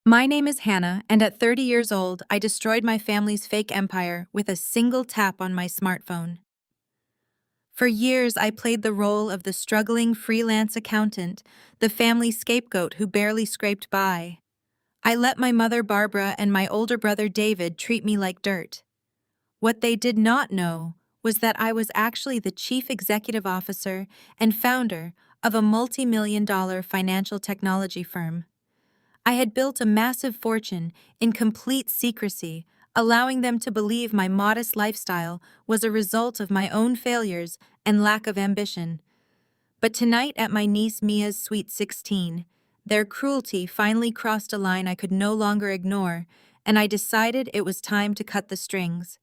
My name is Hannah, and at 30 years old, I destroyed my family's fake empire with a single tap on my smartphone. For years, I played the role of the struggling freelance accountant, the family scapegoat who barely scraped by. I let my mother Barbara and my older brother David treat me like dirt. What they did not know was that I was actually the chief executive officer and founder of a multi-million-dollar financial technology firm. I had built a massive fortune in complete secrecy, allowing them to believe my modest lifestyle was a result of my own failures and lack of ambition. But tonight at my niece Mia's sweet 16, their cruelty finally crossed a line I could no longer ignore, and I decided it was time to cut the strings.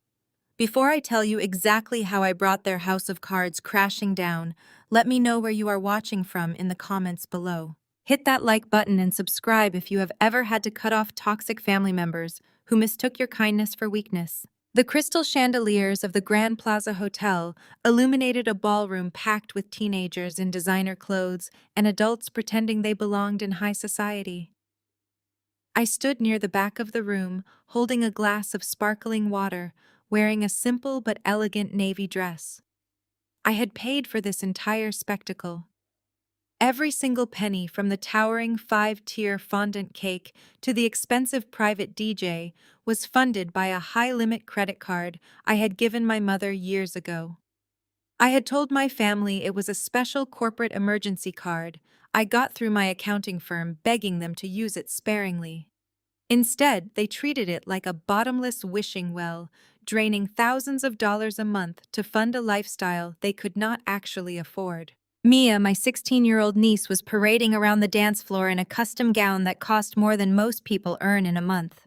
Before I tell you exactly how I brought their house of cards crashing down, let me know where you are watching from in the comments below. Hit that like button and subscribe if you have ever had to cut off toxic family members who mistook your kindness for weakness. The crystal chandeliers of the Grand Plaza Hotel illuminated a ballroom packed with teenagers in designer clothes and adults pretending they belonged in high society. I stood near the back of the room, holding a glass of sparkling water, wearing a simple but elegant navy dress. I had paid for this entire spectacle. Every single penny, from the towering 5-tier fondant cake to the expensive private DJ, was funded by a high-limit credit card I had given my mother years ago. I had told my family it was a special corporate emergency card I got through my accounting firm, begging them to use it sparingly. Instead, they treated it like a bottomless wishing well, draining thousands of dollars a month to fund a lifestyle they could not actually afford. Mia, my 16-year-old niece, was parading around the dance floor in a custom gown that cost more than most people earn in a month.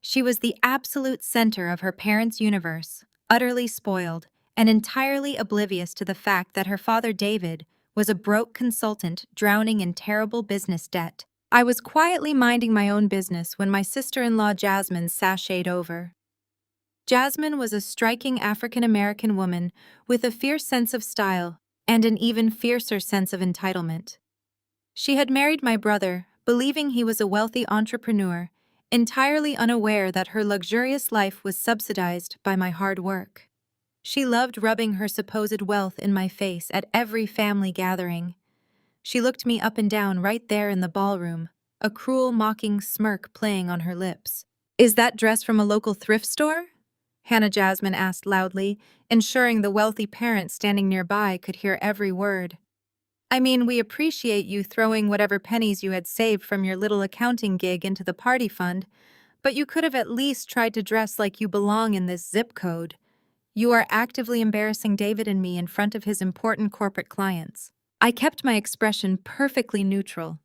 She was the absolute center of her parents' universe, utterly spoiled, and entirely oblivious to the fact that her father David was a broke consultant drowning in terrible business debt. I was quietly minding my own business when my sister-in-law Jasmine sashayed over. Jasmine was a striking African-American woman with a fierce sense of style and an even fiercer sense of entitlement. She had married my brother, believing he was a wealthy entrepreneur, entirely unaware that her luxurious life was subsidized by my hard work. She loved rubbing her supposed wealth in my face at every family gathering. She looked me up and down right there in the ballroom, a cruel, mocking smirk playing on her lips. "Is that dress from a local thrift store?" Hannah Jasmine asked loudly, ensuring the wealthy parent standing nearby could hear every word. "I mean, we appreciate you throwing whatever pennies you had saved from your little accounting gig into the party fund, but you could have at least tried to dress like you belong in this zip code. You are actively embarrassing David and me in front of his important corporate clients." I kept my expression perfectly neutral.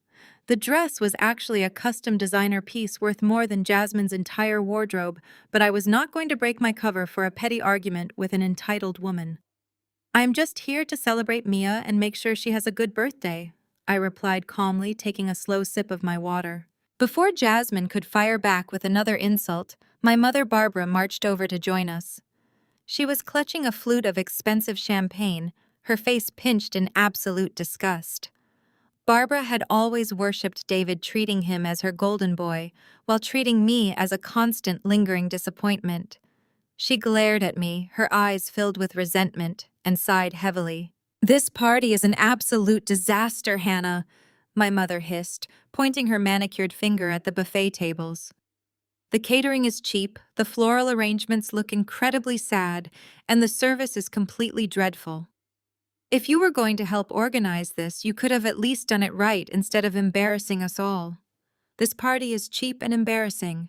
The dress was actually a custom designer piece worth more than Jasmine's entire wardrobe, but I was not going to break my cover for a petty argument with an entitled woman. "I am just here to celebrate Mia and make sure she has a good birthday," I replied calmly, taking a slow sip of my water. Before Jasmine could fire back with another insult, my mother Barbara marched over to join us. She was clutching a flute of expensive champagne, her face pinched in absolute disgust. Barbara had always worshipped David, treating him as her golden boy, while treating me as a constant, lingering disappointment. She glared at me, her eyes filled with resentment, and sighed heavily. "This party is an absolute disaster, Hannah," my mother hissed, pointing her manicured finger at the buffet tables. "The catering is cheap, the floral arrangements look incredibly sad, and the service is completely dreadful. If you were going to help organize this, you could have at least done it right instead of embarrassing us all. This party is cheap and embarrassing.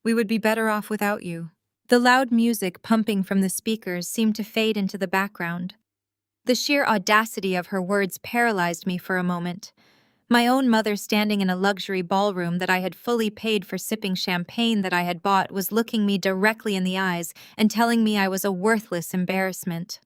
We would be better off without you." The loud music pumping from the speakers seemed to fade into the background. The sheer audacity of her words paralyzed me for a moment. My own mother, standing in a luxury ballroom that I had fully paid for, sipping champagne that I had bought, was looking me directly in the eyes and telling me I was a worthless embarrassment.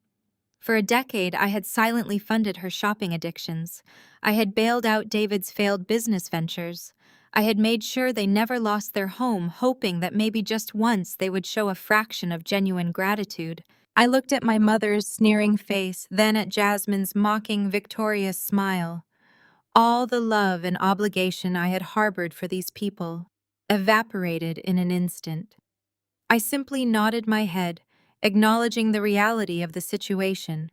For a decade, I had silently funded her shopping addictions. I had bailed out David's failed business ventures. I had made sure they never lost their home, hoping that maybe just once they would show a fraction of genuine gratitude. I looked at my mother's sneering face, then at Jasmine's mocking, victorious smile. All the love and obligation I had harbored for these people, evaporated in an instant. I simply nodded my head, acknowledging the reality of the situation.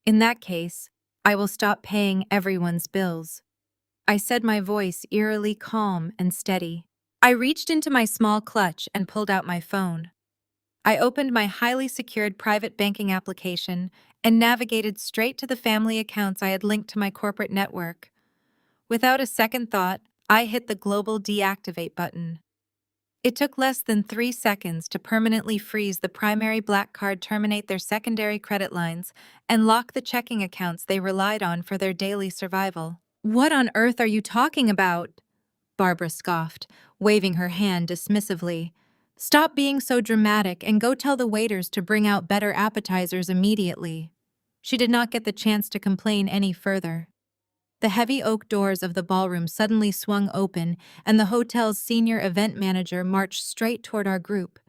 In that case, I will stop paying everyone's bills. I said, my voice eerily calm and steady. I reached into my small clutch and pulled out my phone. I opened my highly secured private banking application and navigated straight to the family accounts I had linked to my corporate network. Without a second thought, I hit the global deactivate button. It took less than 3 seconds to permanently freeze the primary black card, terminate their secondary credit lines, and lock the checking accounts they relied on for their daily survival. "What on earth are you talking about?" Barbara scoffed, waving her hand dismissively. "Stop being so dramatic and go tell the waiters to bring out better appetizers immediately." She did not get the chance to complain any further. The heavy oak doors of the ballroom suddenly swung open, and the hotel's senior event manager marched straight toward our group.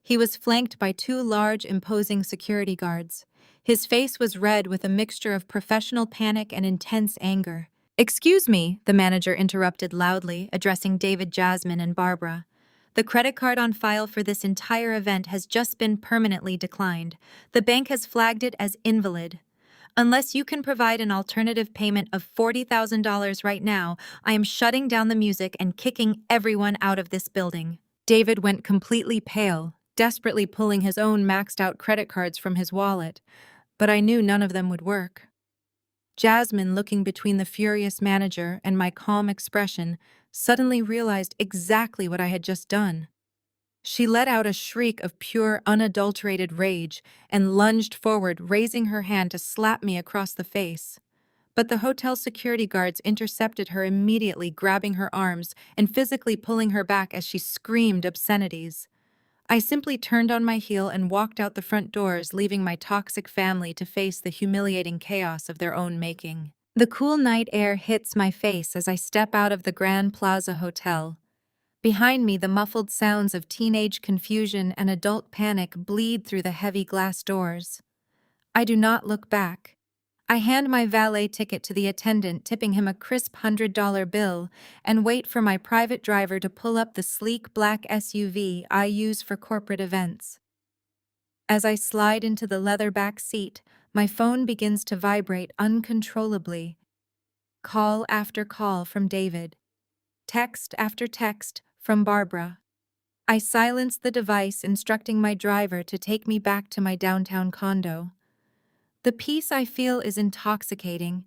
He was flanked by 2 large, imposing security guards. His face was red with a mixture of professional panic and intense anger. "Excuse me," the manager interrupted loudly, addressing David, Jasmine, and Barbara. "The credit card on file for this entire event has just been permanently declined. The bank has flagged it as invalid. Unless you can provide an alternative payment of $40,000 right now, I am shutting down the music and kicking everyone out of this building." David went completely pale, desperately pulling his own maxed-out credit cards from his wallet, but I knew none of them would work. Jasmine, looking between the furious manager and my calm expression, suddenly realized exactly what I had just done. She let out a shriek of pure, unadulterated rage and lunged forward, raising her hand to slap me across the face. But the hotel security guards intercepted her immediately, grabbing her arms and physically pulling her back as she screamed obscenities. I simply turned on my heel and walked out the front doors, leaving my toxic family to face the humiliating chaos of their own making. The cool night air hits my face as I step out of the Grand Plaza Hotel. Behind me, the muffled sounds of teenage confusion and adult panic bleed through the heavy glass doors. I do not look back. I hand my valet ticket to the attendant, tipping him a crisp $100 bill, and wait for my private driver to pull up the sleek black SUV I use for corporate events. As I slide into the leather back seat, my phone begins to vibrate uncontrollably. Call after call from David. Text after text from Barbara. I silence the device, instructing my driver to take me back to my downtown condo. The peace I feel is intoxicating.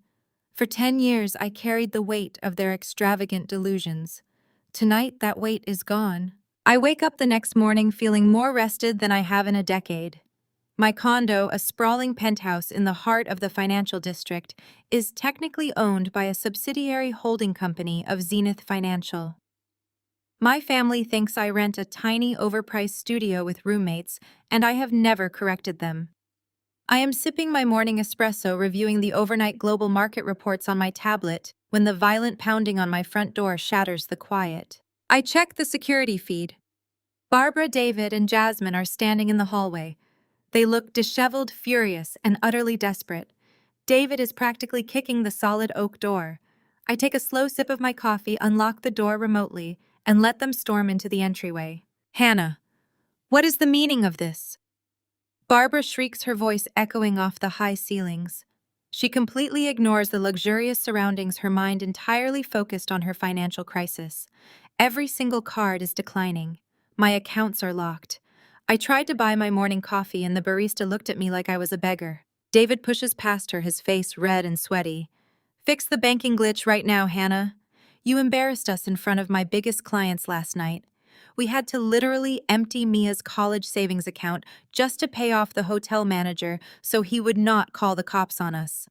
For 10 years, I carried the weight of their extravagant delusions. Tonight, that weight is gone. I wake up the next morning feeling more rested than I have in a decade. My condo, a sprawling penthouse in the heart of the financial district, is technically owned by a subsidiary holding company of Zenith Financial. My family thinks I rent a tiny, overpriced studio with roommates, and I have never corrected them. I am sipping my morning espresso, reviewing the overnight global market reports on my tablet, when the violent pounding on my front door shatters the quiet. I check the security feed. Barbara, David, and Jasmine are standing in the hallway. They look disheveled, furious, and utterly desperate. David is practically kicking the solid oak door. I take a slow sip of my coffee, unlock the door remotely, and let them storm into the entryway. "Hannah, what is the meaning of this?" Barbara shrieks, her voice echoing off the high ceilings. She completely ignores the luxurious surroundings, her mind entirely focused on her financial crisis. Every single card is declining. My accounts are locked. I tried to buy my morning coffee and the barista looked at me like I was a beggar. David pushes past her, his face red and sweaty. "Fix the banking glitch right now, Hannah. You embarrassed us in front of my biggest clients last night. We had to literally empty Mia's college savings account just to pay off the hotel manager so he would not call the cops on us.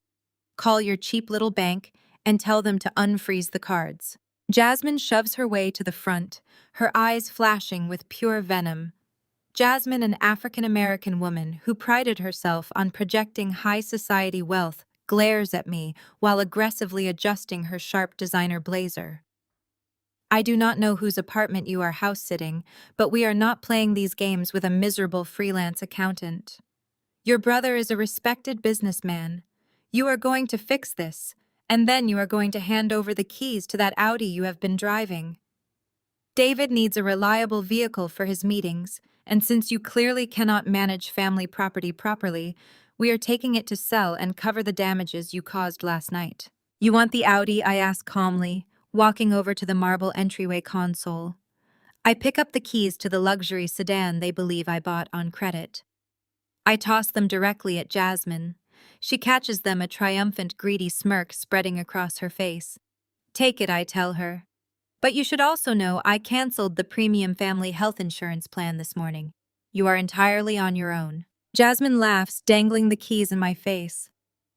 Call your cheap little bank and tell them to unfreeze the cards." Jasmine shoves her way to the front, her eyes flashing with pure venom. Jasmine, an African-American woman who prided herself on projecting high society wealth, glares at me while aggressively adjusting her sharp designer blazer. "I do not know whose apartment you are house-sitting, but we are not playing these games with a miserable freelance accountant. Your brother is a respected businessman. You are going to fix this, and then you are going to hand over the keys to that Audi you have been driving." David needs a reliable vehicle for his meetings, and since you clearly cannot manage family property properly, we are taking it to sell and cover the damages you caused last night. You want the Audi? I ask calmly, walking over to the marble entryway console. I pick up the keys to the luxury sedan they believe I bought on credit. I toss them directly at Jasmine. She catches them, a triumphant, greedy smirk spreading across her face. Take it, I tell her. But you should also know I canceled the premium family health insurance plan this morning. You are entirely on your own. Jasmine laughs, dangling the keys in my face.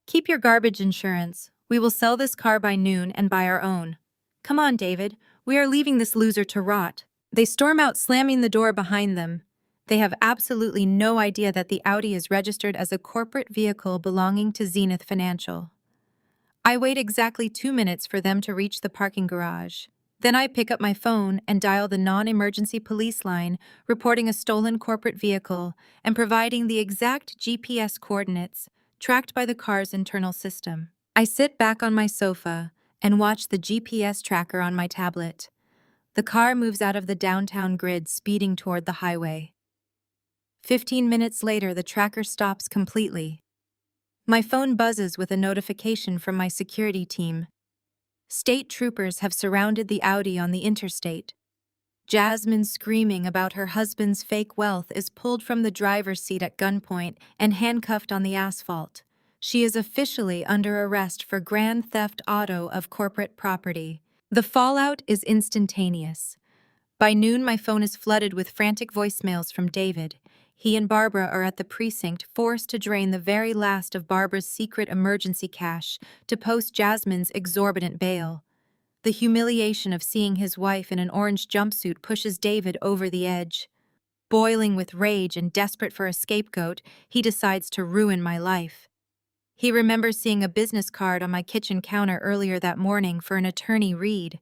Keep your garbage insurance. We will sell this car by noon and buy our own. Come on, David. We are leaving this loser to rot. They storm out, slamming the door behind them. They have absolutely no idea that the Audi is registered as a corporate vehicle belonging to Zenith Financial. I wait exactly 2 minutes for them to reach the parking garage. Then I pick up my phone and dial the non-emergency police line, reporting a stolen corporate vehicle and providing the exact GPS coordinates tracked by the car's internal system. I sit back on my sofa and watch the GPS tracker on my tablet. The car moves out of the downtown grid, speeding toward the highway. 15 minutes later, the tracker stops completely. My phone buzzes with a notification from my security team. State troopers have surrounded the Audi on the interstate. Jasmine, screaming about her husband's fake wealth, is pulled from the driver's seat at gunpoint and handcuffed on the asphalt. She is officially under arrest for grand theft auto of corporate property. The fallout is instantaneous. By noon, my phone is flooded with frantic voicemails from David. He and Barbara are at the precinct, forced to drain the very last of Barbara's secret emergency cash to post Jasmine's exorbitant bail. The humiliation of seeing his wife in an orange jumpsuit pushes David over the edge. Boiling with rage and desperate for a scapegoat, he decides to ruin my life. He remembers seeing a business card on my kitchen counter earlier that morning for an attorney Reed.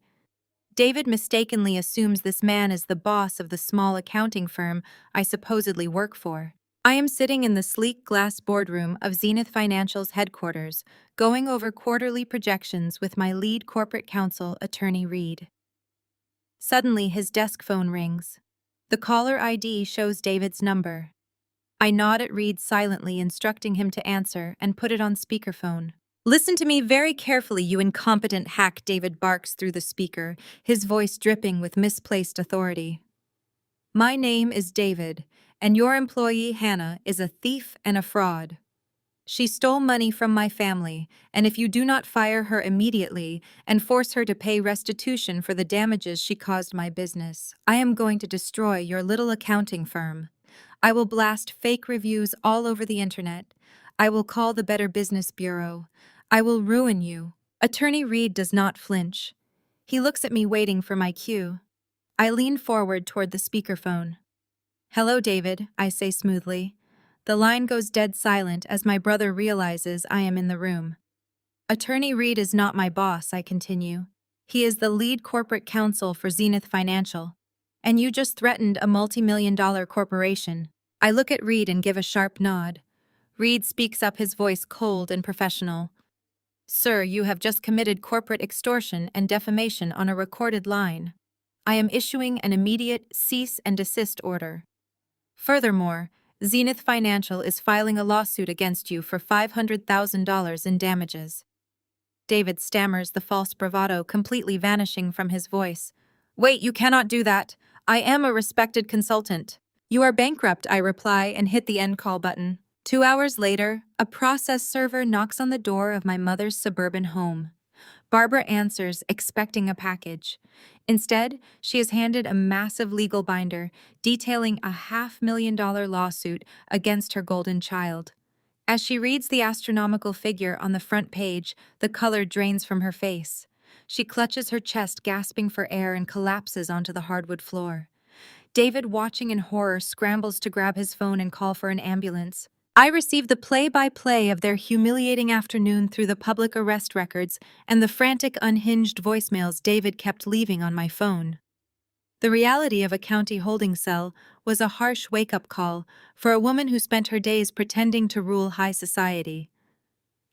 David mistakenly assumes this man is the boss of the small accounting firm I supposedly work for. I am sitting in the sleek glass boardroom of Zenith Financial's headquarters, going over quarterly projections with my lead corporate counsel, attorney Reed. Suddenly, his desk phone rings. The caller ID shows David's number. I nod at Reed silently, instructing him to answer, and put it on speakerphone. Listen to me very carefully, you incompetent hack, David barks through the speaker, his voice dripping with misplaced authority. My name is David, and your employee, Hannah, is a thief and a fraud. She stole money from my family, and if you do not fire her immediately and force her to pay restitution for the damages she caused my business, I am going to destroy your little accounting firm. I will blast fake reviews all over the internet. I will call the Better Business Bureau. I will ruin you. Attorney Reed does not flinch. He looks at me, waiting for my cue. I lean forward toward the speakerphone. Hello, David, I say smoothly. The line goes dead silent as my brother realizes I am in the room. Attorney Reed is not my boss, I continue. He is the lead corporate counsel for Zenith Financial. And you just threatened a multi-million-dollar corporation. I look at Reed and give a sharp nod. Reed speaks up, his voice cold and professional. Sir, you have just committed corporate extortion and defamation on a recorded line. I am issuing an immediate cease and desist order. Furthermore, Zenith Financial is filing a lawsuit against you for $500,000 in damages. David stammers, the false bravado completely vanishing from his voice. Wait, you cannot do that. I am a respected consultant. You are bankrupt, I reply and hit the end call button. 2 hours later, a process server knocks on the door of my mother's suburban home. Barbara answers, expecting a package. Instead, she is handed a massive legal binder detailing a $500,000 lawsuit against her golden child. As she reads the astronomical figure on the front page, the color drains from her face. She clutches her chest, gasping for air, and collapses onto the hardwood floor. David, watching in horror, scrambles to grab his phone and call for an ambulance. I receive the play-by-play of their humiliating afternoon through the public arrest records and the frantic, unhinged voicemails David kept leaving on my phone. The reality of a county holding cell was a harsh wake-up call for a woman who spent her days pretending to rule high society.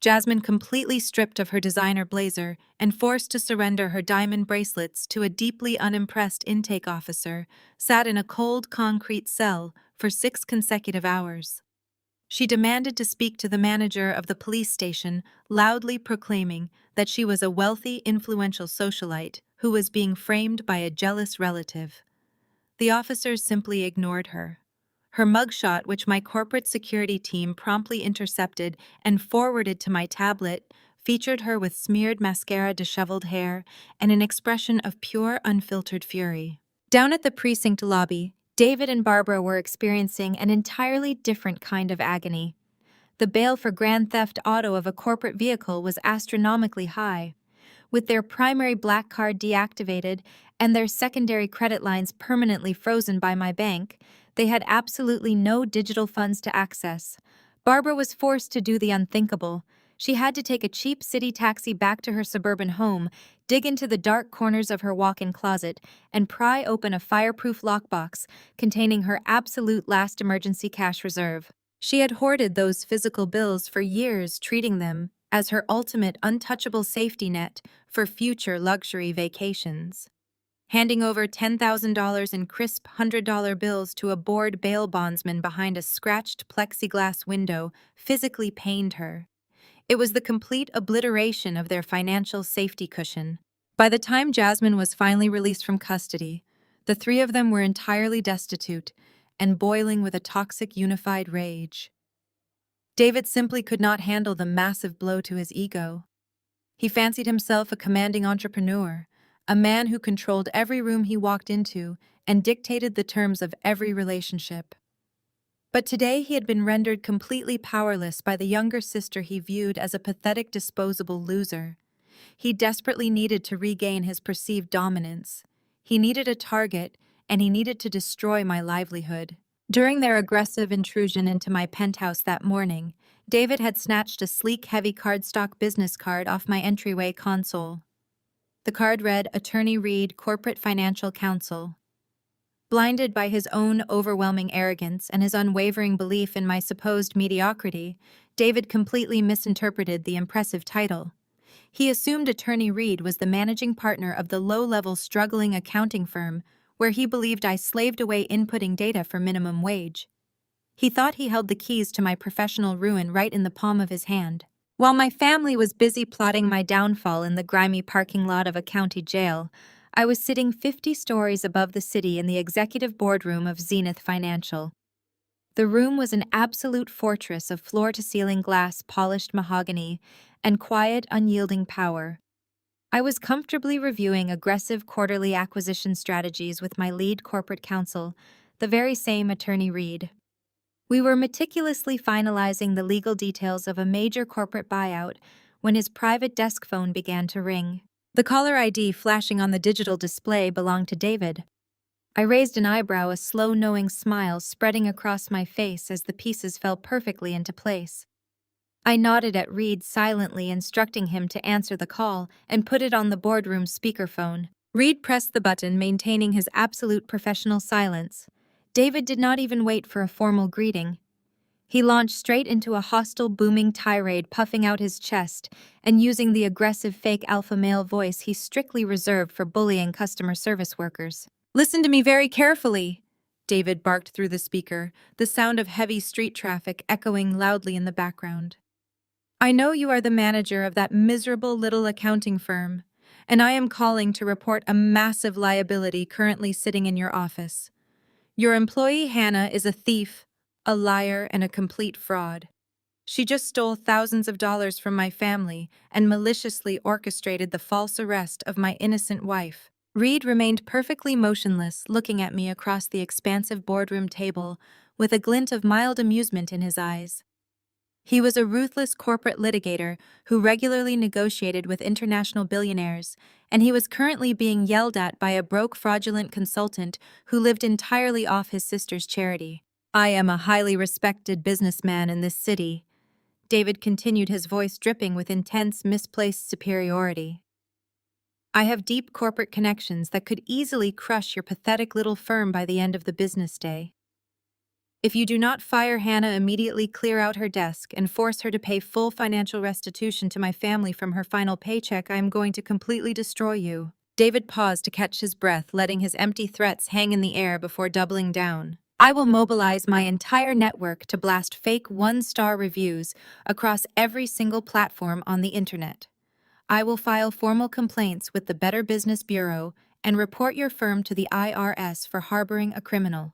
Jasmine, completely stripped of her designer blazer and forced to surrender her diamond bracelets to a deeply unimpressed intake officer, sat in a cold concrete cell for 6 consecutive hours. She demanded to speak to the manager of the police station, loudly proclaiming that she was a wealthy, influential socialite who was being framed by a jealous relative. The officers simply ignored her. Her mugshot, which my corporate security team promptly intercepted and forwarded to my tablet, featured her with smeared mascara, disheveled hair, and an expression of pure, unfiltered fury. Down at the precinct lobby, David and Barbara were experiencing an entirely different kind of agony. The bail for grand theft auto of a corporate vehicle was astronomically high. With their primary black card deactivated and their secondary credit lines permanently frozen by my bank, they had absolutely no digital funds to access. Barbara was forced to do the unthinkable. She had to take a cheap city taxi back to her suburban home, dig into the dark corners of her walk-in closet, and pry open a fireproof lockbox containing her absolute last emergency cash reserve. She had hoarded those physical bills for years, treating them as her ultimate untouchable safety net for future luxury vacations. Handing over $10,000 in crisp $100 bills to a bored bail bondsman behind a scratched plexiglass window physically pained her. It was the complete obliteration of their financial safety cushion. By the time Jasmine was finally released from custody, the three of them were entirely destitute and boiling with a toxic unified rage. David simply could not handle the massive blow to his ego. He fancied himself a commanding entrepreneur, a man who controlled every room he walked into and dictated the terms of every relationship. But today he had been rendered completely powerless by the younger sister he viewed as a pathetic, disposable loser. He desperately needed to regain his perceived dominance. He needed a target, and he needed to destroy my livelihood. During their aggressive intrusion into my penthouse that morning, David had snatched a sleek, heavy cardstock business card off my entryway console. The card read, Attorney Reed, Corporate Financial Counsel. Blinded by his own overwhelming arrogance and his unwavering belief in my supposed mediocrity, David completely misinterpreted the impressive title. He assumed Attorney Reed was the managing partner of the low-level struggling accounting firm where he believed I slaved away inputting data for minimum wage. He thought he held the keys to my professional ruin right in the palm of his hand. While my family was busy plotting my downfall in the grimy parking lot of a county jail, I was sitting 50 stories above the city in the executive boardroom of Zenith Financial. The room was an absolute fortress of floor-to-ceiling glass, polished mahogany, and quiet, unyielding power. I was comfortably reviewing aggressive quarterly acquisition strategies with my lead corporate counsel, the very same Attorney Reed. We were meticulously finalizing the legal details of a major corporate buyout when his private desk phone began to ring. The caller ID flashing on the digital display belonged to David. I raised an eyebrow, a slow, knowing smile spreading across my face as the pieces fell perfectly into place. I nodded at Reed, silently instructing him to answer the call and put it on the boardroom speakerphone. Reed pressed the button, maintaining his absolute professional silence. David did not even wait for a formal greeting. He launched straight into a hostile, booming tirade, puffing out his chest and using the aggressive fake alpha male voice he strictly reserved for bullying customer service workers. "Listen to me very carefully," David barked through the speaker, the sound of heavy street traffic echoing loudly in the background. "I know you are the manager of that miserable little accounting firm, and I am calling to report a massive liability currently sitting in your office. Your employee Hannah is a thief, a liar, and a complete fraud. She just stole thousands of dollars from my family and maliciously orchestrated the false arrest of my innocent wife." Reed remained perfectly motionless, looking at me across the expansive boardroom table with a glint of mild amusement in his eyes. He was a ruthless corporate litigator who regularly negotiated with international billionaires, and he was currently being yelled at by a broke, fraudulent consultant who lived entirely off his sister's charity. "I am a highly respected businessman in this city," David continued, his voice dripping with intense, misplaced superiority. "I have deep corporate connections that could easily crush your pathetic little firm by the end of the business day. If you do not fire Hannah, immediately clear out her desk and force her to pay full financial restitution to my family from her final paycheck, I am going to completely destroy you." David paused to catch his breath, letting his empty threats hang in the air before doubling down. "I will mobilize my entire network to blast fake one-star reviews across every single platform on the internet. I will file formal complaints with the Better Business Bureau and report your firm to the IRS for harboring a criminal.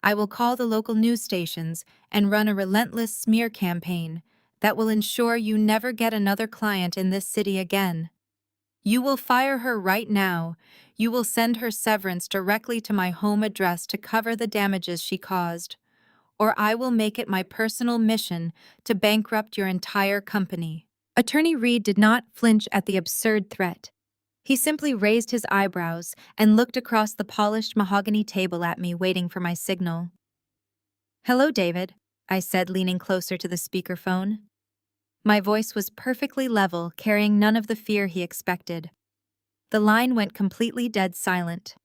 I will call the local news stations and run a relentless smear campaign that will ensure you never get another client in this city again. You will fire her right now. You will send her severance directly to my home address to cover the damages she caused. Or I will make it my personal mission to bankrupt your entire company." Attorney Reed did not flinch at the absurd threat. He simply raised his eyebrows and looked across the polished mahogany table at me, waiting for my signal. "Hello, David," I said, leaning closer to the speakerphone. My voice was perfectly level, carrying none of the fear he expected. The line went completely dead silent.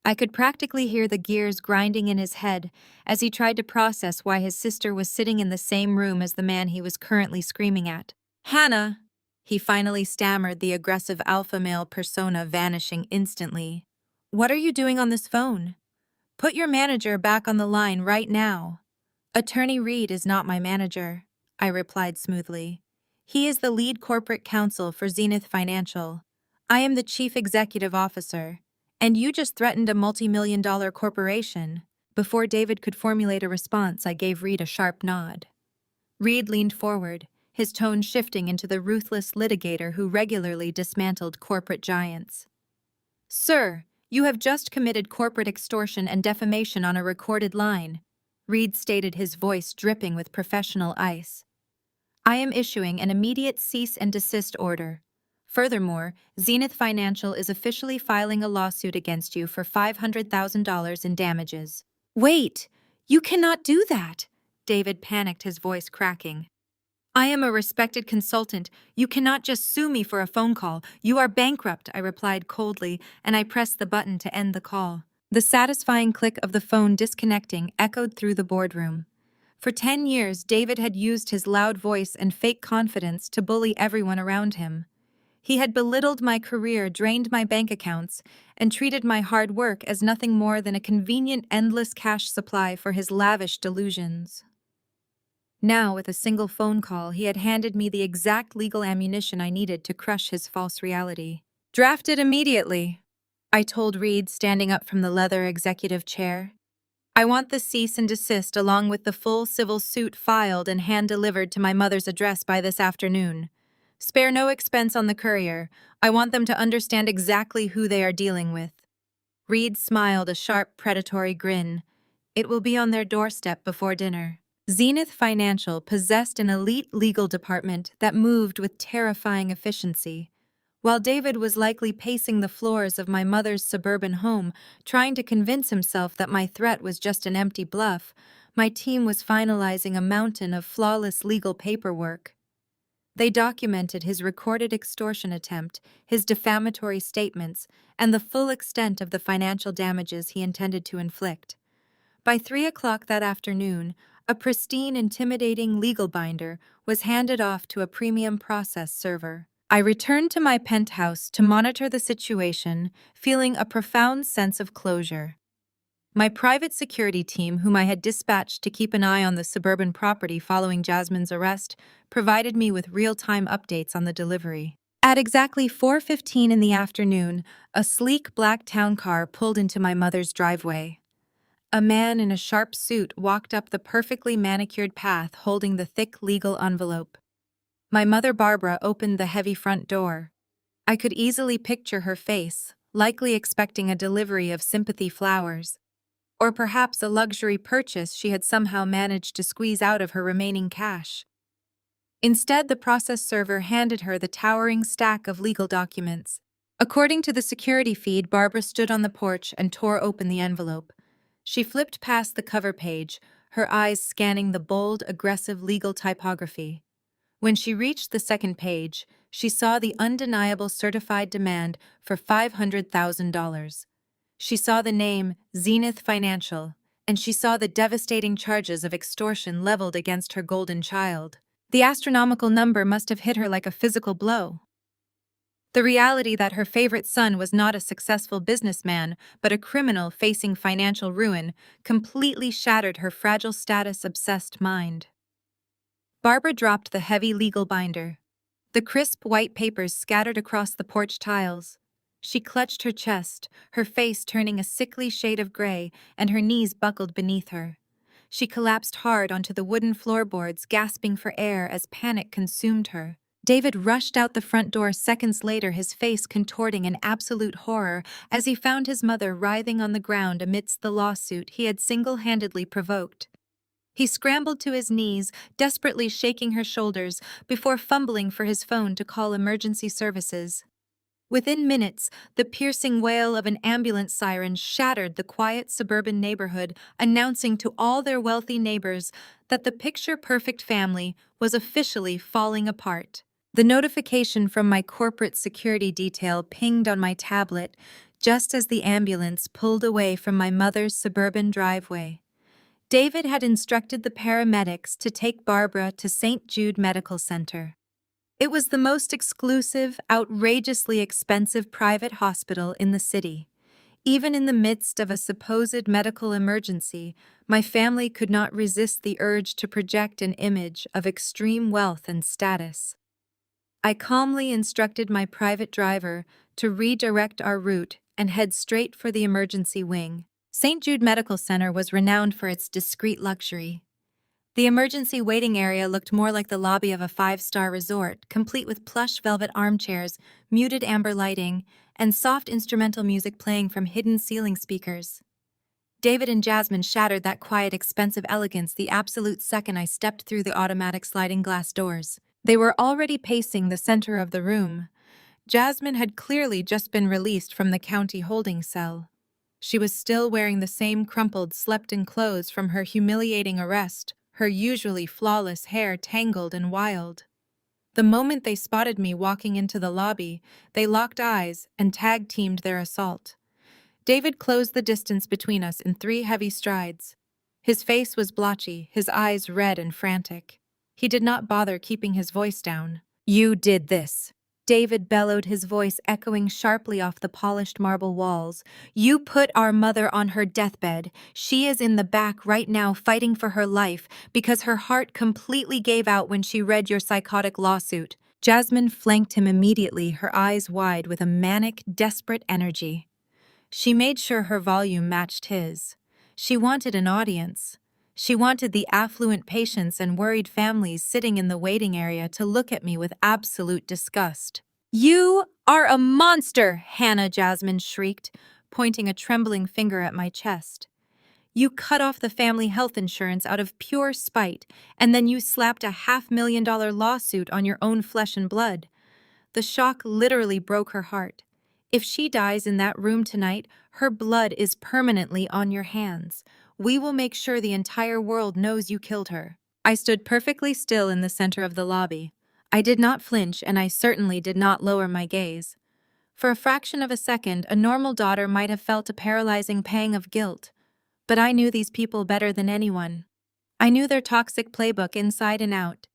I could practically hear the gears grinding in his head as he tried to process why his sister was sitting in the same room as the man he was currently screaming at. "Hannah!" He finally stammered, the aggressive alpha male persona vanishing instantly. "What are you doing on this phone? Put your manager back on the line right now." "Attorney Reed is not my manager," I replied smoothly. "He is the lead corporate counsel for Zenith Financial. I am the chief executive officer, and you just threatened a multi-million-dollar corporation." Before David could formulate a response, I gave Reed a sharp nod. Reed leaned forward, his tone shifting into the ruthless litigator who regularly dismantled corporate giants. "Sir, you have just committed corporate extortion and defamation on a recorded line," Reed stated, his voice dripping with professional ice. "I am issuing an immediate cease and desist order. Furthermore, Zenith Financial is officially filing a lawsuit against you for $500,000 in damages." "Wait! You cannot do that!" David panicked, his voice cracking. "I am a respected consultant. You cannot just sue me for a phone call. You are bankrupt," I replied coldly, and I pressed the button to end the call. The satisfying click of the phone disconnecting echoed through the boardroom. For 10 years, David had used his loud voice and fake confidence to bully everyone around him. He had belittled my career, drained my bank accounts, and treated my hard work as nothing more than a convenient, endless cash supply for his lavish delusions. Now, with a single phone call, he had handed me the exact legal ammunition I needed to crush his false reality. "Draft it immediately," I told Reed, standing up from the leather executive chair. "I want the cease and desist along with the full civil suit filed and hand-delivered to my mother's address by this afternoon. Spare no expense on the courier. I want them to understand exactly who they are dealing with." Reed smiled, a sharp, predatory grin. "It will be on their doorstep before dinner." Zenith Financial possessed an elite legal department that moved with terrifying efficiency. While David was likely pacing the floors of my mother's suburban home, trying to convince himself that my threat was just an empty bluff, my team was finalizing a mountain of flawless legal paperwork. They documented his recorded extortion attempt, his defamatory statements, and the full extent of the financial damages he intended to inflict. By 3 o'clock that afternoon, a pristine, intimidating legal binder was handed off to a premium process server. I returned to my penthouse to monitor the situation, feeling a profound sense of closure. My private security team, whom I had dispatched to keep an eye on the suburban property following Jasmine's arrest, provided me with real-time updates on the delivery. At exactly 4:15 in the afternoon, a sleek black town car pulled into my mother's driveway. A man in a sharp suit walked up the perfectly manicured path, holding the thick legal envelope. My mother Barbara opened the heavy front door. I could easily picture her face, likely expecting a delivery of sympathy flowers, or perhaps a luxury purchase she had somehow managed to squeeze out of her remaining cash. Instead, the process server handed her the towering stack of legal documents. According to the security feed, Barbara stood on the porch and tore open the envelope. She flipped past the cover page, her eyes scanning the bold, aggressive legal typography. When she reached the second page, she saw the undeniable certified demand for $500,000. She saw the name Zenith Financial, and she saw the devastating charges of extortion leveled against her golden child. The astronomical number must have hit her like a physical blow. The reality that her favorite son was not a successful businessman, but a criminal facing financial ruin, completely shattered her fragile status-obsessed mind. Barbara dropped the heavy legal binder. The crisp white papers scattered across the porch tiles. She clutched her chest, her face turning a sickly shade of gray, and her knees buckled beneath her. She collapsed hard onto the wooden floorboards, gasping for air as panic consumed her. David rushed out the front door seconds later, his face contorting in absolute horror as he found his mother writhing on the ground amidst the lawsuit he had single-handedly provoked. He scrambled to his knees, desperately shaking her shoulders, before fumbling for his phone to call emergency services. Within minutes, the piercing wail of an ambulance siren shattered the quiet suburban neighborhood, announcing to all their wealthy neighbors that the picture-perfect family was officially falling apart. The notification from my corporate security detail pinged on my tablet just as the ambulance pulled away from my mother's suburban driveway. David had instructed the paramedics to take Barbara to St. Jude Medical Center. It was the most exclusive, outrageously expensive private hospital in the city. Even in the midst of a supposed medical emergency, my family could not resist the urge to project an image of extreme wealth and status. I calmly instructed my private driver to redirect our route and head straight for the emergency wing. St. Jude Medical Center was renowned for its discreet luxury. The emergency waiting area looked more like the lobby of a five-star resort, complete with plush velvet armchairs, muted amber lighting, and soft instrumental music playing from hidden ceiling speakers. David and Jasmine shattered that quiet, expensive elegance the absolute second I stepped through the automatic sliding glass doors. They were already pacing the center of the room. Jasmine had clearly just been released from the county holding cell. She was still wearing the same crumpled, slept-in clothes from her humiliating arrest, her usually flawless hair tangled and wild. The moment they spotted me walking into the lobby, they locked eyes and tag-teamed their assault. David closed the distance between us in 3 heavy strides. His face was blotchy, his eyes red and frantic. He did not bother keeping his voice down. "You did this," David bellowed, his voice echoing sharply off the polished marble walls. "You put our mother on her deathbed. She is in the back right now fighting for her life because her heart completely gave out when she read your psychotic lawsuit." Jasmine flanked him immediately, her eyes wide with a manic, desperate energy. She made sure her volume matched his. She wanted an audience. She wanted the affluent patients and worried families sitting in the waiting area to look at me with absolute disgust. "You are a monster!" Hannah Jasmine shrieked, pointing a trembling finger at my chest. "You cut off the family health insurance out of pure spite, and then you slapped a $500,000 lawsuit on your own flesh and blood." The shock literally broke her heart. If she dies in that room tonight, her blood is permanently on your hands. We will make sure the entire world knows you killed her. I stood perfectly still in the center of the lobby. I did not flinch, and I certainly did not lower my gaze. For a fraction of a second, a normal daughter might have felt a paralyzing pang of guilt. But I knew these people better than anyone. I knew their toxic playbook inside and out.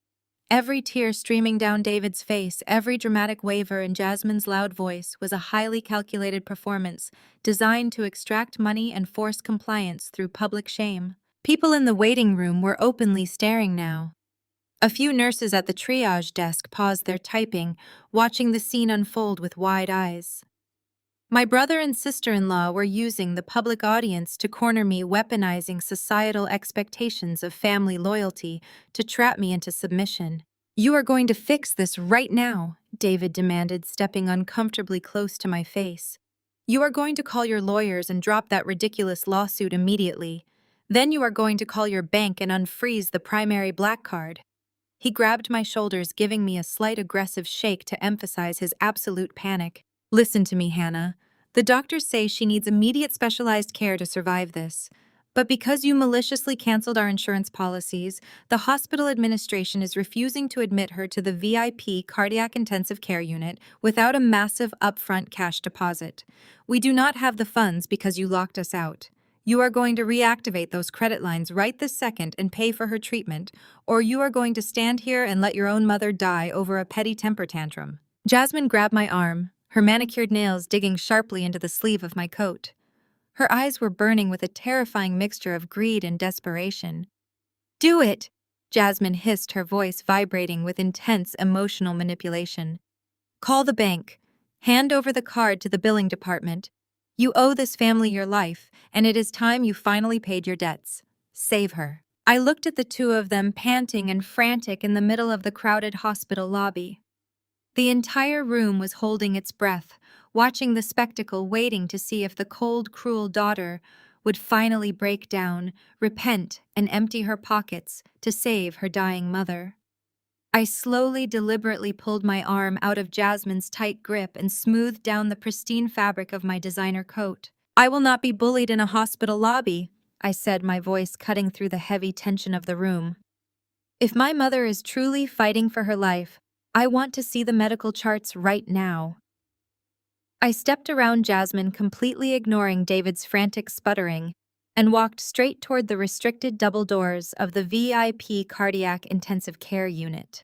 Every tear streaming down David's face, every dramatic waver in Jasmine's loud voice was a highly calculated performance designed to extract money and force compliance through public shame. People in the waiting room were openly staring now. A few nurses at the triage desk paused their typing, watching the scene unfold with wide eyes. My brother and sister-in-law were using the public audience to corner me, weaponizing societal expectations of family loyalty to trap me into submission. "You are going to fix this right now," David demanded, stepping uncomfortably close to my face. "You are going to call your lawyers and drop that ridiculous lawsuit immediately. Then you are going to call your bank and unfreeze the primary black card." He grabbed my shoulders, giving me a slight aggressive shake to emphasize his absolute panic. "Listen to me, Hannah. The doctors say she needs immediate specialized care to survive this. But because you maliciously canceled our insurance policies, the hospital administration is refusing to admit her to the VIP cardiac intensive care unit without a massive upfront cash deposit. We do not have the funds because you locked us out. You are going to reactivate those credit lines right this second and pay for her treatment, or you are going to stand here and let your own mother die over a petty temper tantrum." Jasmine grabbed my arm, her manicured nails digging sharply into the sleeve of my coat. Her eyes were burning with a terrifying mixture of greed and desperation. "Do it!" Jasmine hissed, her voice vibrating with intense emotional manipulation. "Call the bank. Hand over the card to the billing department. You owe this family your life, and it is time you finally paid your debts. Save her." I looked at the two of them panting and frantic in the middle of the crowded hospital lobby. The entire room was holding its breath, watching the spectacle, waiting to see if the cold, cruel daughter would finally break down, repent, and empty her pockets to save her dying mother. I slowly, deliberately pulled my arm out of Jasmine's tight grip and smoothed down the pristine fabric of my designer coat. "I will not be bullied in a hospital lobby," I said, my voice cutting through the heavy tension of the room. "If my mother is truly fighting for her life, I want to see the medical charts right now." I stepped around Jasmine, completely ignoring David's frantic sputtering, and walked straight toward the restricted double doors of the VIP cardiac intensive care unit.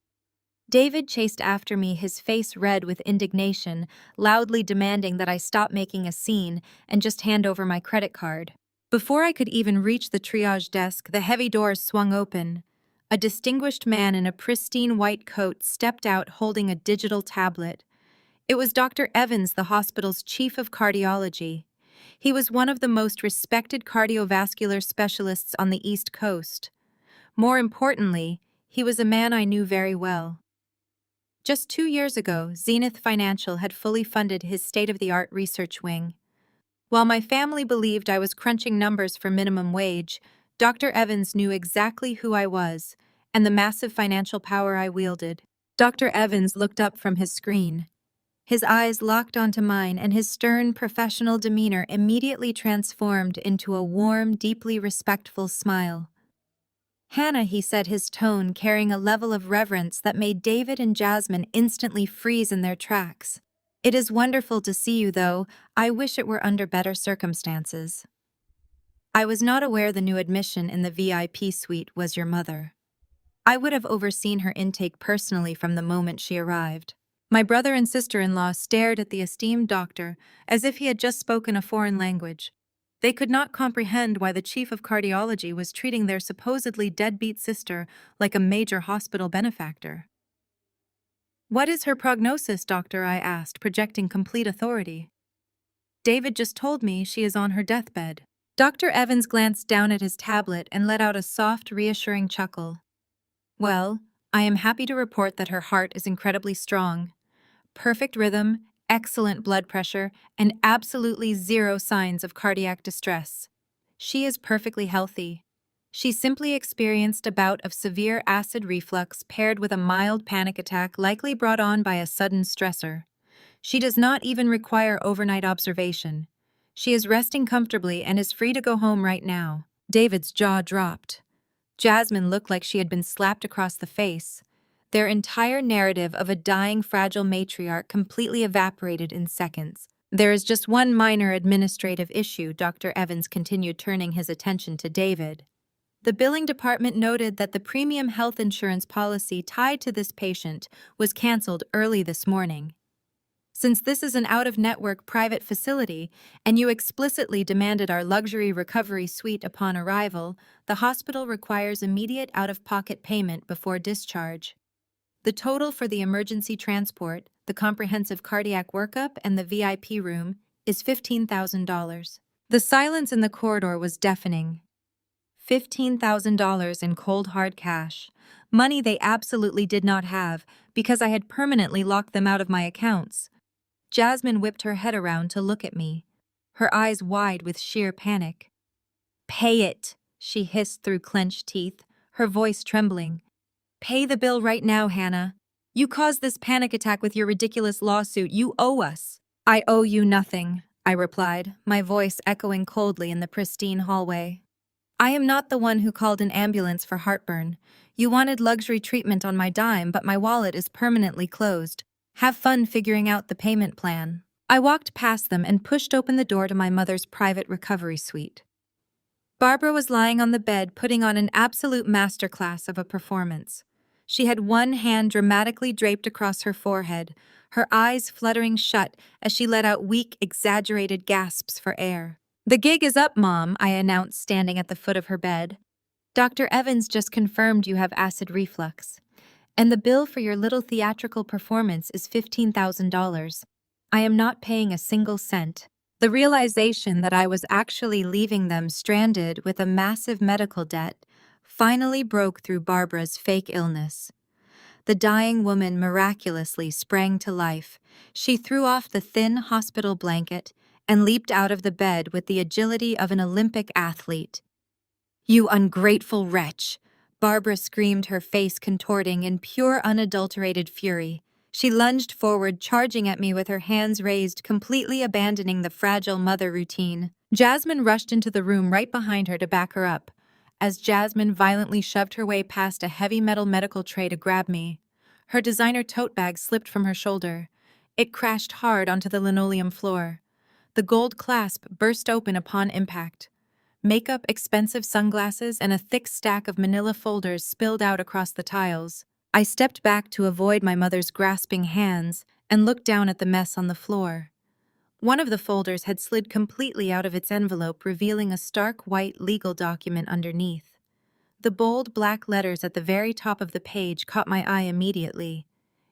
David chased after me, his face red with indignation, loudly demanding that I stop making a scene and just hand over my credit card. Before I could even reach the triage desk, the heavy doors swung open. A distinguished man in a pristine white coat stepped out holding a digital tablet. It was Dr. Evans, the hospital's chief of cardiology. He was one of the most respected cardiovascular specialists on the East Coast. More importantly, he was a man I knew very well. Just 2 years ago, Zenith Financial had fully funded his state-of-the-art research wing. While my family believed I was crunching numbers for minimum wage, Dr. Evans knew exactly who I was and the massive financial power I wielded. Dr. Evans looked up from his screen. His eyes locked onto mine, and his stern, professional demeanor immediately transformed into a warm, deeply respectful smile. "Hannah," he said, his tone carrying a level of reverence that made David and Jasmine instantly freeze in their tracks. "It is wonderful to see you, though. I wish it were under better circumstances." I was not aware the new admission in the VIP suite was your mother. I would have overseen her intake personally from the moment she arrived. My brother and sister-in-law stared at the esteemed doctor as if he had just spoken a foreign language. They could not comprehend why the chief of cardiology was treating their supposedly deadbeat sister like a major hospital benefactor. "What is her prognosis, doctor?" I asked, projecting complete authority. "David just told me she is on her deathbed." Dr. Evans glanced down at his tablet and let out a soft, reassuring chuckle. "Well, I am happy to report that her heart is incredibly strong. Perfect rhythm, excellent blood pressure, and absolutely zero signs of cardiac distress. She is perfectly healthy. She simply experienced a bout of severe acid reflux paired with a mild panic attack likely brought on by a sudden stressor. She does not even require overnight observation. She is resting comfortably and is free to go home right now." David's jaw dropped. Jasmine looked like she had been slapped across the face. Their entire narrative of a dying, fragile matriarch completely evaporated in seconds. "There is just one minor administrative issue," Dr. Evans continued, turning his attention to David. "The billing department noted that the premium health insurance policy tied to this patient was canceled early this morning. Since this is an out-of-network private facility, and you explicitly demanded our luxury recovery suite upon arrival, the hospital requires immediate out-of-pocket payment before discharge. The total for the emergency transport, the comprehensive cardiac workup, and the VIP room is $15,000. The silence in the corridor was deafening. $15,000 in cold hard cash, money they absolutely did not have because I had permanently locked them out of my accounts. Jasmine whipped her head around to look at me, her eyes wide with sheer panic. "Pay it," she hissed through clenched teeth, her voice trembling. "Pay the bill right now, Hannah. You caused this panic attack with your ridiculous lawsuit. You owe us." "I owe you nothing," I replied, my voice echoing coldly in the pristine hallway. "I am not the one who called an ambulance for heartburn. You wanted luxury treatment on my dime, but my wallet is permanently closed. Have fun figuring out the payment plan." I walked past them and pushed open the door to my mother's private recovery suite. Barbara was lying on the bed putting on an absolute masterclass of a performance. She had one hand dramatically draped across her forehead, her eyes fluttering shut as she let out weak, exaggerated gasps for air. "The gig is up, Mom," I announced, standing at the foot of her bed. "Dr. Evans just confirmed you have acid reflux, and the bill for your little theatrical performance is $15,000. I am not paying a single cent." The realization that I was actually leaving them stranded with a massive medical debt finally broke through Barbara's fake illness. The dying woman miraculously sprang to life. She threw off the thin hospital blanket and leaped out of the bed with the agility of an Olympic athlete. "You ungrateful wretch!" Barbara screamed, her face contorting in pure unadulterated fury. She lunged forward, charging at me with her hands raised, completely abandoning the fragile mother routine. Jasmine rushed into the room right behind her to back her up. As Jasmine violently shoved her way past a heavy metal medical tray to grab me, her designer tote bag slipped from her shoulder. It crashed hard onto the linoleum floor. The gold clasp burst open upon impact. Makeup, expensive sunglasses, and a thick stack of manila folders spilled out across the tiles. I stepped back to avoid my mother's grasping hands and looked down at the mess on the floor. One of the folders had slid completely out of its envelope, revealing a stark white legal document underneath. The bold black letters at the very top of the page caught my eye immediately.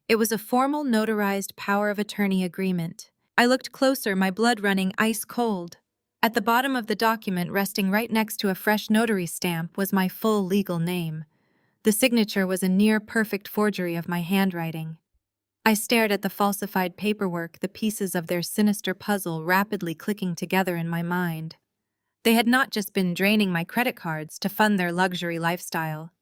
It was a formal notarized power of attorney agreement. I looked closer, my blood running ice cold. At the bottom of the document, resting right next to a fresh notary stamp, was my full legal name. The signature was a near-perfect forgery of my handwriting. I stared at the falsified paperwork, the pieces of their sinister puzzle rapidly clicking together in my mind. They had not just been draining my credit cards to fund their luxury lifestyle.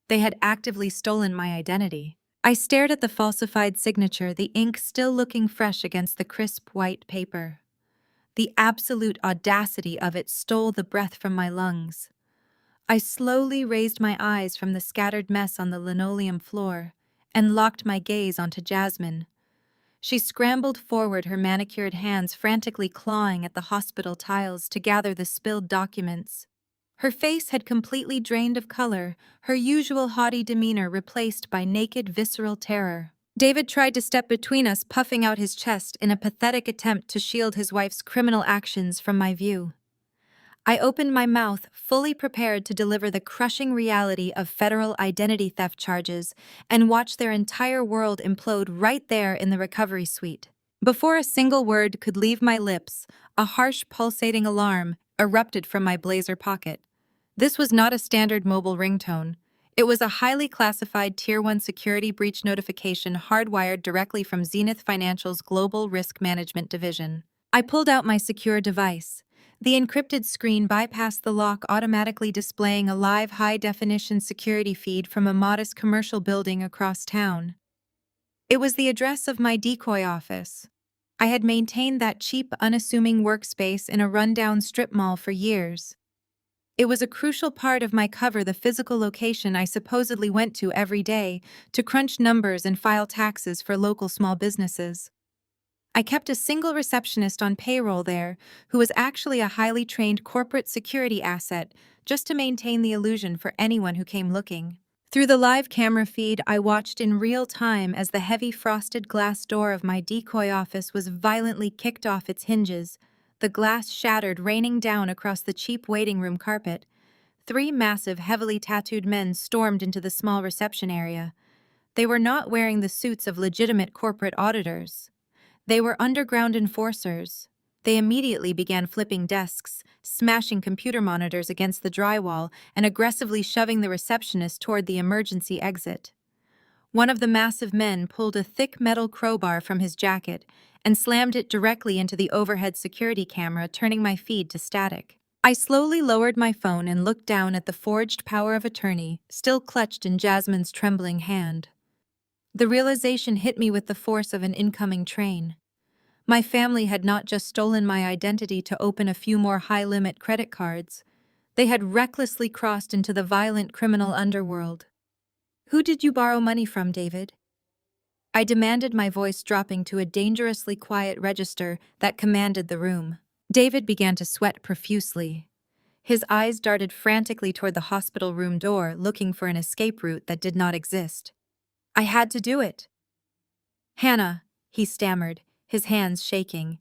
They had actively stolen my identity. I stared at the falsified signature, the ink still looking fresh against the crisp white paper. The absolute audacity of it stole the breath from my lungs. I slowly raised my eyes from the scattered mess on the linoleum floor and locked my gaze onto Jasmine. She scrambled forward, her manicured hands frantically clawing at the hospital tiles to gather the spilled documents. Her face had completely drained of color, her usual haughty demeanor replaced by naked, visceral terror. David tried to step between us, puffing out his chest in a pathetic attempt to shield his wife's criminal actions from my view. I opened my mouth, fully prepared to deliver the crushing reality of federal identity theft charges and watch their entire world implode right there in the recovery suite. Before a single word could leave my lips, a harsh, pulsating alarm erupted from my blazer pocket. This was not a standard mobile ringtone. It was a highly classified Tier 1 security breach notification hardwired directly from Zenith Financial's Global Risk Management Division. I pulled out my secure device. The encrypted screen bypassed the lock, automatically displaying a live high-definition security feed from a modest commercial building across town. It was the address of my decoy office. I had maintained that cheap, unassuming workspace in a rundown strip mall for years. It was a crucial part of my cover, the physical location I supposedly went to every day to crunch numbers and file taxes for local small businesses. I kept a single receptionist on payroll there who was actually a highly trained corporate security asset, just to maintain the illusion for anyone who came looking. Through the live camera feed, I watched in real time as the heavy frosted glass door of my decoy office was violently kicked off its hinges, the glass shattered, raining down across the cheap waiting room carpet. 3 massive, heavily tattooed men stormed into the small reception area. They were not wearing the suits of legitimate corporate auditors. They were underground enforcers. They immediately began flipping desks, smashing computer monitors against the drywall, and aggressively shoving the receptionist toward the emergency exit. One of the massive men pulled a thick metal crowbar from his jacket and slammed it directly into the overhead security camera, turning my feed to static. I slowly lowered my phone and looked down at the forged power of attorney, still clutched in Jasmine's trembling hand. The realization hit me with the force of an incoming train. My family had not just stolen my identity to open a few more high-limit credit cards. They had recklessly crossed into the violent criminal underworld. "Who did you borrow money from, David?" I demanded, my voice dropping to a dangerously quiet register that commanded the room. David began to sweat profusely. His eyes darted frantically toward the hospital room door, looking for an escape route that did not exist. I had to do it. Hannah, he stammered, his hands shaking.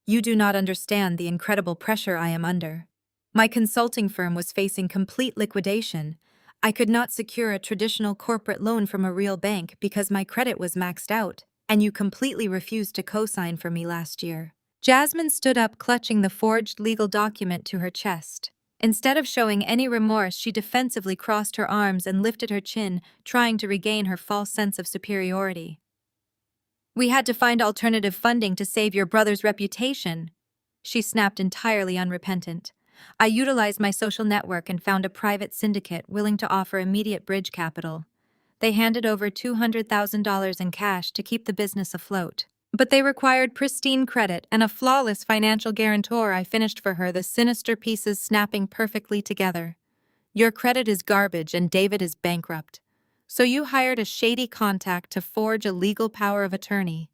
You do not understand the incredible pressure I am under. My consulting firm was facing complete liquidation. I could not secure a traditional corporate loan from a real bank because my credit was maxed out, and you completely refused to co-sign for me last year. Jasmine stood up, clutching the forged legal document to her chest. Instead of showing any remorse, she defensively crossed her arms and lifted her chin, trying to regain her false sense of superiority. We had to find alternative funding to save your brother's reputation, she snapped, entirely unrepentant. I utilized my social network and found a private syndicate willing to offer immediate bridge capital. They handed over $200,000 in cash to keep the business afloat. But they required pristine credit and a flawless financial guarantor. I finished for her, the sinister pieces snapping perfectly together. Your credit is garbage and David is bankrupt. So you hired a shady contact to forge a legal power of attorney.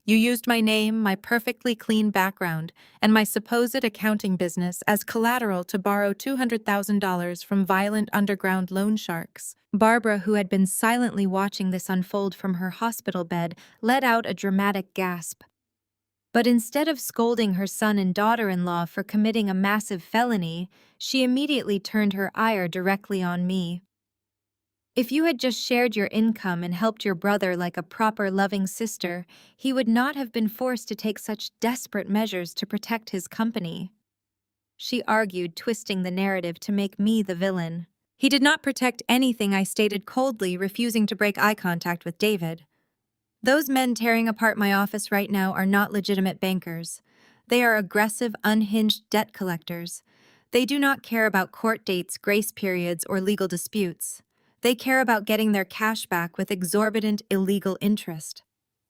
You used my name, my perfectly clean background, and my supposed accounting business as collateral to borrow $200,000 from violent underground loan sharks. Barbara, who had been silently watching this unfold from her hospital bed, let out a dramatic gasp. But instead of scolding her son and daughter-in-law for committing a massive felony, she immediately turned her ire directly on me. If you had just shared your income and helped your brother like a proper loving sister, he would not have been forced to take such desperate measures to protect his company. She argued, twisting the narrative to make me the villain. He did not protect anything, I stated coldly, refusing to break eye contact with David. Those men tearing apart my office right now are not legitimate bankers. They are aggressive, unhinged debt collectors. They do not care about court dates, grace periods, or legal disputes. They care about getting their cash back with exorbitant, illegal interest.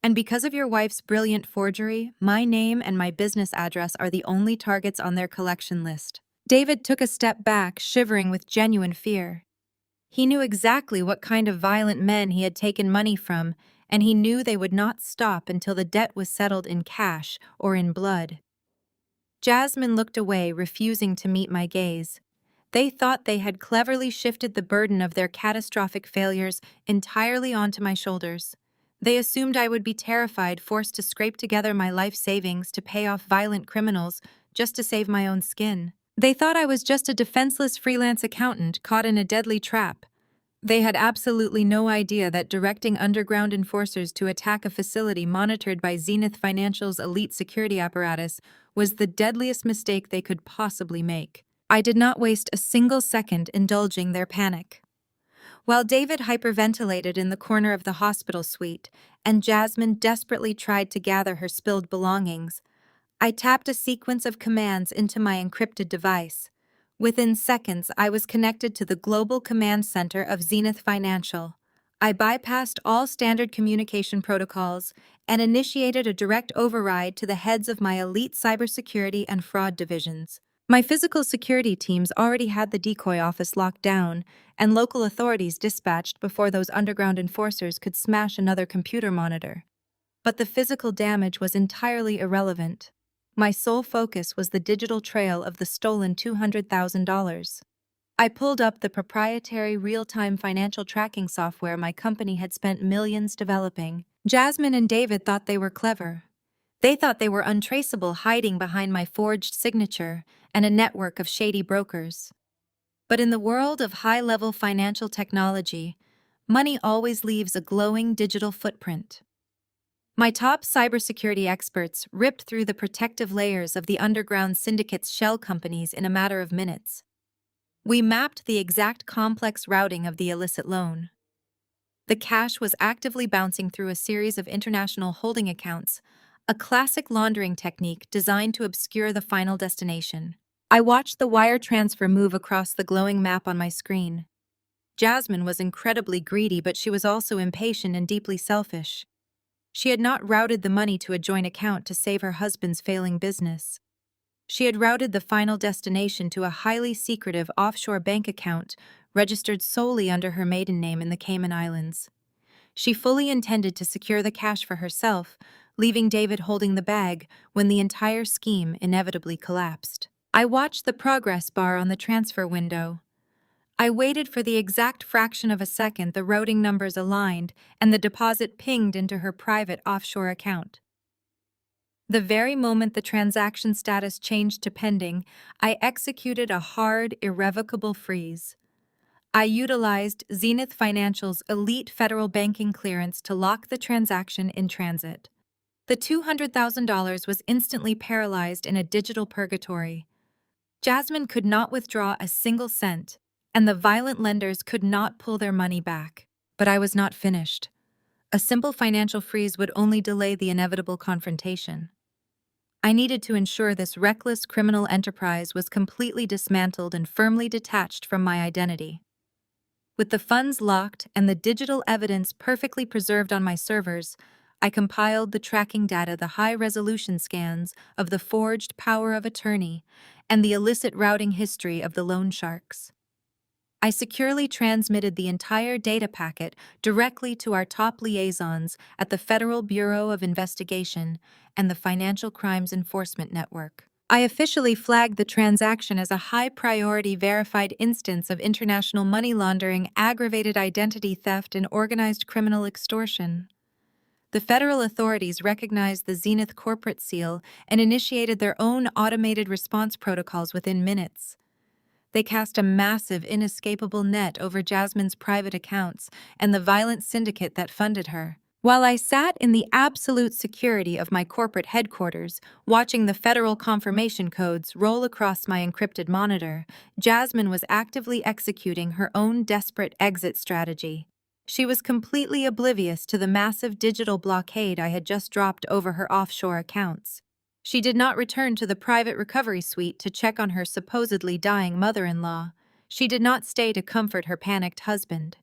And because of your wife's brilliant forgery, my name and my business address are the only targets on their collection list. David took a step back, shivering with genuine fear. He knew exactly what kind of violent men he had taken money from, and he knew they would not stop until the debt was settled in cash or in blood. Jasmine looked away, refusing to meet my gaze. They thought they had cleverly shifted the burden of their catastrophic failures entirely onto my shoulders. They assumed I would be terrified, forced to scrape together my life savings to pay off violent criminals just to save my own skin. They thought I was just a defenseless freelance accountant caught in a deadly trap. They had absolutely no idea that directing underground enforcers to attack a facility monitored by Zenith Financial's elite security apparatus was the deadliest mistake they could possibly make. I did not waste a single second indulging their panic. While David hyperventilated in the corner of the hospital suite and Jasmine desperately tried to gather her spilled belongings, I tapped a sequence of commands into my encrypted device. Within seconds, I was connected to the global command center of Zenith Financial. I bypassed all standard communication protocols and initiated a direct override to the heads of my elite cybersecurity and fraud divisions. My physical security teams already had the decoy office locked down and local authorities dispatched before those underground enforcers could smash another computer monitor. But the physical damage was entirely irrelevant. My sole focus was the digital trail of the stolen $200,000. I pulled up the proprietary real-time financial tracking software my company had spent millions developing. Jasmine and David thought they were clever. They thought they were untraceable, hiding behind my forged signature and a network of shady brokers. But in the world of high-level financial technology, money always leaves a glowing digital footprint. My top cybersecurity experts ripped through the protective layers of the underground syndicate's shell companies in a matter of minutes. We mapped the exact complex routing of the illicit loan. The cash was actively bouncing through a series of international holding accounts, a classic laundering technique designed to obscure the final destination. I watched the wire transfer move across the glowing map on my screen. Jasmine was incredibly greedy, but she was also impatient and deeply selfish. She had not routed the money to a joint account to save her husband's failing business. She had routed the final destination to a highly secretive offshore bank account registered solely under her maiden name in the Cayman Islands. She fully intended to secure the cash for herself, leaving David holding the bag when the entire scheme inevitably collapsed. I watched the progress bar on the transfer window. I waited for the exact fraction of a second the routing numbers aligned and the deposit pinged into her private offshore account. The very moment the transaction status changed to pending, I executed a hard, irrevocable freeze. I utilized Zenith Financial's elite federal banking clearance to lock the transaction in transit. The $200,000 was instantly paralyzed in a digital purgatory. Jasmine could not withdraw a single cent, and the violent lenders could not pull their money back. But I was not finished. A simple financial freeze would only delay the inevitable confrontation. I needed to ensure this reckless criminal enterprise was completely dismantled and firmly detached from my identity. With the funds locked and the digital evidence perfectly preserved on my servers, I compiled the tracking data, the high-resolution scans of the forged power of attorney, and the illicit routing history of the loan sharks. I securely transmitted the entire data packet directly to our top liaisons at the Federal Bureau of Investigation and the Financial Crimes Enforcement Network. I officially flagged the transaction as a high-priority verified instance of international money laundering, aggravated identity theft, and organized criminal extortion. The federal authorities recognized the Zenith corporate seal and initiated their own automated response protocols within minutes. They cast a massive, inescapable net over Jasmine's private accounts and the violent syndicate that funded her. While I sat in the absolute security of my corporate headquarters, watching the federal confirmation codes roll across my encrypted monitor, Jasmine was actively executing her own desperate exit strategy. She was completely oblivious to the massive digital blockade I had just dropped over her offshore accounts. She did not return to the private recovery suite to check on her supposedly dying mother-in-law. She did not stay to comfort her panicked husband.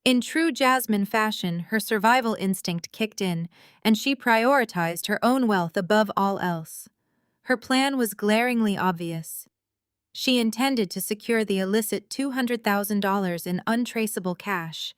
In true Jasmine fashion, her survival instinct kicked in, and she prioritized her own wealth above all else. Her plan was glaringly obvious. She intended to secure the illicit $200,000 in untraceable cash,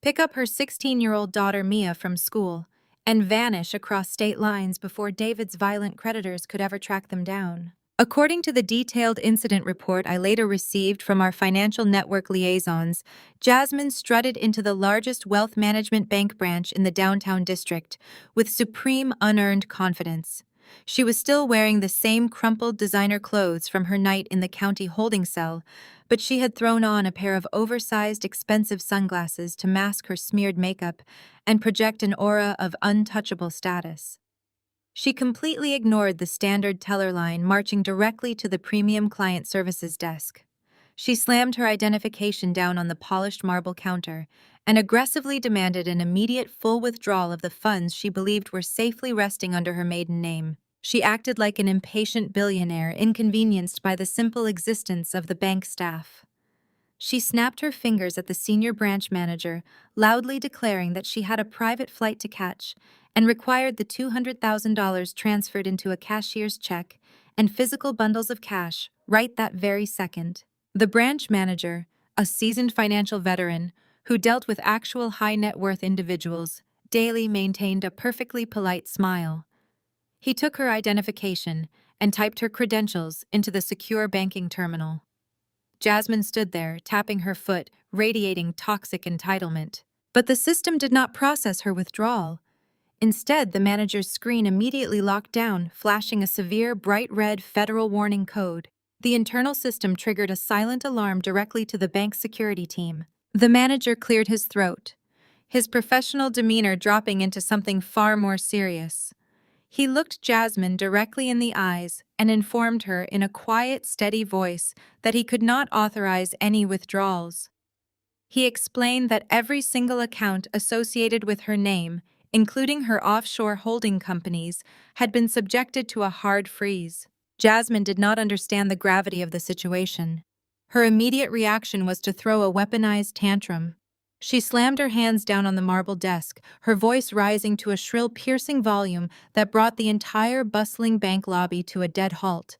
pick up her 16-year-old daughter Mia from school, and vanish across state lines before David's violent creditors could ever track them down. According to the detailed incident report I later received from our financial network liaisons, Jasmine strutted into the largest wealth management bank branch in the downtown district with supreme unearned confidence. She was still wearing the same crumpled designer clothes from her night in the county holding cell, but she had thrown on a pair of oversized, expensive sunglasses to mask her smeared makeup and project an aura of untouchable status. She completely ignored the standard teller line, marching directly to the premium client services desk. She slammed her identification down on the polished marble counter and aggressively demanded an immediate full withdrawal of the funds she believed were safely resting under her maiden name. She acted like an impatient billionaire inconvenienced by the simple existence of the bank staff. She snapped her fingers at the senior branch manager, loudly declaring that she had a private flight to catch and required the $200,000 transferred into a cashier's check and physical bundles of cash right that very second. The branch manager, a seasoned financial veteran who dealt with actual high-net-worth individuals, daily maintained a perfectly polite smile. He took her identification and typed her credentials into the secure banking terminal. Jasmine stood there, tapping her foot, radiating toxic entitlement. But the system did not process her withdrawal. Instead, the manager's screen immediately locked down, flashing a severe, bright red federal warning code. The internal system triggered a silent alarm directly to the bank's security team. The manager cleared his throat, his professional demeanor dropping into something far more serious. He looked Jasmine directly in the eyes and informed her in a quiet, steady voice that he could not authorize any withdrawals. He explained that every single account associated with her name, including her offshore holding companies, had been subjected to a hard freeze. Jasmine did not understand the gravity of the situation. Her immediate reaction was to throw a weaponized tantrum. She slammed her hands down on the marble desk, her voice rising to a shrill, piercing volume that brought the entire bustling bank lobby to a dead halt.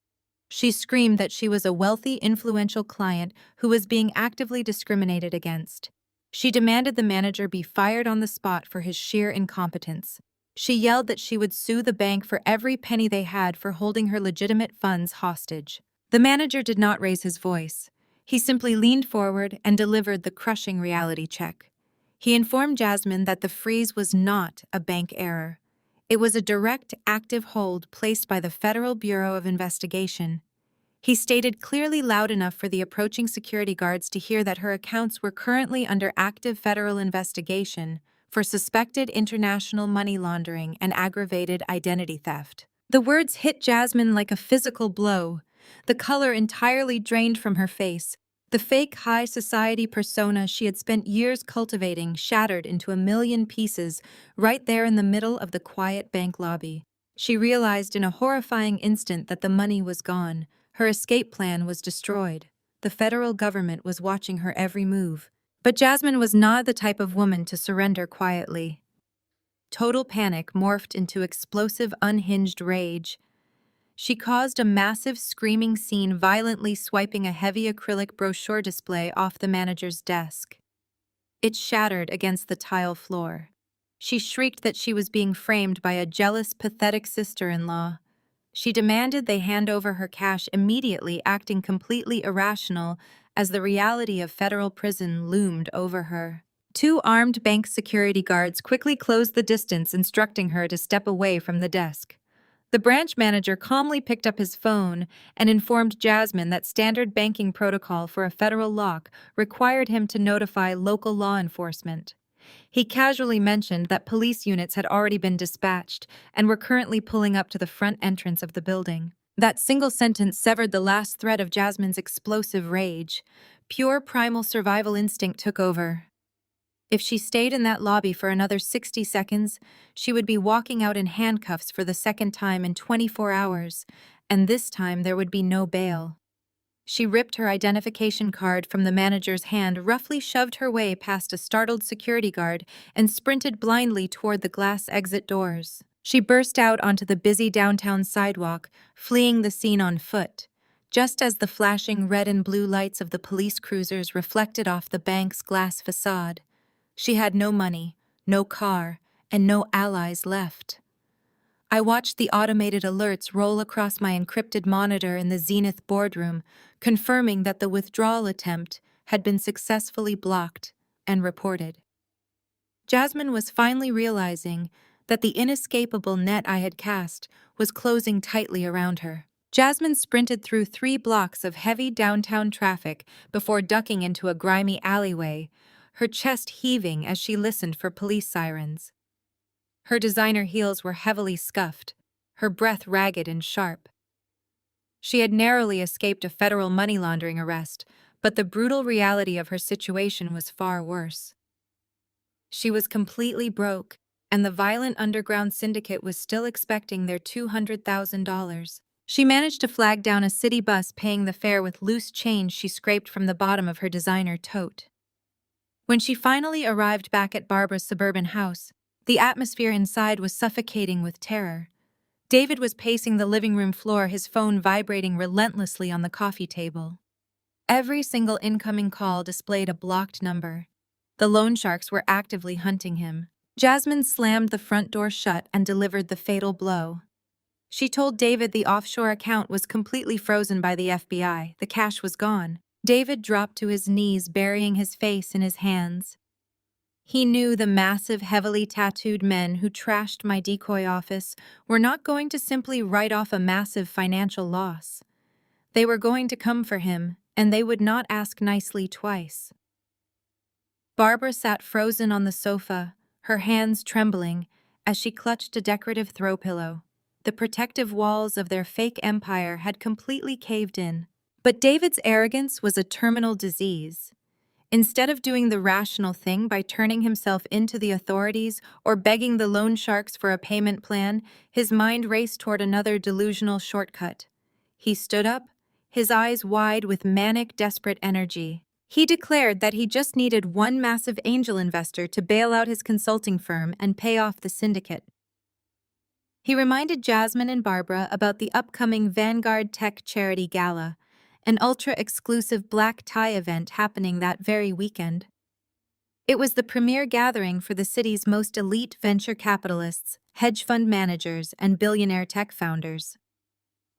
She screamed that she was a wealthy, influential client who was being actively discriminated against. She demanded the manager be fired on the spot for his sheer incompetence. She yelled that she would sue the bank for every penny they had for holding her legitimate funds hostage. The manager did not raise his voice. He simply leaned forward and delivered the crushing reality check. He informed Jasmine that the freeze was not a bank error. It was a direct, active hold placed by the Federal Bureau of Investigation. He stated clearly loud enough for the approaching security guards to hear that her accounts were currently under active federal investigation for suspected international money laundering and aggravated identity theft. The words hit Jasmine like a physical blow. The color entirely drained from her face. The fake high society persona she had spent years cultivating shattered into a million pieces right there in the middle of the quiet bank lobby. She realized in a horrifying instant that the money was gone. Her escape plan was destroyed. The federal government was watching her every move. But Jasmine was not the type of woman to surrender quietly. Total panic morphed into explosive, unhinged rage. She caused a massive screaming scene, violently swiping a heavy acrylic brochure display off the manager's desk. It shattered against the tile floor. She shrieked that she was being framed by a jealous, pathetic sister-in-law. She demanded they hand over her cash immediately, acting completely irrational as the reality of federal prison loomed over her. Two armed bank security guards quickly closed the distance, instructing her to step away from the desk. The branch manager calmly picked up his phone and informed Jasmine that standard banking protocol for a federal lock required him to notify local law enforcement. He casually mentioned that police units had already been dispatched and were currently pulling up to the front entrance of the building. That single sentence severed the last thread of Jasmine's explosive rage. Pure primal survival instinct took over. If she stayed in that lobby for another 60 seconds, she would be walking out in handcuffs for the second time in 24 hours, and this time there would be no bail. She ripped her identification card from the manager's hand, roughly shoved her way past a startled security guard, and sprinted blindly toward the glass exit doors. She burst out onto the busy downtown sidewalk, fleeing the scene on foot. Just as the flashing red and blue lights of the police cruisers reflected off the bank's glass facade, she had no money, no car, and no allies left. I watched the automated alerts roll across my encrypted monitor in the Zenith boardroom, confirming that the withdrawal attempt had been successfully blocked and reported. Jasmine was finally realizing that the inescapable net I had cast was closing tightly around her. Jasmine sprinted through 3 blocks of heavy downtown traffic before ducking into a grimy alleyway, her chest heaving as she listened for police sirens. Her designer heels were heavily scuffed, her breath ragged and sharp. She had narrowly escaped a federal money laundering arrest, but the brutal reality of her situation was far worse. She was completely broke, and the violent underground syndicate was still expecting their $200,000. She managed to flag down a city bus paying the fare with loose change she scraped from the bottom of her designer tote. When she finally arrived back at Barbara's suburban house, the atmosphere inside was suffocating with terror. David was pacing the living room floor, his phone vibrating relentlessly on the coffee table. Every single incoming call displayed a blocked number. The loan sharks were actively hunting him. Jasmine slammed the front door shut and delivered the fatal blow. She told David the offshore account was completely frozen by the FBI. The cash was gone. David dropped to his knees, burying his face in his hands. He knew the massive, heavily tattooed men who trashed my decoy office were not going to simply write off a massive financial loss. They were going to come for him, and they would not ask nicely twice. Barbara sat frozen on the sofa, her hands trembling, as she clutched a decorative throw pillow. The protective walls of their fake empire had completely caved in. But David's arrogance was a terminal disease. Instead of doing the rational thing by turning himself into the authorities or begging the loan sharks for a payment plan, his mind raced toward another delusional shortcut. He stood up, his eyes wide with manic, desperate energy. He declared that he just needed one massive angel investor to bail out his consulting firm and pay off the syndicate. He reminded Jasmine and Barbara about the upcoming Vanguard Tech Charity Gala, an ultra-exclusive black tie event happening that very weekend. It was the premier gathering for the city's most elite venture capitalists, hedge fund managers, and billionaire tech founders.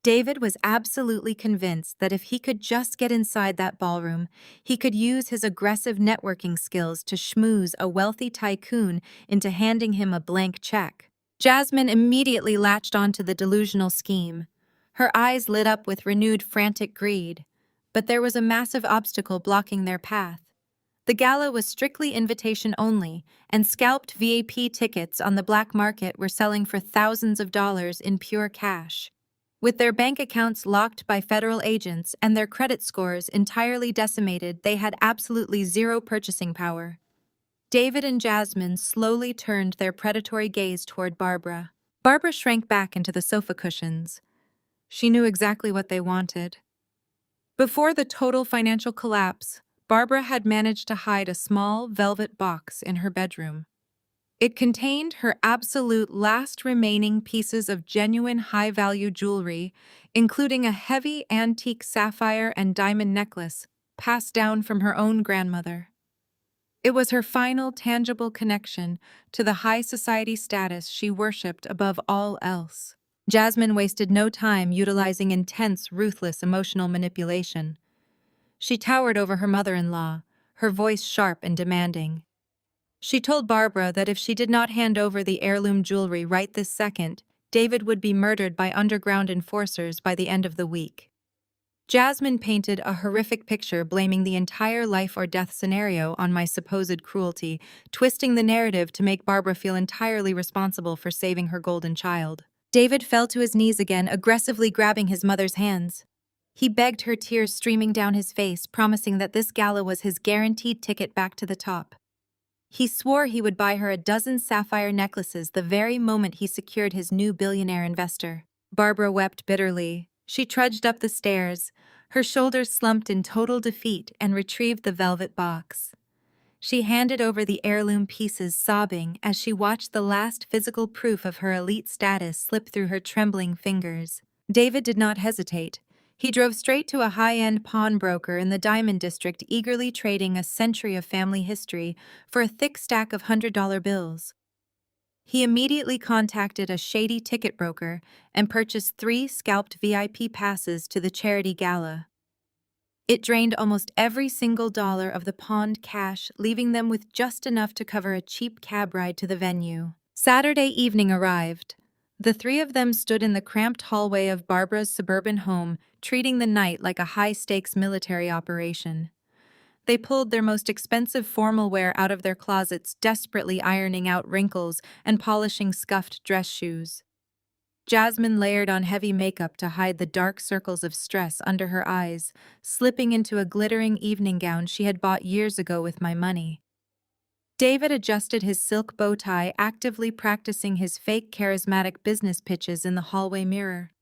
David was absolutely convinced that if he could just get inside that ballroom, he could use his aggressive networking skills to schmooze a wealthy tycoon into handing him a blank check. Jasmine immediately latched onto the delusional scheme. Her eyes lit up with renewed frantic greed, but there was a massive obstacle blocking their path. The gala was strictly invitation only, and scalped VIP tickets on the black market were selling for thousands of dollars in pure cash. With their bank accounts locked by federal agents and their credit scores entirely decimated, they had absolutely zero purchasing power. David and Jasmine slowly turned their predatory gaze toward Barbara. Barbara shrank back into the sofa cushions. She knew exactly what they wanted. Before the total financial collapse, Barbara had managed to hide a small velvet box in her bedroom. It contained her absolute last remaining pieces of genuine high-value jewelry, including a heavy antique sapphire and diamond necklace passed down from her own grandmother. It was her final tangible connection to the high society status she worshipped above all else. Jasmine wasted no time utilizing intense, ruthless emotional manipulation. She towered over her mother-in-law, her voice sharp and demanding. She told Barbara that if she did not hand over the heirloom jewelry right this second, David would be murdered by underground enforcers by the end of the week. Jasmine painted a horrific picture blaming the entire life-or-death scenario on my supposed cruelty, twisting the narrative to make Barbara feel entirely responsible for saving her golden child. David fell to his knees again, aggressively grabbing his mother's hands. He begged her, tears streaming down his face, promising that this gala was his guaranteed ticket back to the top. He swore he would buy her a dozen sapphire necklaces the very moment he secured his new billionaire investor. Barbara wept bitterly. She trudged up the stairs, her shoulders slumped in total defeat, and retrieved the velvet box. She handed over the heirloom pieces, sobbing as she watched the last physical proof of her elite status slip through her trembling fingers. David did not hesitate. He drove straight to a high-end pawnbroker in the Diamond District, eagerly trading a century of family history for a thick stack of $100 bills. He immediately contacted a shady ticket broker and purchased 3 scalped VIP passes to the charity gala. It drained almost every single dollar of the pawned cash, leaving them with just enough to cover a cheap cab ride to the venue. Saturday evening arrived. The 3 of them stood in the cramped hallway of Barbara's suburban home, treating the night like a high-stakes military operation. They pulled their most expensive formal wear out of their closets, desperately ironing out wrinkles and polishing scuffed dress shoes. Jasmine layered on heavy makeup to hide the dark circles of stress under her eyes, slipping into a glittering evening gown she had bought years ago with my money. David adjusted his silk bow tie, actively practicing his fake charismatic business pitches in the hallway mirror.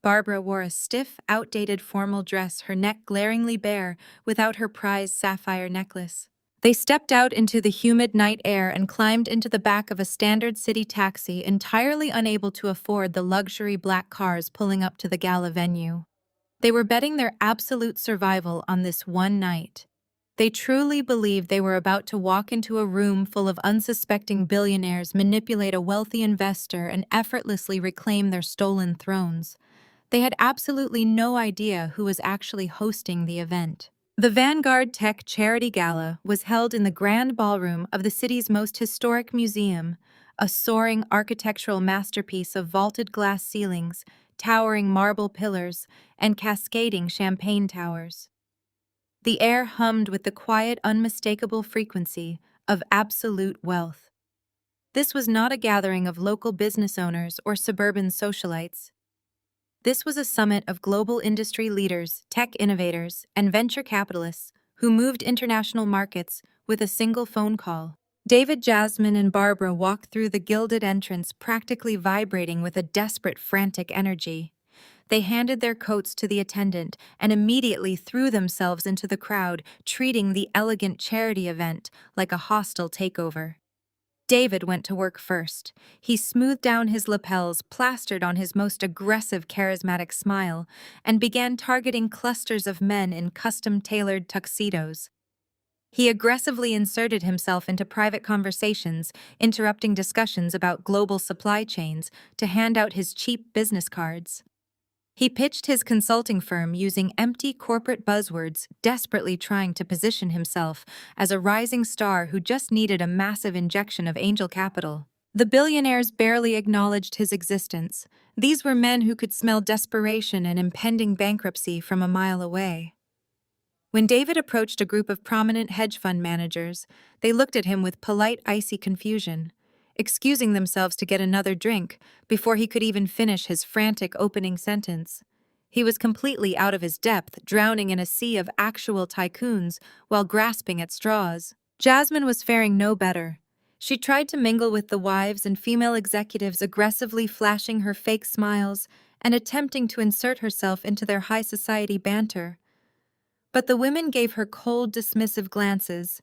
Barbara wore a stiff, outdated formal dress, her neck glaringly bare, without her prized sapphire necklace. They stepped out into the humid night air and climbed into the back of a standard city taxi, entirely unable to afford the luxury black cars pulling up to the gala venue. They were betting their absolute survival on this one night. They truly believed they were about to walk into a room full of unsuspecting billionaires, manipulate a wealthy investor, and effortlessly reclaim their stolen thrones. They had absolutely no idea who was actually hosting the event. The Vanguard Tech Charity Gala was held in the grand ballroom of the city's most historic museum, a soaring architectural masterpiece of vaulted glass ceilings, towering marble pillars, and cascading champagne towers. The air hummed with the quiet, unmistakable frequency of absolute wealth. This was not a gathering of local business owners or suburban socialites. This was a summit of global industry leaders, tech innovators, and venture capitalists who moved international markets with a single phone call. David, Jasmine, and Barbara walked through the gilded entrance, practically vibrating with a desperate, frantic energy. They handed their coats to the attendant and immediately threw themselves into the crowd, treating the elegant charity event like a hostile takeover. David went to work first. He smoothed down his lapels, plastered on his most aggressive, charismatic smile, and began targeting clusters of men in custom-tailored tuxedos. He aggressively inserted himself into private conversations, interrupting discussions about global supply chains to hand out his cheap business cards. He pitched his consulting firm using empty corporate buzzwords, desperately trying to position himself as a rising star who just needed a massive injection of angel capital. The billionaires barely acknowledged his existence. These were men who could smell desperation and impending bankruptcy from a mile away. When David approached a group of prominent hedge fund managers, they looked at him with polite, icy confusion, excusing themselves to get another drink before he could even finish his frantic opening sentence. He was completely out of his depth, drowning in a sea of actual tycoons while grasping at straws. Jasmine was faring no better. She tried to mingle with the wives and female executives, aggressively flashing her fake smiles and attempting to insert herself into their high society banter. But the women gave her cold, dismissive glances.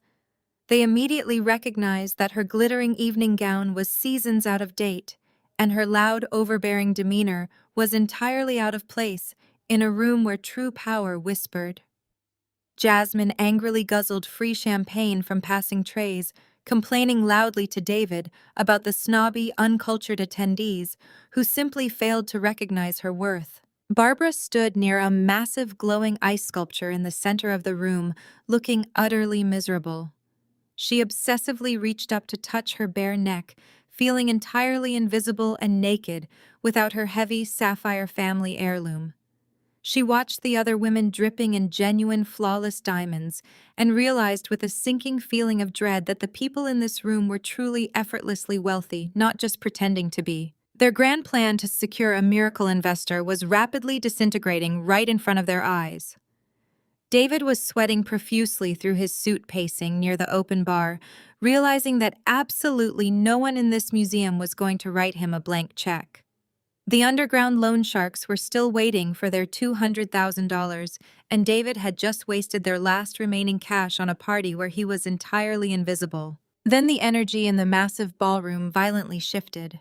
They immediately recognized that her glittering evening gown was seasons out of date, and her loud, overbearing demeanor was entirely out of place in a room where true power whispered. Jasmine angrily guzzled free champagne from passing trays, complaining loudly to David about the snobby, uncultured attendees who simply failed to recognize her worth. Barbara stood near a massive glowing ice sculpture in the center of the room, looking utterly miserable. She obsessively reached up to touch her bare neck, feeling entirely invisible and naked without her heavy sapphire family heirloom. She watched the other women dripping in genuine, flawless diamonds and realized with a sinking feeling of dread that the people in this room were truly effortlessly wealthy, not just pretending to be. Their grand plan to secure a miracle investor was rapidly disintegrating right in front of their eyes. David was sweating profusely through his suit pacing near the open bar, realizing that absolutely no one in this museum was going to write him a blank check. The underground loan sharks were still waiting for their $200,000, and David had just wasted their last remaining cash on a party where he was entirely invisible. Then the energy in the massive ballroom violently shifted.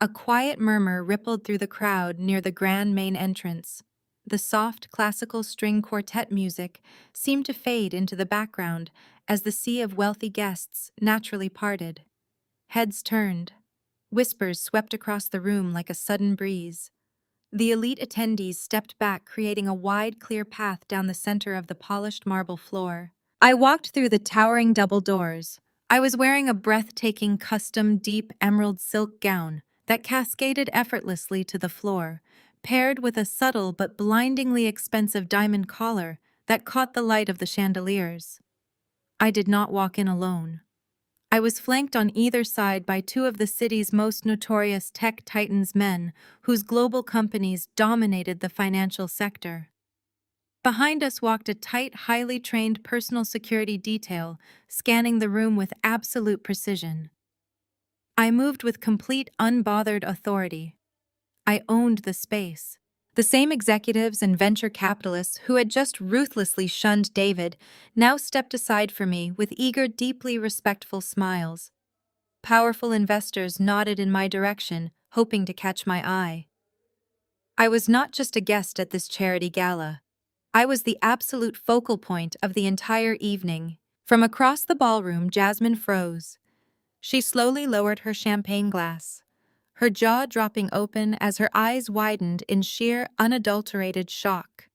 A quiet murmur rippled through the crowd near the grand main entrance. The soft classical string quartet music seemed to fade into the background as the sea of wealthy guests naturally parted. Heads turned. Whispers swept across the room like a sudden breeze. The elite attendees stepped back, creating a wide, clear path down the center of the polished marble floor. I walked through the towering double doors. I was wearing a breathtaking custom deep emerald silk gown that cascaded effortlessly to the floor, paired with a subtle but blindingly expensive diamond collar that caught the light of the chandeliers. I did not walk in alone. I was flanked on either side by two of the city's most notorious tech titans men whose global companies dominated the financial sector. Behind us walked a tight, highly trained personal security detail, scanning the room with absolute precision. I moved with complete, unbothered authority. I owned the space. The same executives and venture capitalists who had just ruthlessly shunned David now stepped aside for me with eager, deeply respectful smiles. Powerful investors nodded in my direction, hoping to catch my eye. I was not just a guest at this charity gala. I was the absolute focal point of the entire evening. From across the ballroom, Jasmine froze. She slowly lowered her champagne glass, her jaw dropping open as her eyes widened in sheer, unadulterated shock.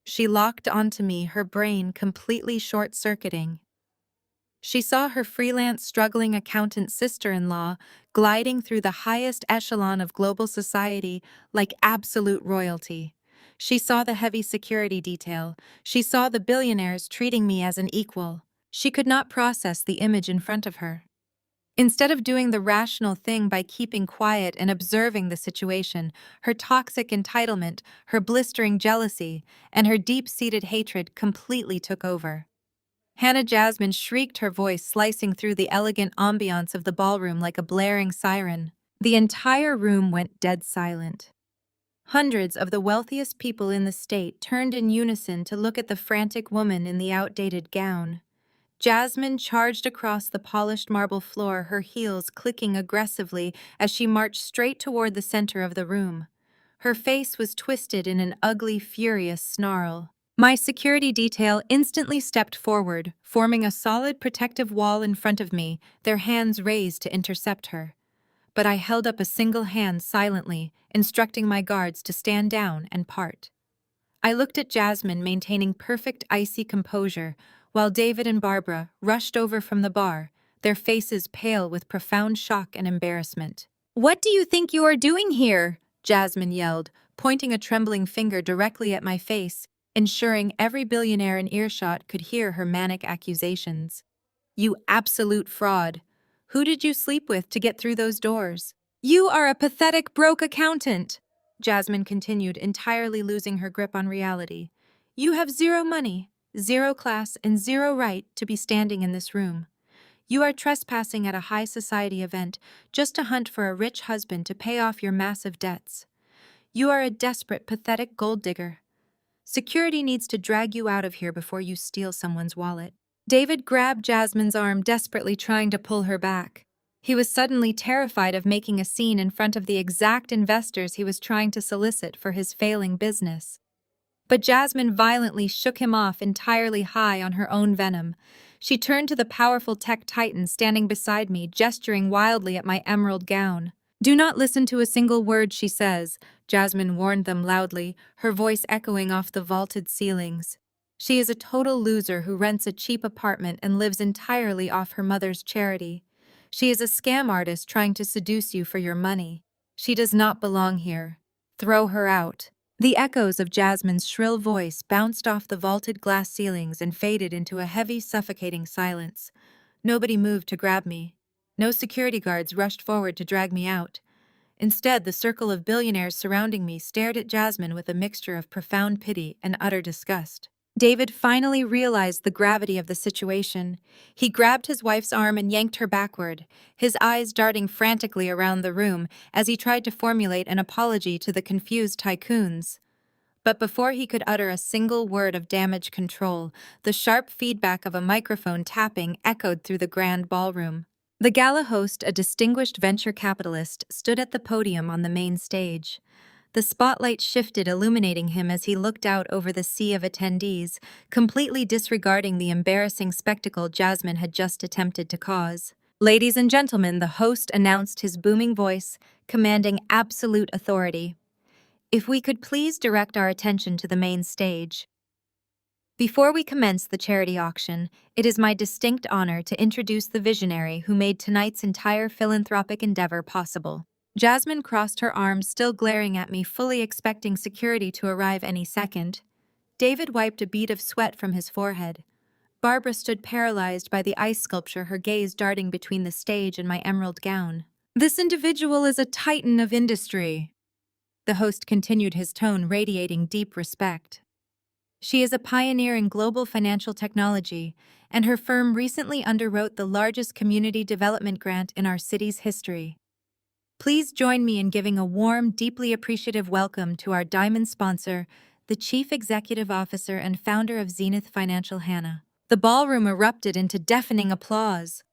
She locked onto me, her brain completely short-circuiting. She saw her freelance, struggling accountant sister-in-law gliding through the highest echelon of global society like absolute royalty. She saw the heavy security detail. She saw the billionaires treating me as an equal. She could not process the image in front of her. Instead of doing the rational thing by keeping quiet and observing the situation, her toxic entitlement, her blistering jealousy, and her deep-seated hatred completely took over. Hannah Jasmine shrieked, her voice slicing through the elegant ambiance of the ballroom like a blaring siren. The entire room went dead silent. Hundreds of the wealthiest people in the state turned in unison to look at the frantic woman in the outdated gown. Jasmine charged across the polished marble floor, her heels clicking aggressively as she marched straight toward the center of the room. Her face was twisted in an ugly, furious snarl. My security detail instantly stepped forward, forming a solid protective wall in front of me, their hands raised to intercept her. But I held up a single hand silently, instructing my guards to stand down and part. I looked at Jasmine maintaining perfect icy composure, while David and Barbara rushed over from the bar, their faces pale with profound shock and embarrassment. "What do you think you are doing here?" Jasmine yelled, pointing a trembling finger directly at my face, ensuring every billionaire in earshot could hear her manic accusations. "You absolute fraud. Who did you sleep with to get through those doors?" "You are a pathetic broke accountant," Jasmine continued, entirely losing her grip on reality. "You have zero money, zero class, and zero right to be standing in this room. You are trespassing at a high society event just to hunt for a rich husband to pay off your massive debts. You are a desperate, pathetic gold digger. Security needs to drag you out of here before you steal someone's wallet." David grabbed Jasmine's arm, desperately trying to pull her back. He was suddenly terrified of making a scene in front of the exact investors he was trying to solicit for his failing business. But Jasmine violently shook him off, entirely high on her own venom. She turned to the powerful tech titan standing beside me, gesturing wildly at my emerald gown. "Do not listen to a single word she says," Jasmine warned them loudly, her voice echoing off the vaulted ceilings. "She is a total loser who rents a cheap apartment and lives entirely off her mother's charity. She is a scam artist trying to seduce you for your money. She does not belong here. Throw her out." The echoes of Jasmine's shrill voice bounced off the vaulted glass ceilings and faded into a heavy, suffocating silence. Nobody moved to grab me. No security guards rushed forward to drag me out. Instead, the circle of billionaires surrounding me stared at Jasmine with a mixture of profound pity and utter disgust. David finally realized the gravity of the situation. He grabbed his wife's arm and yanked her backward, his eyes darting frantically around the room as he tried to formulate an apology to the confused tycoons. But before he could utter a single word of damage control, the sharp feedback of a microphone tapping echoed through the grand ballroom. The gala host, a distinguished venture capitalist, stood at the podium on the main stage. The spotlight shifted, illuminating him as he looked out over the sea of attendees, completely disregarding the embarrassing spectacle Jasmine had just attempted to cause. "Ladies and gentlemen," the host announced, his booming voice commanding absolute authority. "If we could please direct our attention to the main stage. Before we commence the charity auction, it is my distinct honor to introduce the visionary who made tonight's entire philanthropic endeavor possible." Jasmine crossed her arms, still glaring at me, fully expecting security to arrive any second. David wiped a bead of sweat from his forehead. Barbara stood paralyzed by the ice sculpture, her gaze darting between the stage and my emerald gown. "This individual is a titan of industry." The host continued, his tone radiating deep respect. "She is a pioneer in global financial technology, and her firm recently underwrote the largest community development grant in our city's history. Please join me in giving a warm, deeply appreciative welcome to our diamond sponsor, the Chief Executive Officer and founder of Zenith Financial, Hannah." The ballroom erupted into deafening applause.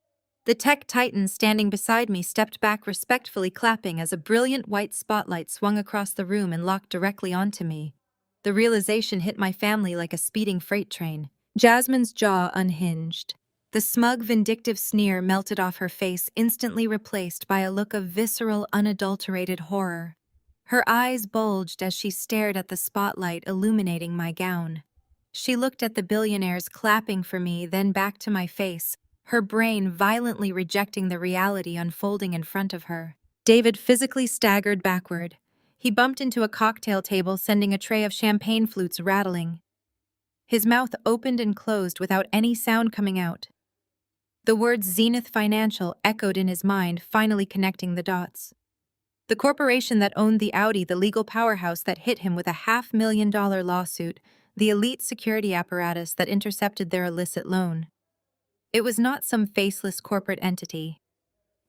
The tech titan standing beside me stepped back, respectfully clapping as a brilliant white spotlight swung across the room and locked directly onto me. The realization hit my family like a speeding freight train. Jasmine's jaw unhinged. The smug, vindictive sneer melted off her face, instantly replaced by a look of visceral, unadulterated horror. Her eyes bulged as she stared at the spotlight illuminating my gown. She looked at the billionaires clapping for me, then back to my face, her brain violently rejecting the reality unfolding in front of her. David physically staggered backward. He bumped into a cocktail table, sending a tray of champagne flutes rattling. His mouth opened and closed without any sound coming out. The words Zenith Financial echoed in his mind, finally connecting the dots. The corporation that owned the Audi, the legal powerhouse that hit him with a $500,000 lawsuit, the elite security apparatus that intercepted their illicit loan. It was not some faceless corporate entity.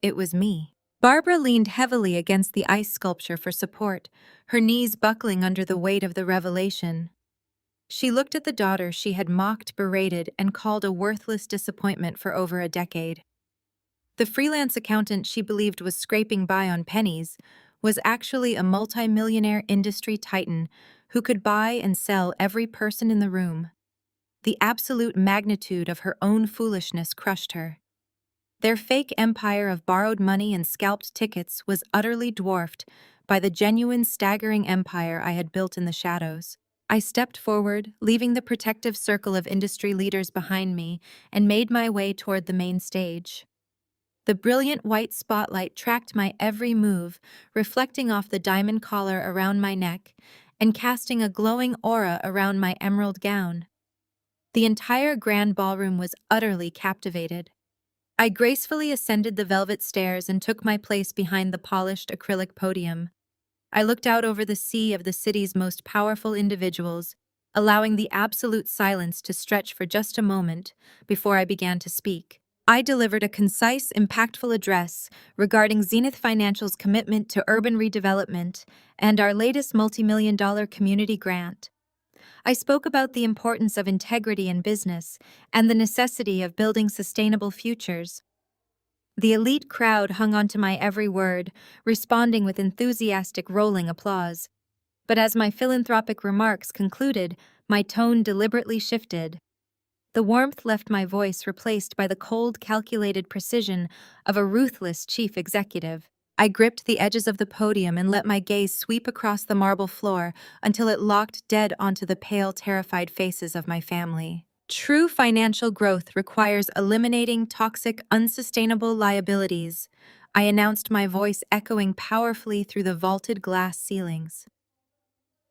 It was me. Barbara leaned heavily against the ice sculpture for support, her knees buckling under the weight of the revelation. She looked at the daughter she had mocked, berated, and called a worthless disappointment for over a decade. The freelance accountant she believed was scraping by on pennies was actually a multi-millionaire industry titan, who could buy and sell every person in the room. The absolute magnitude of her own foolishness crushed her. Their fake empire of borrowed money and scalped tickets was utterly dwarfed by the genuine staggering empire I had built in the shadows. I stepped forward, leaving the protective circle of industry leaders behind me, and made my way toward the main stage. The brilliant white spotlight tracked my every move, reflecting off the diamond collar around my neck and casting a glowing aura around my emerald gown. The entire grand ballroom was utterly captivated. I gracefully ascended the velvet stairs and took my place behind the polished acrylic podium. I looked out over the sea of the city's most powerful individuals, allowing the absolute silence to stretch for just a moment before I began to speak. I delivered a concise, impactful address regarding Zenith Financial's commitment to urban redevelopment and our latest multi-million-dollar community grant. I spoke about the importance of integrity in business and the necessity of building sustainable futures. The elite crowd hung onto my every word, responding with enthusiastic rolling applause. But as my philanthropic remarks concluded, my tone deliberately shifted. The warmth left my voice replaced by the cold, calculated precision of a ruthless chief executive. I gripped the edges of the podium and let my gaze sweep across the marble floor until it locked dead onto the pale, terrified faces of my family. True financial growth requires eliminating toxic, unsustainable liabilities. I announced, my voice echoing powerfully through the vaulted glass ceilings.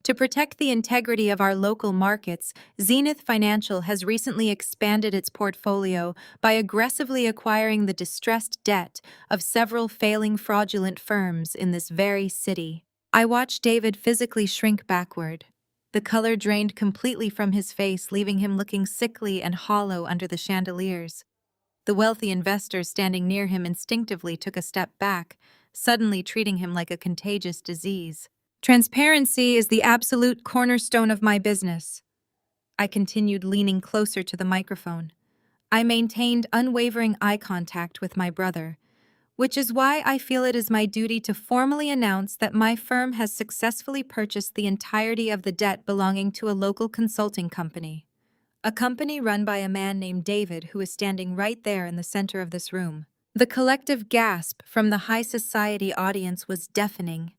To protect the integrity of our local markets, Zenith Financial has recently expanded its portfolio by aggressively acquiring the distressed debt of several failing fraudulent firms in this very city. I watched David physically shrink backward. The color drained completely from his face, leaving him looking sickly and hollow under the chandeliers. The wealthy investors standing near him instinctively took a step back, suddenly treating him like a contagious disease. Transparency is the absolute cornerstone of my business. I continued, leaning closer to the microphone. I maintained unwavering eye contact with my brother, which is why I feel it is my duty to formally announce that my firm has successfully purchased the entirety of the debt belonging to a local consulting company. A company run by a man named David, who is standing right there in the center of this room. The collective gasp from the high society audience was deafening.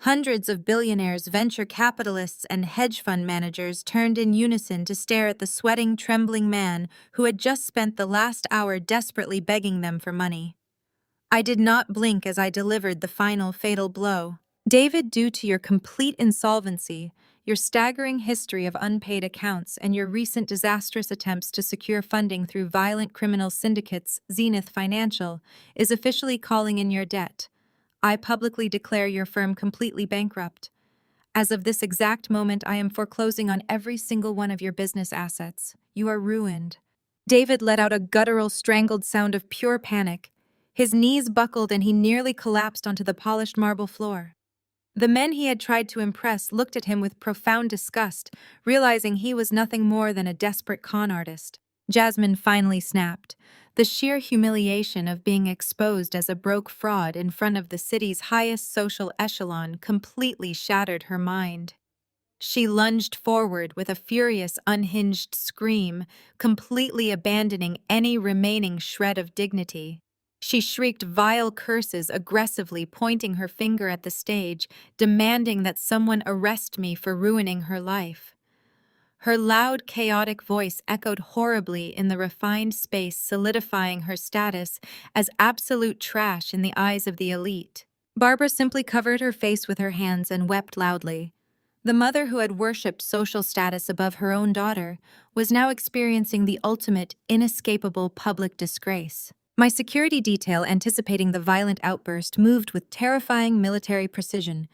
Hundreds of billionaires, venture capitalists, and hedge fund managers turned in unison to stare at the sweating, trembling man who had just spent the last hour desperately begging them for money. I did not blink as I delivered the final fatal blow. David, due to your complete insolvency, your staggering history of unpaid accounts, and your recent disastrous attempts to secure funding through violent criminal syndicates, Zenith Financial is officially calling in your debt. I publicly declare your firm completely bankrupt. As of this exact moment, I am foreclosing on every single one of your business assets. You are ruined. David let out a guttural, strangled sound of pure panic. His knees buckled and he nearly collapsed onto the polished marble floor. The men he had tried to impress looked at him with profound disgust, realizing he was nothing more than a desperate con artist. Jasmine finally snapped. The sheer humiliation of being exposed as a broke fraud in front of the city's highest social echelon completely shattered her mind. She lunged forward with a furious, unhinged scream, completely abandoning any remaining shred of dignity. She shrieked vile curses, aggressively pointing her finger at the stage, demanding that someone arrest me for ruining her life. Her loud, chaotic voice echoed horribly in the refined space, solidifying her status as absolute trash in the eyes of the elite. Barbara simply covered her face with her hands and wept loudly. The mother who had worshipped social status above her own daughter was now experiencing the ultimate, inescapable public disgrace. My security detail, anticipating the violent outburst, moved with terrifying military precision.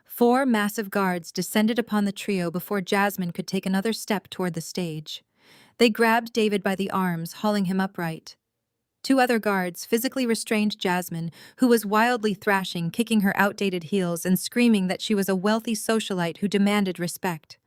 4 massive guards descended upon the trio before Jasmine could take another step toward the stage. They grabbed David by the arms, hauling him upright. 2 other guards physically restrained Jasmine, who was wildly thrashing, kicking her outdated heels and screaming that she was a wealthy socialite who demanded respect.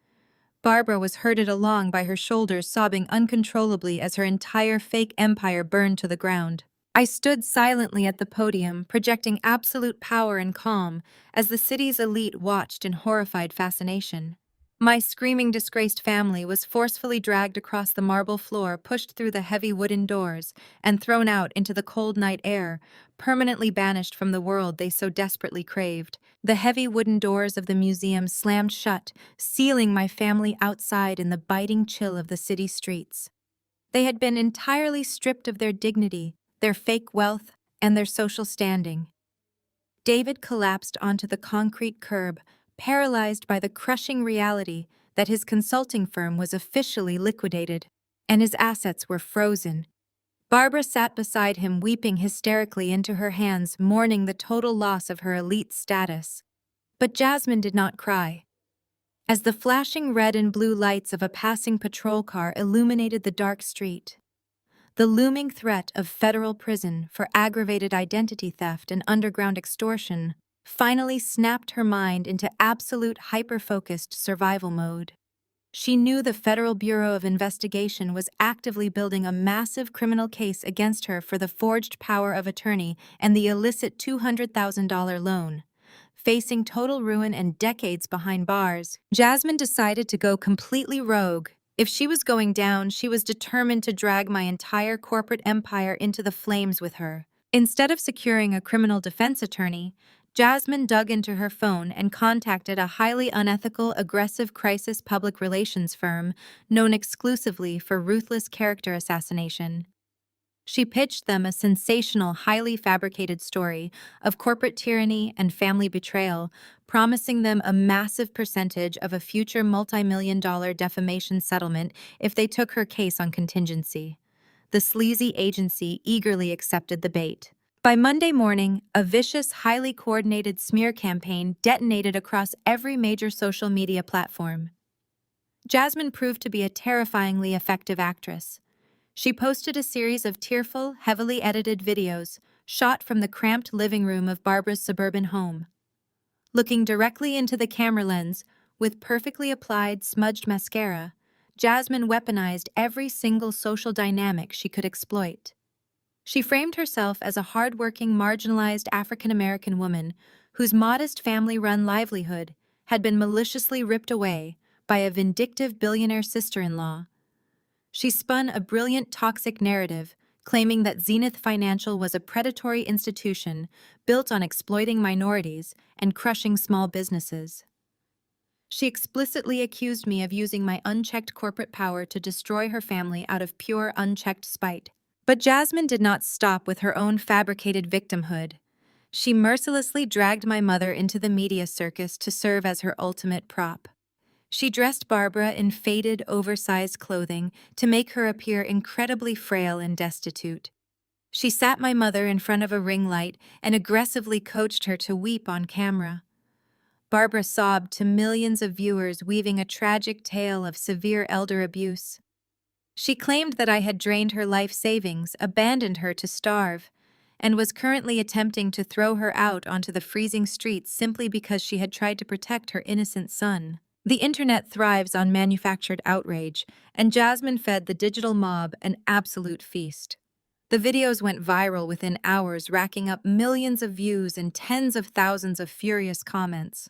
Barbara was herded along by her shoulders, sobbing uncontrollably as her entire fake empire burned to the ground. I stood silently at the podium, projecting absolute power and calm, as the city's elite watched in horrified fascination. My screaming, disgraced family was forcefully dragged across the marble floor, pushed through the heavy wooden doors, and thrown out into the cold night air, permanently banished from the world they so desperately craved. The heavy wooden doors of the museum slammed shut, sealing my family outside in the biting chill of the city streets. They had been entirely stripped of their dignity, their fake wealth, and their social standing. David collapsed onto the concrete curb, paralyzed by the crushing reality that his consulting firm was officially liquidated, and his assets were frozen. Barbara sat beside him, weeping hysterically into her hands, mourning the total loss of her elite status. But Jasmine did not cry. As the flashing red and blue lights of a passing patrol car illuminated the dark street, the looming threat of federal prison for aggravated identity theft and underground extortion finally snapped her mind into absolute hyper-focused survival mode. She knew the Federal Bureau of Investigation was actively building a massive criminal case against her for the forged power of attorney and the illicit $200,000 loan. Facing total ruin and decades behind bars, Jasmine decided to go completely rogue. If she was going down, she was determined to drag my entire corporate empire into the flames with her. Instead of securing a criminal defense attorney, Jasmine dug into her phone and contacted a highly unethical, aggressive crisis public relations firm known exclusively for ruthless character assassination. She pitched them a sensational, highly fabricated story of corporate tyranny and family betrayal, promising them a massive percentage of a future multi-million-dollar defamation settlement if they took her case on contingency. The sleazy agency eagerly accepted the bait. By Monday morning, a vicious, highly coordinated smear campaign detonated across every major social media platform. Jasmine proved to be a terrifyingly effective actress. She posted a series of tearful, heavily edited videos shot from the cramped living room of Barbara's suburban home. Looking directly into the camera lens, with perfectly applied, smudged mascara, Jasmine weaponized every single social dynamic she could exploit. She framed herself as a hard-working, marginalized African-American woman whose modest family-run livelihood had been maliciously ripped away by a vindictive billionaire sister-in-law. She spun a brilliant toxic narrative, claiming that Zenith Financial was a predatory institution built on exploiting minorities and crushing small businesses. She explicitly accused me of using my unchecked corporate power to destroy her family out of pure, unchecked spite. But Jasmine did not stop with her own fabricated victimhood. She mercilessly dragged my mother into the media circus to serve as her ultimate prop. She dressed Barbara in faded, oversized clothing to make her appear incredibly frail and destitute. She sat my mother in front of a ring light and aggressively coached her to weep on camera. Barbara sobbed to millions of viewers, weaving a tragic tale of severe elder abuse. She claimed that I had drained her life savings, abandoned her to starve, and was currently attempting to throw her out onto the freezing streets simply because she had tried to protect her innocent son. The internet thrives on manufactured outrage, and Jasmine fed the digital mob an absolute feast. The videos went viral within hours, racking up millions of views and tens of thousands of furious comments.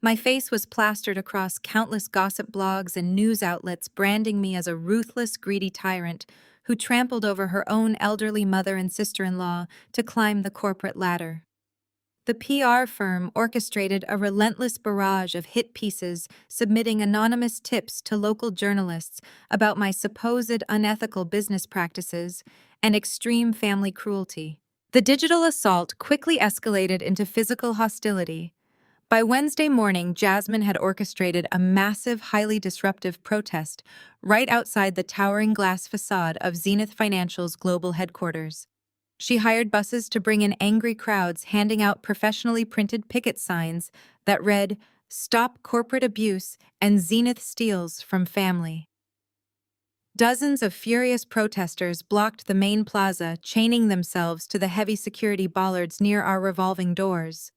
My face was plastered across countless gossip blogs and news outlets, branding me as a ruthless, greedy tyrant who trampled over her own elderly mother and sister-in-law to climb the corporate ladder. The PR firm orchestrated a relentless barrage of hit pieces, submitting anonymous tips to local journalists about my supposed unethical business practices and extreme family cruelty. The digital assault quickly escalated into physical hostility. By Wednesday morning, Jasmine had orchestrated a massive, highly disruptive protest right outside the towering glass facade of Zenith Financial's global headquarters. She hired buses to bring in angry crowds, handing out professionally printed picket signs that read, "Stop Corporate Abuse" and "Zenith Steals from Family." Dozens of furious protesters blocked the main plaza, chaining themselves to the heavy security bollards near our revolving doors.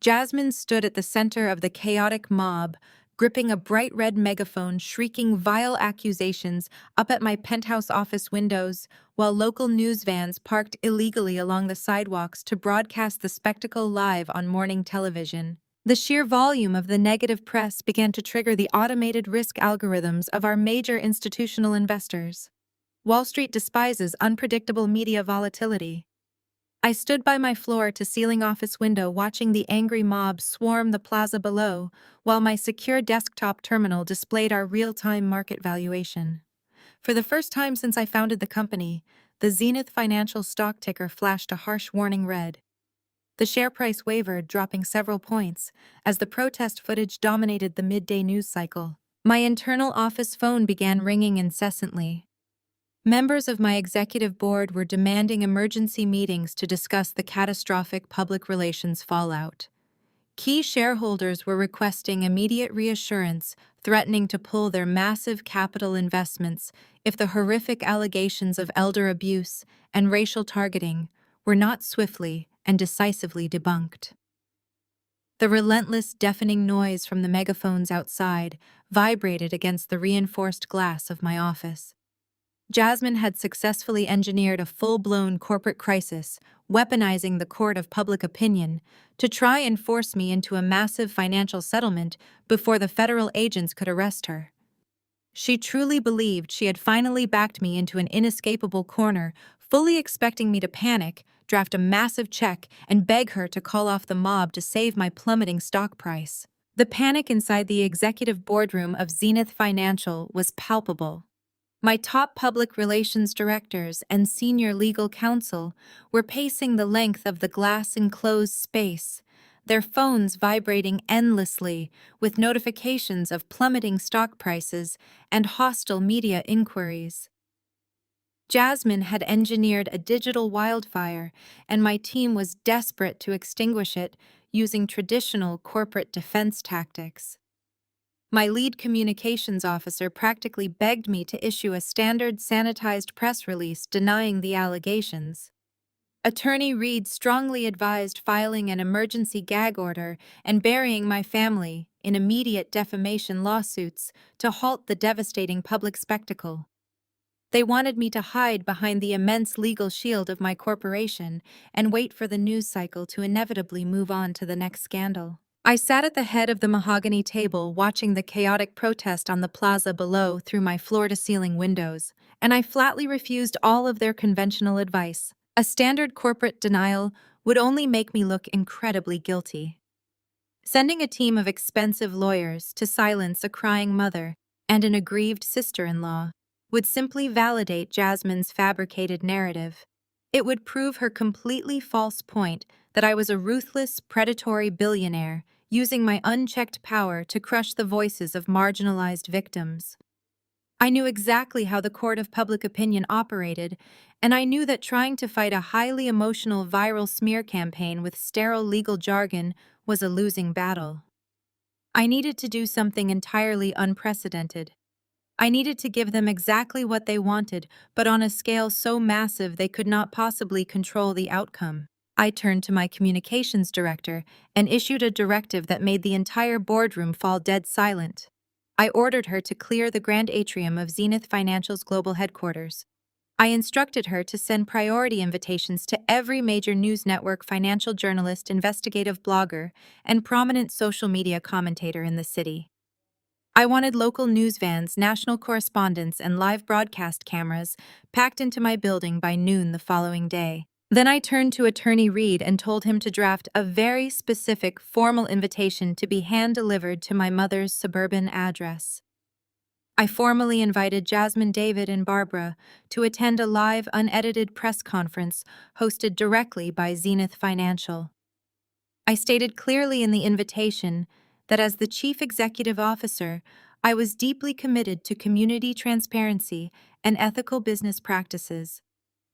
Jasmine stood at the center of the chaotic mob, gripping a bright red megaphone, shrieking vile accusations up at my penthouse office windows, while local news vans parked illegally along the sidewalks to broadcast the spectacle live on morning television. The sheer volume of the negative press began to trigger the automated risk algorithms of our major institutional investors. Wall Street despises unpredictable media volatility. I stood by my floor-to-ceiling office window watching the angry mob swarm the plaza below, while my secure desktop terminal displayed our real-time market valuation. For the first time since I founded the company, the Zenith Financial stock ticker flashed a harsh warning red. The share price wavered, dropping several points, as the protest footage dominated the midday news cycle. My internal office phone began ringing incessantly. Members of my executive board were demanding emergency meetings to discuss the catastrophic public relations fallout. Key shareholders were requesting immediate reassurance, threatening to pull their massive capital investments if the horrific allegations of elder abuse and racial targeting were not swiftly and decisively debunked. The relentless, deafening noise from the megaphones outside vibrated against the reinforced glass of my office. Jasmine had successfully engineered a full-blown corporate crisis, weaponizing the court of public opinion to try and force me into a massive financial settlement before the federal agents could arrest her. She truly believed she had finally backed me into an inescapable corner, fully expecting me to panic, draft a massive check, and beg her to call off the mob to save my plummeting stock price. The panic inside the executive boardroom of Zenith Financial was palpable. My top public relations directors and senior legal counsel were pacing the length of the glass-enclosed space, their phones vibrating endlessly with notifications of plummeting stock prices and hostile media inquiries. Jasmine had engineered a digital wildfire, and my team was desperate to extinguish it using traditional corporate defense tactics. My lead communications officer practically begged me to issue a standard sanitized press release denying the allegations. Attorney Reed strongly advised filing an emergency gag order and burying my family in immediate defamation lawsuits to halt the devastating public spectacle. They wanted me to hide behind the immense legal shield of my corporation and wait for the news cycle to inevitably move on to the next scandal. I sat at the head of the mahogany table watching the chaotic protest on the plaza below through my floor-to-ceiling windows, and I flatly refused all of their conventional advice. A standard corporate denial would only make me look incredibly guilty. Sending a team of expensive lawyers to silence a crying mother and an aggrieved sister-in-law would simply validate Jasmine's fabricated narrative. It would prove her completely false point that I was a ruthless, predatory billionaire using my unchecked power to crush the voices of marginalized victims. I knew exactly how the court of public opinion operated, and I knew that trying to fight a highly emotional viral smear campaign with sterile legal jargon was a losing battle. I needed to do something entirely unprecedented. I needed to give them exactly what they wanted, but on a scale so massive they could not possibly control the outcome. I turned to my communications director and issued a directive that made the entire boardroom fall dead silent. I ordered her to clear the grand atrium of Zenith Financial's global headquarters. I instructed her to send priority invitations to every major news network, financial journalist, investigative blogger, and prominent social media commentator in the city. I wanted local news vans, national correspondents, and live broadcast cameras packed into my building by noon the following day. Then I turned to Attorney Reed and told him to draft a very specific, formal invitation to be hand-delivered to my mother's suburban address. I formally invited Jasmine, David, and Barbara to attend a live, unedited press conference hosted directly by Zenith Financial. I stated clearly in the invitation that as the Chief Executive Officer, I was deeply committed to community transparency and ethical business practices.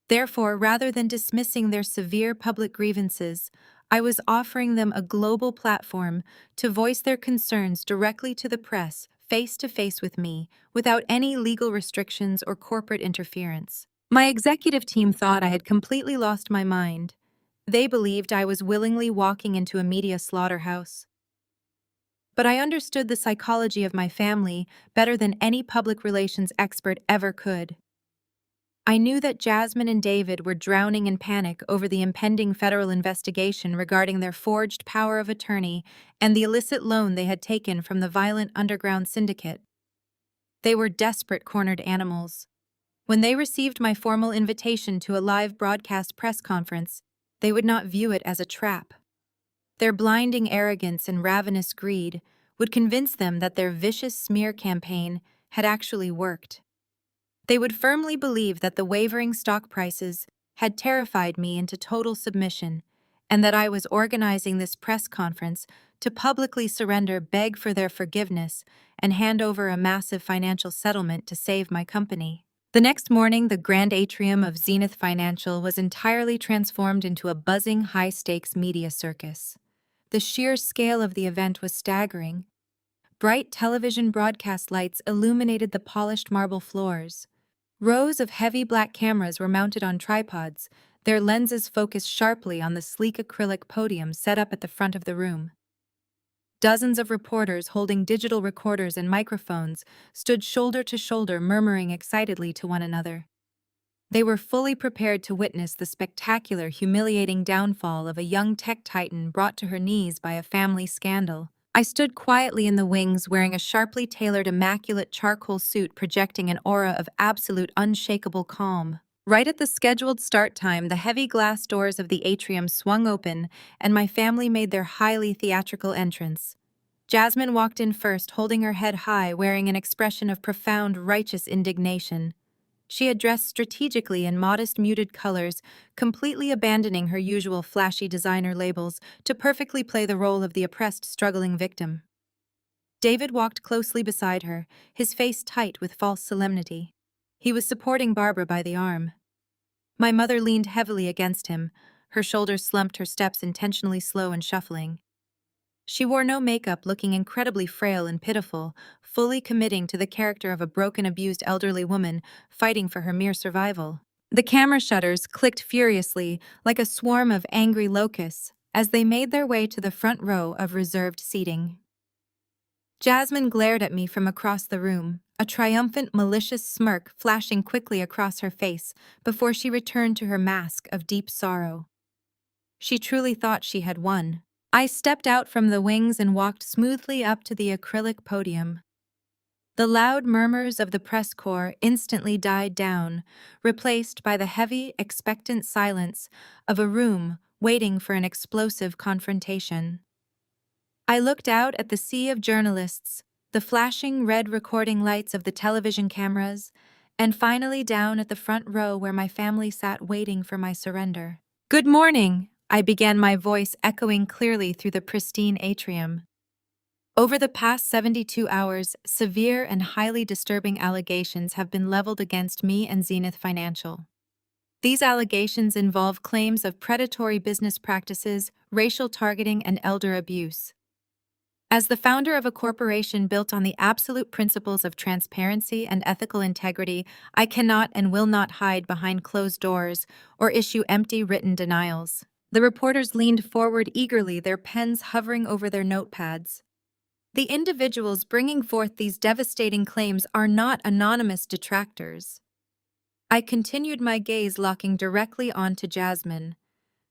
Therefore, rather than dismissing their severe public grievances, I was offering them a global platform to voice their concerns directly to the press, face-to-face with me, without any legal restrictions or corporate interference. My executive team thought I had completely lost my mind. They believed I was willingly walking into a media slaughterhouse. But I understood the psychology of my family better than any public relations expert ever could. I knew that Jasmine and David were drowning in panic over the impending federal investigation regarding their forged power of attorney and the illicit loan they had taken from the violent underground syndicate. They were desperate cornered animals. When they received my formal invitation to a live broadcast press conference, they would not view it as a trap. Their blinding arrogance and ravenous greed would convince them that their vicious smear campaign had actually worked. They would firmly believe that the wavering stock prices had terrified me into total submission, and that I was organizing this press conference to publicly surrender, beg for their forgiveness, and hand over a massive financial settlement to save my company. The next morning, the grand atrium of Zenith Financial was entirely transformed into a buzzing, high-stakes media circus. The sheer scale of the event was staggering. Bright television broadcast lights illuminated the polished marble floors. Rows of heavy black cameras were mounted on tripods, their lenses focused sharply on the sleek acrylic podium set up at the front of the room. Dozens of reporters holding digital recorders and microphones stood shoulder to shoulder, murmuring excitedly to one another. They were fully prepared to witness the spectacular, humiliating downfall of a young tech titan brought to her knees by a family scandal. I stood quietly in the wings, wearing a sharply tailored, immaculate charcoal suit projecting an aura of absolute, unshakable calm. Right at the scheduled start time, the heavy glass doors of the atrium swung open, and my family made their highly theatrical entrance. Jasmine walked in first, holding her head high, wearing an expression of profound, righteous indignation. She had dressed strategically in modest, muted colors, completely abandoning her usual flashy designer labels to perfectly play the role of the oppressed, struggling victim. David walked closely beside her, his face tight with false solemnity. He was supporting Barbara by the arm. My mother leaned heavily against him, her shoulders slumped, her steps intentionally slow and shuffling. She wore no makeup, looking incredibly frail and pitiful, fully committing to the character of a broken, abused elderly woman fighting for her mere survival. The camera shutters clicked furiously, like a swarm of angry locusts, as they made their way to the front row of reserved seating. Jasmine glared at me from across the room, a triumphant, malicious smirk flashing quickly across her face before she returned to her mask of deep sorrow. She truly thought she had won. I stepped out from the wings and walked smoothly up to the acrylic podium. The loud murmurs of the press corps instantly died down, replaced by the heavy, expectant silence of a room waiting for an explosive confrontation. I looked out at the sea of journalists, the flashing red recording lights of the television cameras, and finally down at the front row where my family sat waiting for my surrender. "Good morning," I began, my voice echoing clearly through the pristine atrium. Over the past 72 hours, severe and highly disturbing allegations have been leveled against me and Zenith Financial. These allegations involve claims of predatory business practices, racial targeting, and elder abuse. As the founder of a corporation built on the absolute principles of transparency and ethical integrity, I cannot and will not hide behind closed doors or issue empty written denials. The reporters leaned forward eagerly, their pens hovering over their notepads. The individuals bringing forth these devastating claims are not anonymous detractors. I continued, my gaze locking directly onto Jasmine.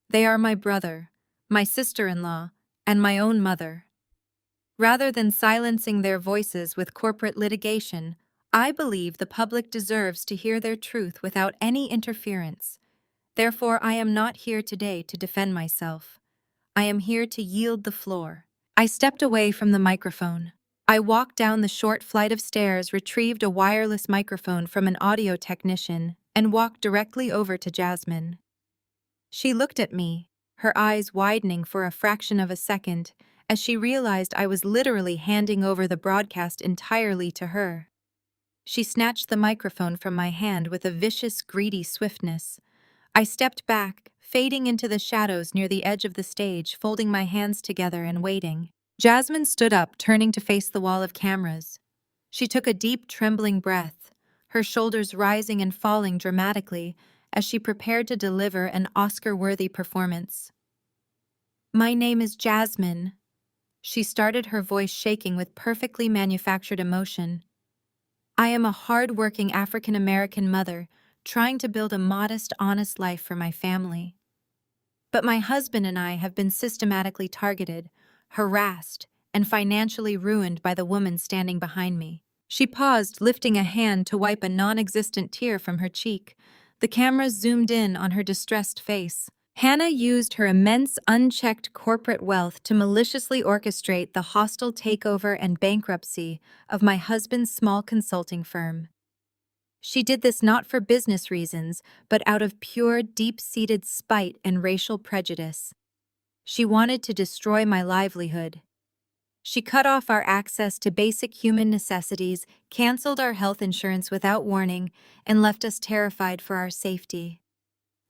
They are my brother, my sister-in-law, and my own mother. Rather than silencing their voices with corporate litigation, I believe the public deserves to hear their truth without any interference. Therefore, I am not here today to defend myself. I am here to yield the floor. I stepped away from the microphone. I walked down the short flight of stairs, retrieved a wireless microphone from an audio technician, and walked directly over to Jasmine. She looked at me, her eyes widening for a fraction of a second, as she realized I was literally handing over the broadcast entirely to her. She snatched the microphone from my hand with a vicious, greedy swiftness. I stepped back, fading into the shadows near the edge of the stage, folding my hands together and waiting. Jasmine stood up, turning to face the wall of cameras. She took a deep, trembling breath, her shoulders rising and falling dramatically as she prepared to deliver an Oscar-worthy performance. "My name is Jasmine," She started, her voice shaking with perfectly manufactured emotion. I am a hard-working African-American mother, trying to build a modest, honest life for my family. But my husband and I have been systematically targeted, harassed, and financially ruined by the woman standing behind me. She paused, lifting a hand to wipe a non-existent tear from her cheek. The camera zoomed in on her distressed face. Hannah used her immense, unchecked corporate wealth to maliciously orchestrate the hostile takeover and bankruptcy of my husband's small consulting firm. She did this not for business reasons, but out of pure, deep-seated spite and racial prejudice. She wanted to destroy my livelihood. She cut off our access to basic human necessities, canceled our health insurance without warning, and left us terrified for our safety.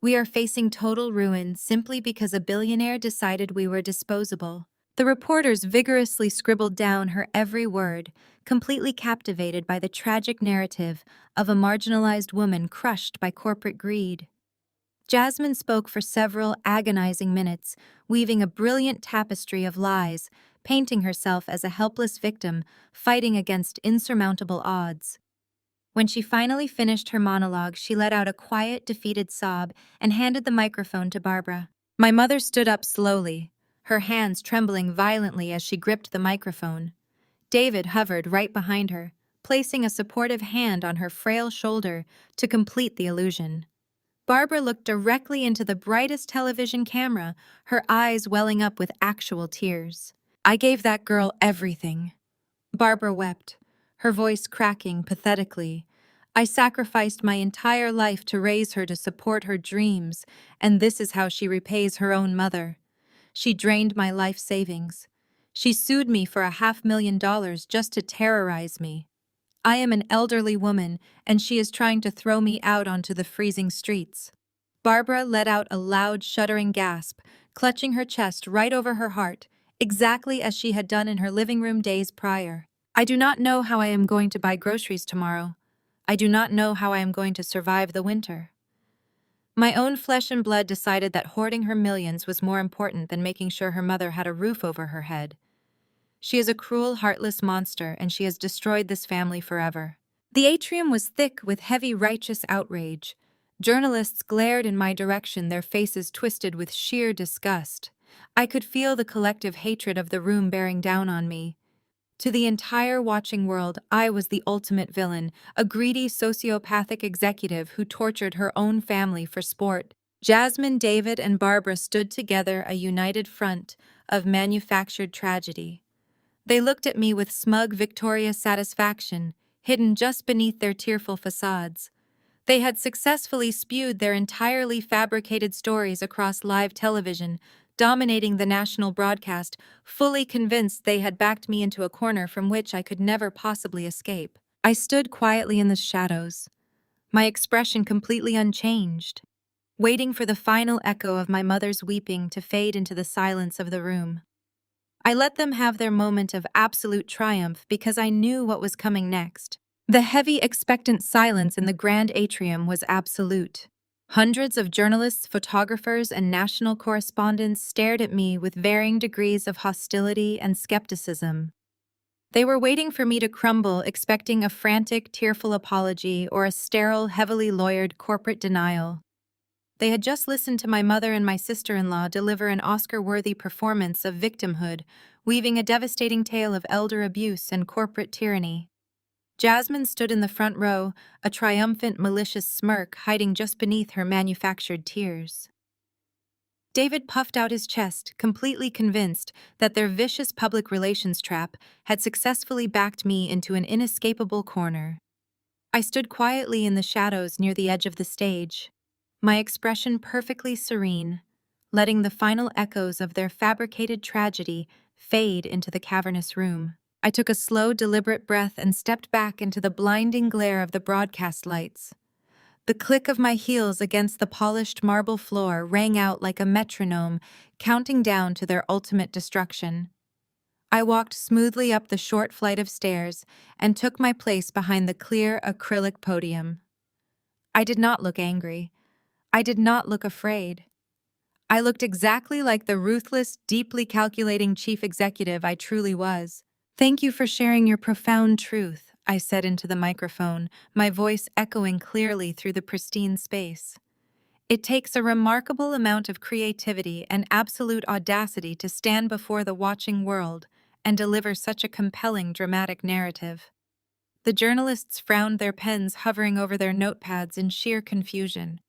We are facing total ruin simply because a billionaire decided we were disposable. The reporters vigorously scribbled down her every word, completely captivated by the tragic narrative of a marginalized woman crushed by corporate greed. Jasmine spoke for several agonizing minutes, weaving a brilliant tapestry of lies, painting herself as a helpless victim fighting against insurmountable odds. When she finally finished her monologue, she let out a quiet, defeated sob and handed the microphone to Barbara. My mother stood up slowly, her hands trembling violently as she gripped the microphone. David hovered right behind her, placing a supportive hand on her frail shoulder to complete the illusion. Barbara looked directly into the brightest television camera, her eyes welling up with actual tears. I gave that girl everything. Barbara wept, her voice cracking pathetically. I sacrificed my entire life to raise her to support her dreams, and this is how she repays her own mother. She drained my life savings. She sued me for $500,000 just to terrorize me. I am an elderly woman, and she is trying to throw me out onto the freezing streets. Barbara let out a loud, shuddering gasp, clutching her chest right over her heart, exactly as she had done in her living room days prior. I do not know how I am going to buy groceries tomorrow. I do not know how I am going to survive the winter. My own flesh and blood decided that hoarding her millions was more important than making sure her mother had a roof over her head. She is a cruel, heartless monster, and she has destroyed this family forever. The atrium was thick with heavy, righteous outrage. Journalists glared in my direction, their faces twisted with sheer disgust. I could feel the collective hatred of the room bearing down on me. To the entire watching world, I was the ultimate villain, a greedy sociopathic executive who tortured her own family for sport. Jasmine, David, and Barbara stood together, a united front of manufactured tragedy. They looked at me with smug, victorious satisfaction, hidden just beneath their tearful facades. They had successfully spewed their entirely fabricated stories across live television, dominating the national broadcast, fully convinced they had backed me into a corner from which I could never possibly escape. I stood quietly in the shadows, my expression completely unchanged, waiting for the final echo of my mother's weeping to fade into the silence of the room. I let them have their moment of absolute triumph because I knew what was coming next. The heavy, expectant silence in the grand atrium was absolute. Hundreds of journalists, photographers, and national correspondents stared at me with varying degrees of hostility and skepticism. They were waiting for me to crumble, expecting a frantic, tearful apology or a sterile, heavily lawyered corporate denial. They had just listened to my mother and my sister-in-law deliver an Oscar-worthy performance of victimhood, weaving a devastating tale of elder abuse and corporate tyranny. Jasmine stood in the front row, a triumphant, malicious smirk hiding just beneath her manufactured tears. David puffed out his chest, completely convinced that their vicious public relations trap had successfully backed me into an inescapable corner. I stood quietly in the shadows near the edge of the stage, my expression perfectly serene, letting the final echoes of their fabricated tragedy fade into the cavernous room. I took a slow, deliberate breath and stepped back into the blinding glare of the broadcast lights. The click of my heels against the polished marble floor rang out like a metronome, counting down to their ultimate destruction. I walked smoothly up the short flight of stairs and took my place behind the clear acrylic podium. I did not look angry. I did not look afraid. I looked exactly like the ruthless, deeply calculating chief executive I truly was. "Thank you for sharing your profound truth," I said into the microphone, my voice echoing clearly through the pristine space. It takes a remarkable amount of creativity and absolute audacity to stand before the watching world and deliver such a compelling dramatic narrative. The journalists frowned, their pens hovering over their notepads in sheer confusion.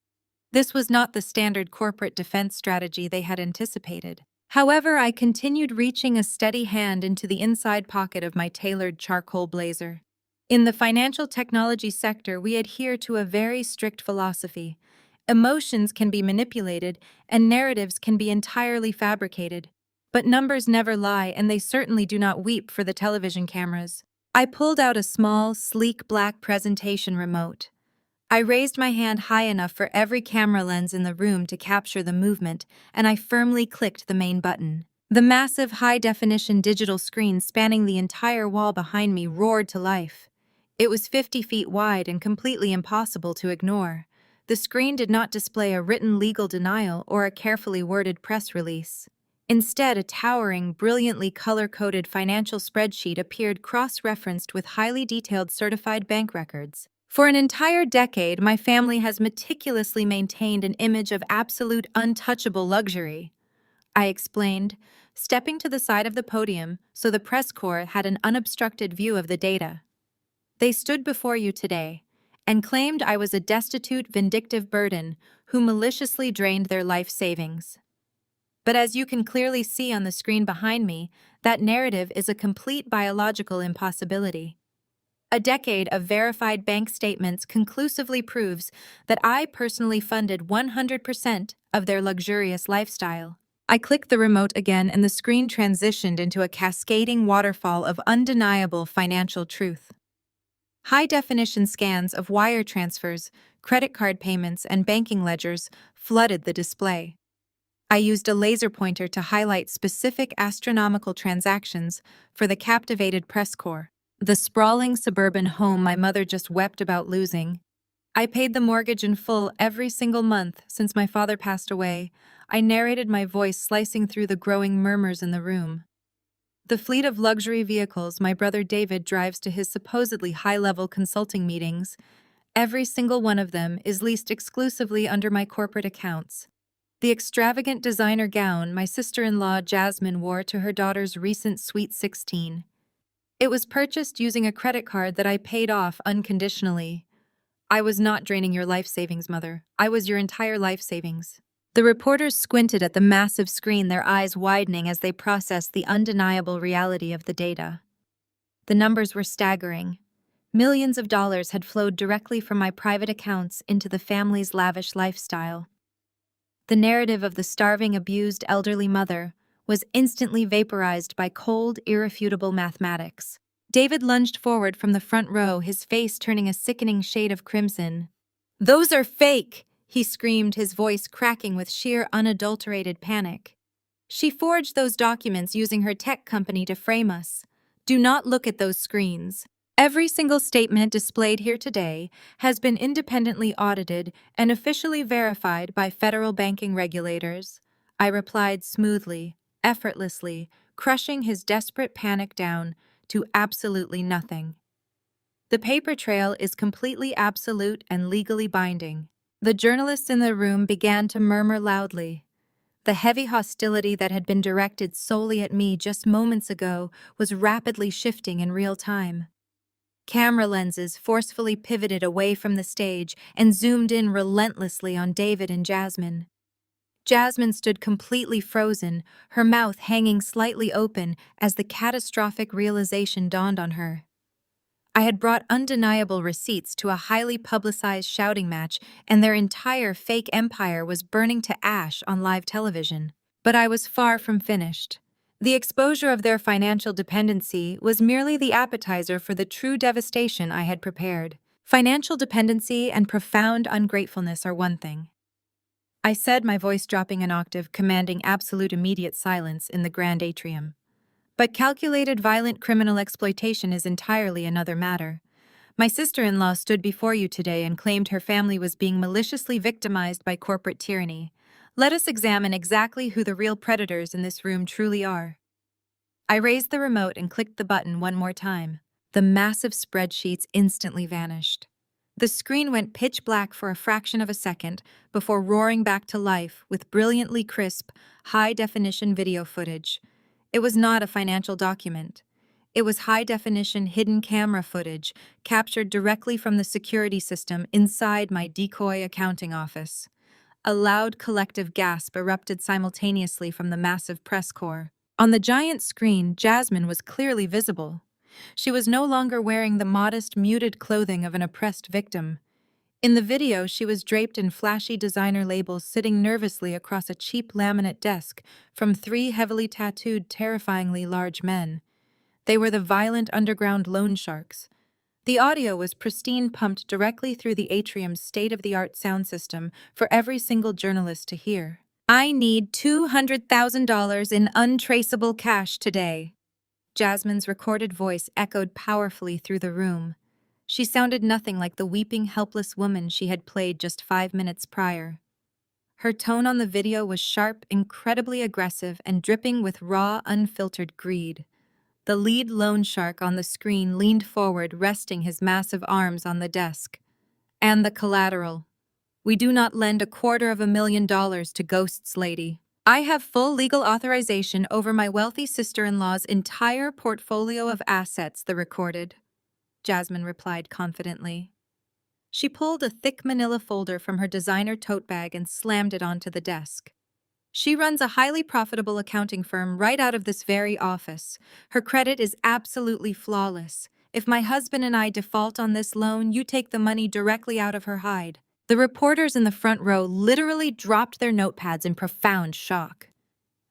This was not the standard corporate defense strategy they had anticipated. However, I continued reaching a steady hand into the inside pocket of my tailored charcoal blazer. In the financial technology sector, we adhere to a very strict philosophy. Emotions can be manipulated, and narratives can be entirely fabricated. But numbers never lie, and they certainly do not weep for the television cameras. I pulled out a small, sleek black presentation remote. I raised my hand high enough for every camera lens in the room to capture the movement, and I firmly clicked the main button. The massive high-definition digital screen spanning the entire wall behind me roared to life. It was 50 feet wide and completely impossible to ignore. The screen did not display a written legal denial or a carefully worded press release. Instead, a towering, brilliantly color-coded financial spreadsheet appeared cross-referenced with highly detailed certified bank records. For an entire decade, my family has meticulously maintained an image of absolute untouchable luxury, I explained, stepping to the side of the podium so the press corps had an unobstructed view of the data. They stood before you today and claimed I was a destitute, vindictive burden who maliciously drained their life savings. But as you can clearly see on the screen behind me, that narrative is a complete biological impossibility. A decade of verified bank statements conclusively proves that I personally funded 100% of their luxurious lifestyle. I clicked the remote again and the screen transitioned into a cascading waterfall of undeniable financial truth. High-definition scans of wire transfers, credit card payments, and banking ledgers flooded the display. I used a laser pointer to highlight specific astronomical transactions for the captivated press corps. The sprawling suburban home my mother just wept about losing. I paid the mortgage in full every single month since my father passed away. I narrated, my voice slicing through the growing murmurs in the room. The fleet of luxury vehicles my brother David drives to his supposedly high-level consulting meetings, every single one of them is leased exclusively under my corporate accounts. The extravagant designer gown my sister-in-law Jasmine wore to her daughter's recent Sweet 16. It was purchased using a credit card that I paid off unconditionally. I was not draining your life savings, Mother. I was your entire life savings. The reporters squinted at the massive screen, their eyes widening as they processed the undeniable reality of the data. The numbers were staggering. Millions of dollars had flowed directly from my private accounts into the family's lavish lifestyle. The narrative of the starving, abused elderly mother was instantly vaporized by cold, irrefutable mathematics. David lunged forward from the front row, his face turning a sickening shade of crimson. "Those are fake!" he screamed, his voice cracking with sheer, unadulterated panic. "She forged those documents using her tech company to frame us. Do not look at those screens. Every single statement displayed here today has been independently audited and officially verified by federal banking regulators," I replied smoothly, effortlessly, crushing his desperate panic down to absolutely nothing. The paper trail is completely absolute and legally binding. The journalists in the room began to murmur loudly. The heavy hostility that had been directed solely at me just moments ago was rapidly shifting in real time. Camera lenses forcefully pivoted away from the stage and zoomed in relentlessly on David and Jasmine. Jasmine stood completely frozen, her mouth hanging slightly open as the catastrophic realization dawned on her. I had brought undeniable receipts to a highly publicized shouting match, and their entire fake empire was burning to ash on live television. But I was far from finished. The exposure of their financial dependency was merely the appetizer for the true devastation I had prepared. Financial dependency and profound ungratefulness are one thing, I said, my voice dropping an octave, commanding absolute immediate silence in the grand atrium. But calculated violent criminal exploitation is entirely another matter. My sister-in-law stood before you today and claimed her family was being maliciously victimized by corporate tyranny. Let us examine exactly who the real predators in this room truly are. I raised the remote and clicked the button one more time. The massive spreadsheets instantly vanished. The screen went pitch black for a fraction of a second before roaring back to life with brilliantly crisp, high-definition video footage. It was not a financial document. It was high-definition hidden camera footage captured directly from the security system inside my decoy accounting office. A loud collective gasp erupted simultaneously from the massive press corps. On the giant screen, Jasmine was clearly visible. She was no longer wearing the modest, muted clothing of an oppressed victim. In the video, she was draped in flashy designer labels, sitting nervously across a cheap laminate desk from three heavily tattooed, terrifyingly large men. They were the violent underground loan sharks. The audio was pristine, pumped directly through the atrium's state-of-the-art sound system for every single journalist to hear. I need $200,000 in untraceable cash today. Jasmine's recorded voice echoed powerfully through the room. She sounded nothing like the weeping, helpless woman she had played just 5 minutes prior. Her tone on the video was sharp, incredibly aggressive, and dripping with raw, unfiltered greed. The lead loan shark on the screen leaned forward, resting his massive arms on the desk. And the collateral. We do not lend $250,000 to ghosts, lady. I have full legal authorization over my wealthy sister-in-law's entire portfolio of assets, the recorded. Jasmine replied confidently. She pulled a thick manila folder from her designer tote bag and slammed it onto the desk. She runs a highly profitable accounting firm right out of this very office. Her credit is absolutely flawless. If my husband and I default on this loan, you take the money directly out of her hide. The reporters in the front row literally dropped their notepads in profound shock.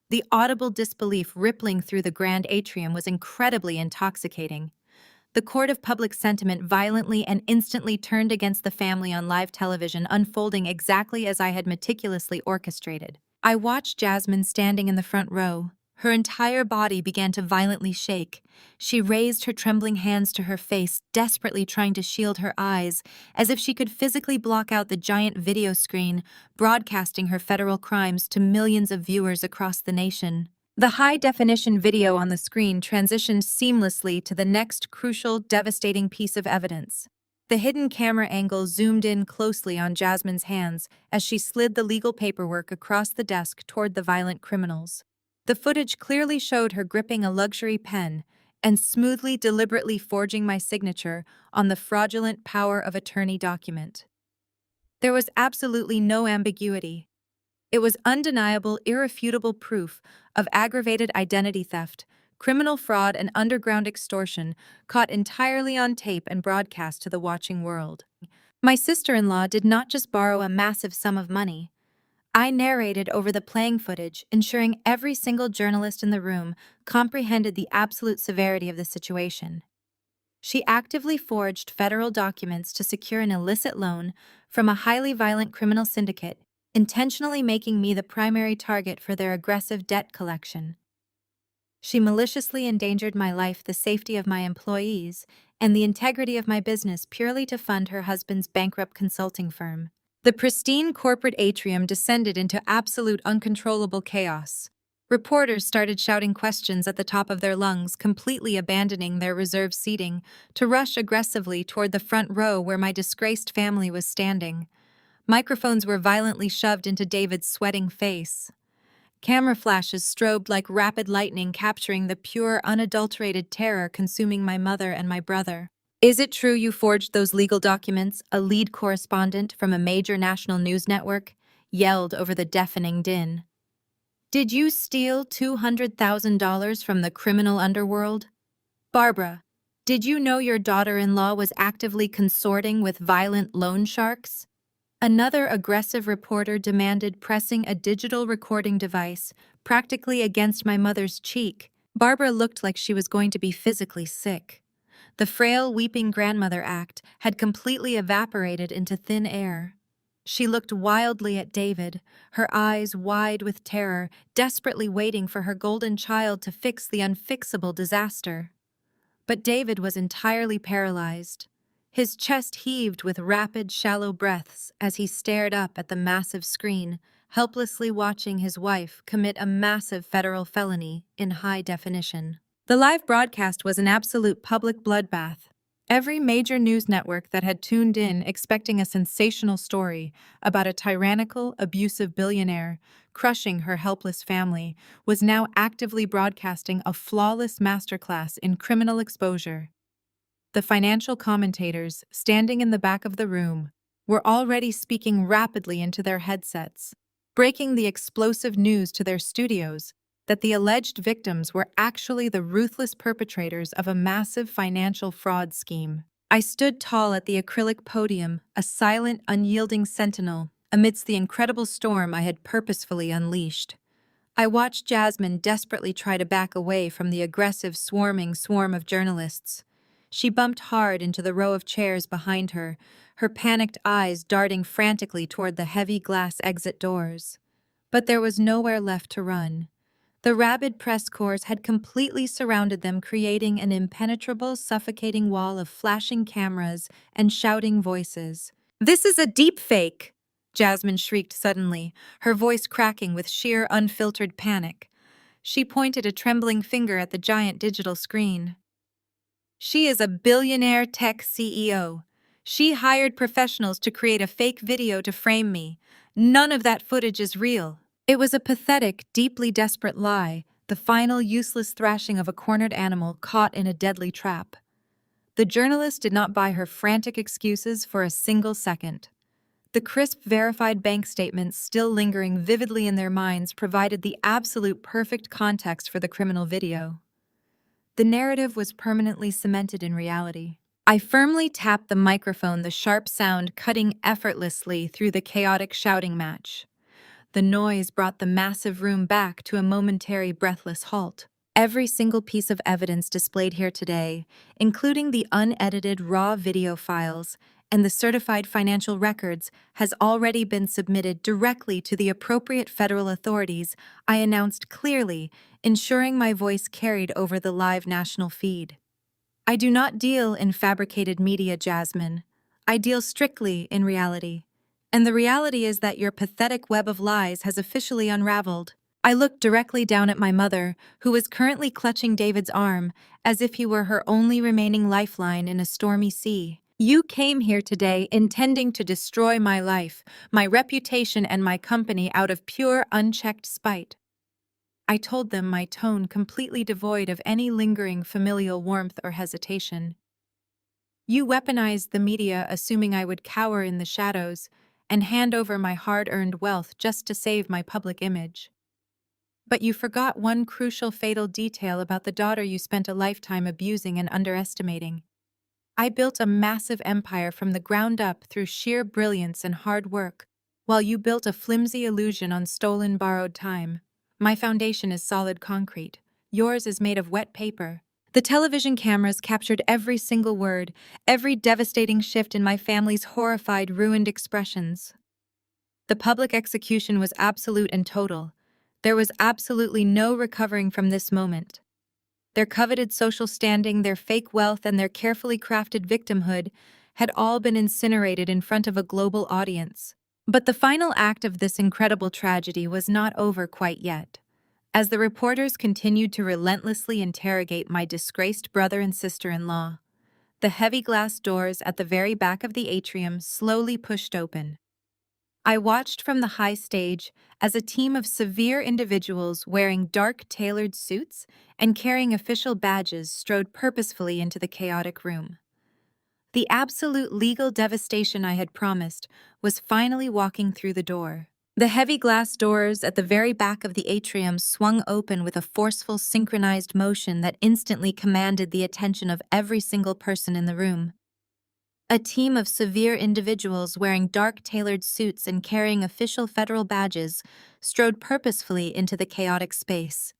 The audible disbelief rippling through the grand atrium was incredibly intoxicating. The court of public sentiment violently and instantly turned against the family on live television, unfolding exactly as I had meticulously orchestrated. I watched Jasmine standing in the front row. Her entire body began to violently shake. She raised her trembling hands to her face, desperately trying to shield her eyes, as if she could physically block out the giant video screen, broadcasting her federal crimes to millions of viewers across the nation. The high-definition video on the screen transitioned seamlessly to the next crucial, devastating piece of evidence. The hidden camera angle zoomed in closely on Jasmine's hands as she slid the legal paperwork across the desk toward the violent criminals. The footage clearly showed her gripping a luxury pen and smoothly, deliberately forging my signature on the fraudulent power of attorney document. There was absolutely no ambiguity. It was undeniable, irrefutable proof of aggravated identity theft, criminal fraud, and underground extortion, caught entirely on tape and broadcast to the watching world. My sister-in-law did not just borrow a massive sum of money. I narrated over the playing footage, ensuring every single journalist in the room comprehended the absolute severity of the situation. She actively forged federal documents to secure an illicit loan from a highly violent criminal syndicate, intentionally making me the primary target for their aggressive debt collection. She maliciously endangered my life, the safety of my employees, and the integrity of my business purely to fund her husband's bankrupt consulting firm. The pristine corporate atrium descended into absolute uncontrollable chaos. Reporters started shouting questions at the top of their lungs, completely abandoning their reserved seating to rush aggressively toward the front row where my disgraced family was standing. Microphones were violently shoved into David's sweating face. Camera flashes strobed like rapid lightning, capturing the pure, unadulterated terror consuming my mother and my brother. "Is it true you forged those legal documents?" a lead correspondent from a major national news network yelled over the deafening din. "Did you steal $200,000 from the criminal underworld? Barbara, did you know your daughter-in-law was actively consorting with violent loan sharks?" Another aggressive reporter demanded, pressing a digital recording device practically against my mother's cheek. Barbara looked like she was going to be physically sick. The frail, weeping grandmother act had completely evaporated into thin air. She looked wildly at David, her eyes wide with terror, desperately waiting for her golden child to fix the unfixable disaster. But David was entirely paralyzed. His chest heaved with rapid, shallow breaths as he stared up at the massive screen, helplessly watching his wife commit a massive federal felony in high definition. The live broadcast was an absolute public bloodbath. Every major news network that had tuned in expecting a sensational story about a tyrannical, abusive billionaire crushing her helpless family was now actively broadcasting a flawless masterclass in criminal exposure. The financial commentators, standing in the back of the room, were already speaking rapidly into their headsets, breaking the explosive news to their studios that the alleged victims were actually the ruthless perpetrators of a massive financial fraud scheme. I stood tall at the acrylic podium, a silent, unyielding sentinel, amidst the incredible storm I had purposefully unleashed. I watched Jasmine desperately try to back away from the aggressive, swarming swarm of journalists. She bumped hard into the row of chairs behind her, her panicked eyes darting frantically toward the heavy glass exit doors. But there was nowhere left to run. The rabid press corps had completely surrounded them, creating an impenetrable, suffocating wall of flashing cameras and shouting voices. "This is a deep fake!" Jasmine shrieked suddenly, her voice cracking with sheer, unfiltered panic. She pointed a trembling finger at the giant digital screen. "She is a billionaire tech CEO. She hired professionals to create a fake video to frame me. None of that footage is real." It was a pathetic, deeply desperate lie, the final useless thrashing of a cornered animal caught in a deadly trap. The journalist did not buy her frantic excuses for a single second. The crisp, verified bank statements still lingering vividly in their minds provided the absolute perfect context for the criminal video. The narrative was permanently cemented in reality. I firmly tapped the microphone, the sharp sound cutting effortlessly through the chaotic shouting match. The noise brought the massive room back to a momentary breathless halt. Every single piece of evidence displayed here today, including the unedited raw video files and the certified financial records, has already been submitted directly to the appropriate federal authorities, I announced clearly, ensuring my voice carried over the live national feed. I do not deal in fabricated media, Jasmine. I deal strictly in reality. And the reality is that your pathetic web of lies has officially unraveled. I looked directly down at my mother, who was currently clutching David's arm, as if he were her only remaining lifeline in a stormy sea. "You came here today intending to destroy my life, my reputation, and my company out of pure, unchecked spite." I told them, my tone completely devoid of any lingering familial warmth or hesitation. "You weaponized the media, assuming I would cower in the shadows and hand over my hard-earned wealth just to save my public image. But you forgot one crucial, fatal detail about the daughter you spent a lifetime abusing and underestimating. I built a massive empire from the ground up through sheer brilliance and hard work, while you built a flimsy illusion on stolen, borrowed time. My foundation is solid concrete. Yours is made of wet paper." The television cameras captured every single word, every devastating shift in my family's horrified, ruined expressions. The public execution was absolute and total. There was absolutely no recovering from this moment. Their coveted social standing, their fake wealth, and their carefully crafted victimhood had all been incinerated in front of a global audience. But the final act of this incredible tragedy was not over quite yet. As the reporters continued to relentlessly interrogate my disgraced brother and sister-in-law, the heavy glass doors at the very back of the atrium slowly pushed open. I watched from the high stage as a team of severe individuals wearing dark tailored suits and carrying official badges strode purposefully into the chaotic room. The absolute legal devastation I had promised was finally walking through the door. The heavy glass doors at the very back of the atrium swung open with a forceful, synchronized motion that instantly commanded the attention of every single person in the room. A team of severe individuals wearing dark tailored suits and carrying official federal badges strode purposefully into the chaotic space.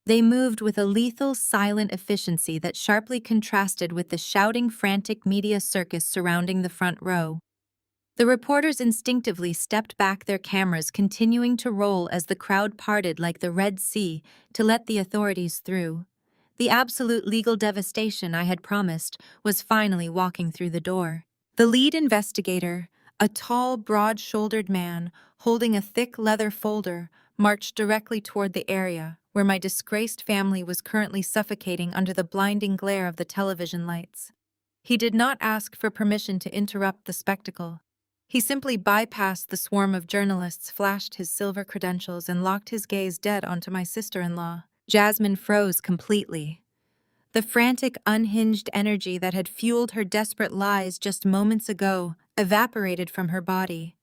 They moved with a lethal, silent efficiency that sharply contrasted with the shouting, frantic media circus surrounding the front row. The reporters instinctively stepped back, their cameras continuing to roll as the crowd parted like the Red Sea to let the authorities through. The absolute legal devastation I had promised was finally walking through the door. The lead investigator, a tall, broad-shouldered man holding a thick leather folder, marched directly toward the area where my disgraced family was currently suffocating under the blinding glare of the television lights. He did not ask for permission to interrupt the spectacle. He simply bypassed the swarm of journalists, flashed his silver credentials, and locked his gaze dead onto my sister-in-law. Jasmine froze completely. The frantic, unhinged energy that had fueled her desperate lies just moments ago evaporated from her body.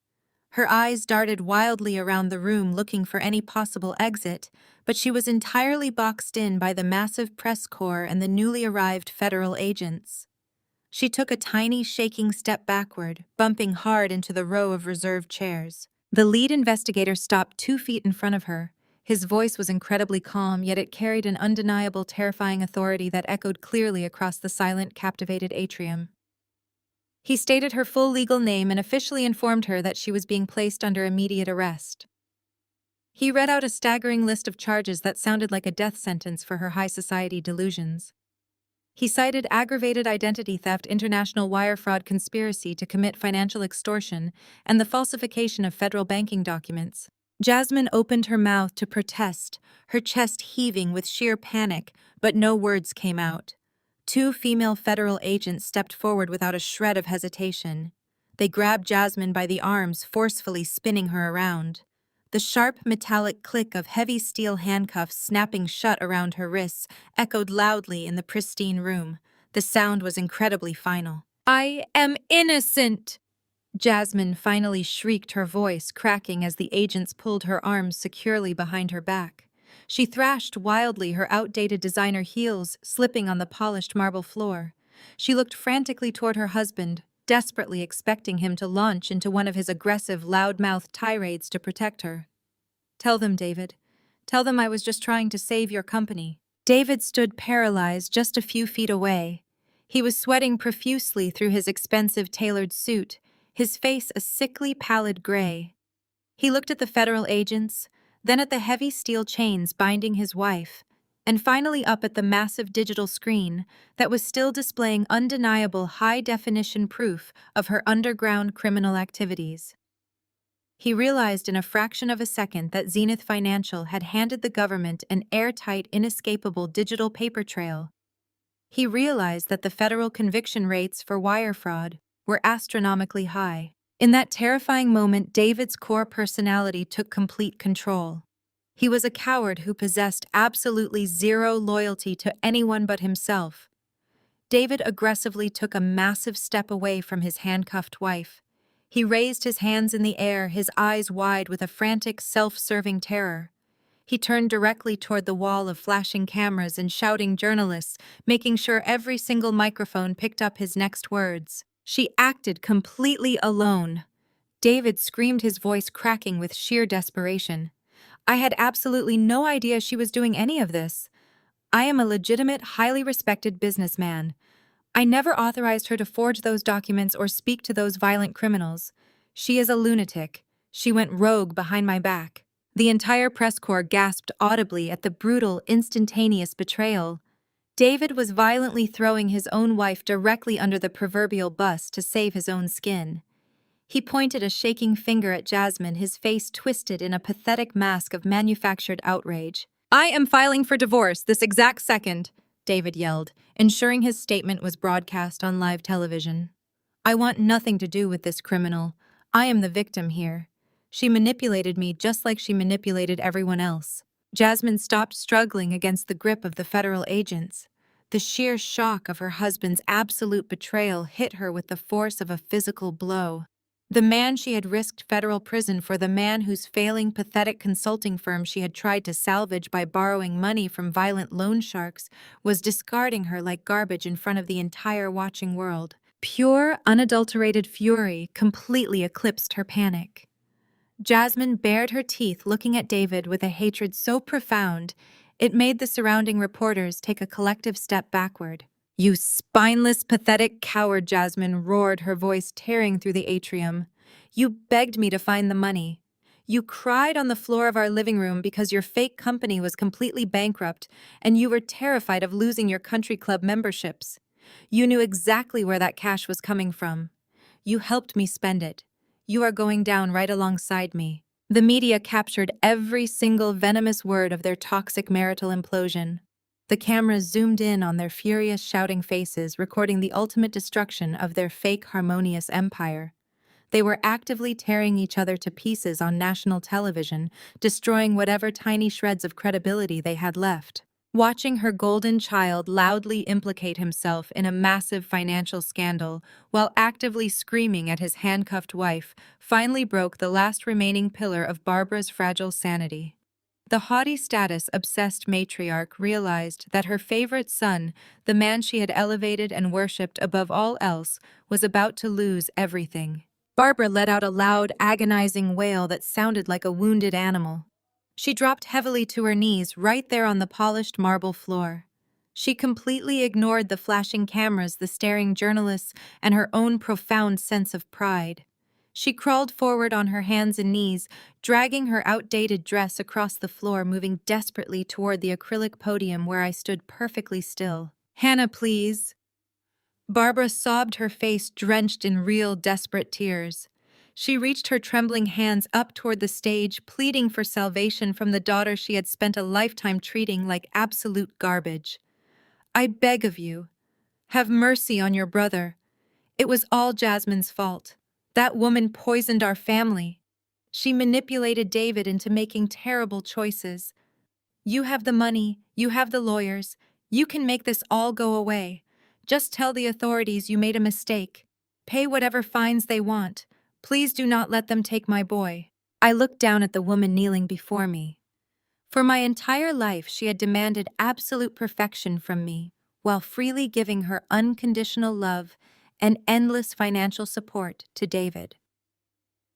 Her eyes darted wildly around the room looking for any possible exit, but she was entirely boxed in by the massive press corps and the newly arrived federal agents. She took a tiny, shaking step backward, bumping hard into the row of reserved chairs. The lead investigator stopped 2 feet in front of her. His voice was incredibly calm, yet it carried an undeniable, terrifying authority that echoed clearly across the silent, captivated atrium. He stated her full legal name and officially informed her that she was being placed under immediate arrest. He read out a staggering list of charges that sounded like a death sentence for her high society delusions. He cited aggravated identity theft, international wire fraud, conspiracy to commit financial extortion, and the falsification of federal banking documents. Jasmine opened her mouth to protest, her chest heaving with sheer panic, but no words came out. 2 female federal agents stepped forward without a shred of hesitation. They grabbed Jasmine by the arms, forcefully spinning her around. The sharp, metallic click of heavy steel handcuffs snapping shut around her wrists echoed loudly in the pristine room. The sound was incredibly final. "I am innocent!" Jasmine finally shrieked, her voice cracking as the agents pulled her arms securely behind her back. She thrashed wildly, her outdated designer heels slipping on the polished marble floor. She looked frantically toward her husband, desperately expecting him to launch into one of his aggressive, loud-mouthed tirades to protect her. "Tell them, David. Tell them I was just trying to save your company." David stood paralyzed just a few feet away. He was sweating profusely through his expensive tailored suit, his face a sickly, pallid gray. He looked at the federal agents, then at the heavy steel chains binding his wife, and finally up at the massive digital screen that was still displaying undeniable high-definition proof of her underground criminal activities. He realized in a fraction of a second that Zenith Financial had handed the government an airtight, inescapable digital paper trail. He realized that the federal conviction rates for wire fraud were astronomically high. In that terrifying moment, David's core personality took complete control. He was a coward who possessed absolutely zero loyalty to anyone but himself. David aggressively took a massive step away from his handcuffed wife. He raised his hands in the air, his eyes wide with a frantic, self-serving terror. He turned directly toward the wall of flashing cameras and shouting journalists, making sure every single microphone picked up his next words. She acted completely alone. David screamed, his voice cracking with sheer desperation. "I had absolutely no idea she was doing any of this. I am a legitimate, highly respected businessman. I never authorized her to forge those documents or speak to those violent criminals. She is a lunatic. She went rogue behind my back." The entire press corps gasped audibly at the brutal, instantaneous betrayal. David was violently throwing his own wife directly under the proverbial bus to save his own skin. He pointed a shaking finger at Jasmine, his face twisted in a pathetic mask of manufactured outrage. "I am filing for divorce this exact second," David yelled, ensuring his statement was broadcast on live television. "I want nothing to do with this criminal. I am the victim here. She manipulated me just like she manipulated everyone else." Jasmine stopped struggling against the grip of the federal agents. The sheer shock of her husband's absolute betrayal hit her with the force of a physical blow. The man she had risked federal prison for, the man whose failing, pathetic consulting firm she had tried to salvage by borrowing money from violent loan sharks, was discarding her like garbage in front of the entire watching world. Pure, unadulterated fury completely eclipsed her panic. Jasmine bared her teeth, looking at David with a hatred so profound it made the surrounding reporters take a collective step backward. "You spineless, pathetic coward," Jasmine roared, her voice tearing through the atrium. "You begged me to find the money. You cried on the floor of our living room because your fake company was completely bankrupt and you were terrified of losing your country club memberships. You knew exactly where that cash was coming from. You helped me spend it. You are going down right alongside me. The media captured every single venomous word of their toxic marital implosion. The cameras zoomed in on their furious, shouting faces, recording the ultimate destruction of their fake, harmonious empire. They were actively tearing each other to pieces on national television, destroying whatever tiny shreds of credibility they had left. Watching her golden child loudly implicate himself in a massive financial scandal while actively screaming at his handcuffed wife finally broke the last remaining pillar of Barbara's fragile sanity. The haughty status-obsessed matriarch realized that her favorite son, the man she had elevated and worshipped above all else, was about to lose everything. Barbara let out a loud, agonizing wail that sounded like a wounded animal. She dropped heavily to her knees right there on the polished marble floor. She completely ignored the flashing cameras, the staring journalists, and her own profound sense of pride. She crawled forward on her hands and knees, dragging her outdated dress across the floor, moving desperately toward the acrylic podium where I stood perfectly still. "Hannah, please." Barbara sobbed, her face drenched in real, desperate tears. She reached her trembling hands up toward the stage, pleading for salvation from the daughter she had spent a lifetime treating like absolute garbage. "I beg of you, have mercy on your brother. It was all Jasmine's fault. That woman poisoned our family. She manipulated David into making terrible choices. You have the money, you have the lawyers, you can make this all go away. Just tell the authorities you made a mistake. Pay whatever fines they want. Please do not let them take my boy." I looked down at the woman kneeling before me. For my entire life, she had demanded absolute perfection from me, while freely giving her unconditional love and endless financial support to David.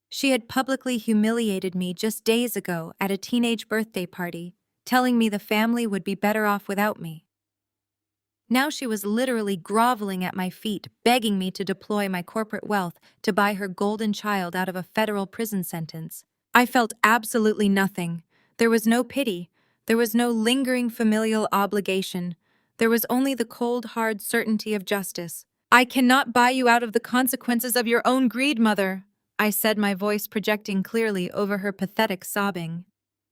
She had publicly humiliated me just days ago at a teenage birthday party, telling me the family would be better off without me. Now she was literally groveling at my feet, begging me to deploy my corporate wealth to buy her golden child out of a federal prison sentence. I felt absolutely nothing. There was no pity. There was no lingering familial obligation. There was only the cold, hard certainty of justice. "I cannot buy you out of the consequences of your own greed, Mother," I said, my voice projecting clearly over her pathetic sobbing.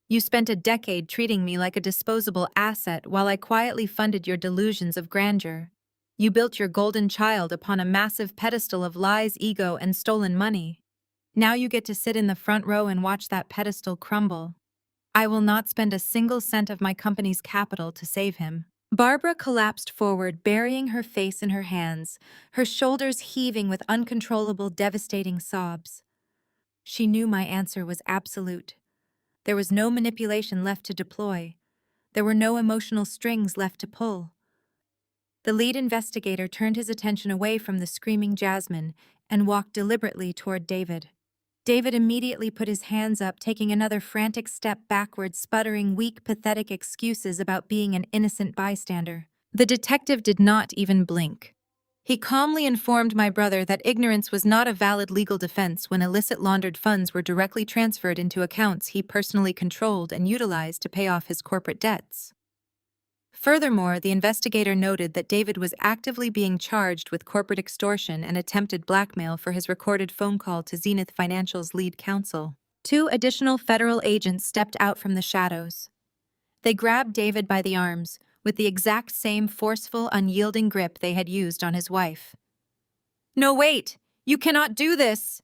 "You spent a decade treating me like a disposable asset while I quietly funded your delusions of grandeur. You built your golden child upon a massive pedestal of lies, ego, and stolen money. Now you get to sit in the front row and watch that pedestal crumble. I will not spend a single cent of my company's capital to save him." Barbara collapsed forward, burying her face in her hands, her shoulders heaving with uncontrollable, devastating sobs. She knew my answer was absolute. There was no manipulation left to deploy. There were no emotional strings left to pull. The lead investigator turned his attention away from the screaming Jasmine and walked deliberately toward David. David immediately put his hands up, taking another frantic step backward, sputtering weak, pathetic excuses about being an innocent bystander. The detective did not even blink. He calmly informed my brother that ignorance was not a valid legal defense when illicit laundered funds were directly transferred into accounts he personally controlled and utilized to pay off his corporate debts. Furthermore, the investigator noted that David was actively being charged with corporate extortion and attempted blackmail for his recorded phone call to Zenith Financial's lead counsel. 2 additional federal agents stepped out from the shadows. They grabbed David by the arms, with the exact same forceful, unyielding grip they had used on his wife. "No, wait! You cannot do this!"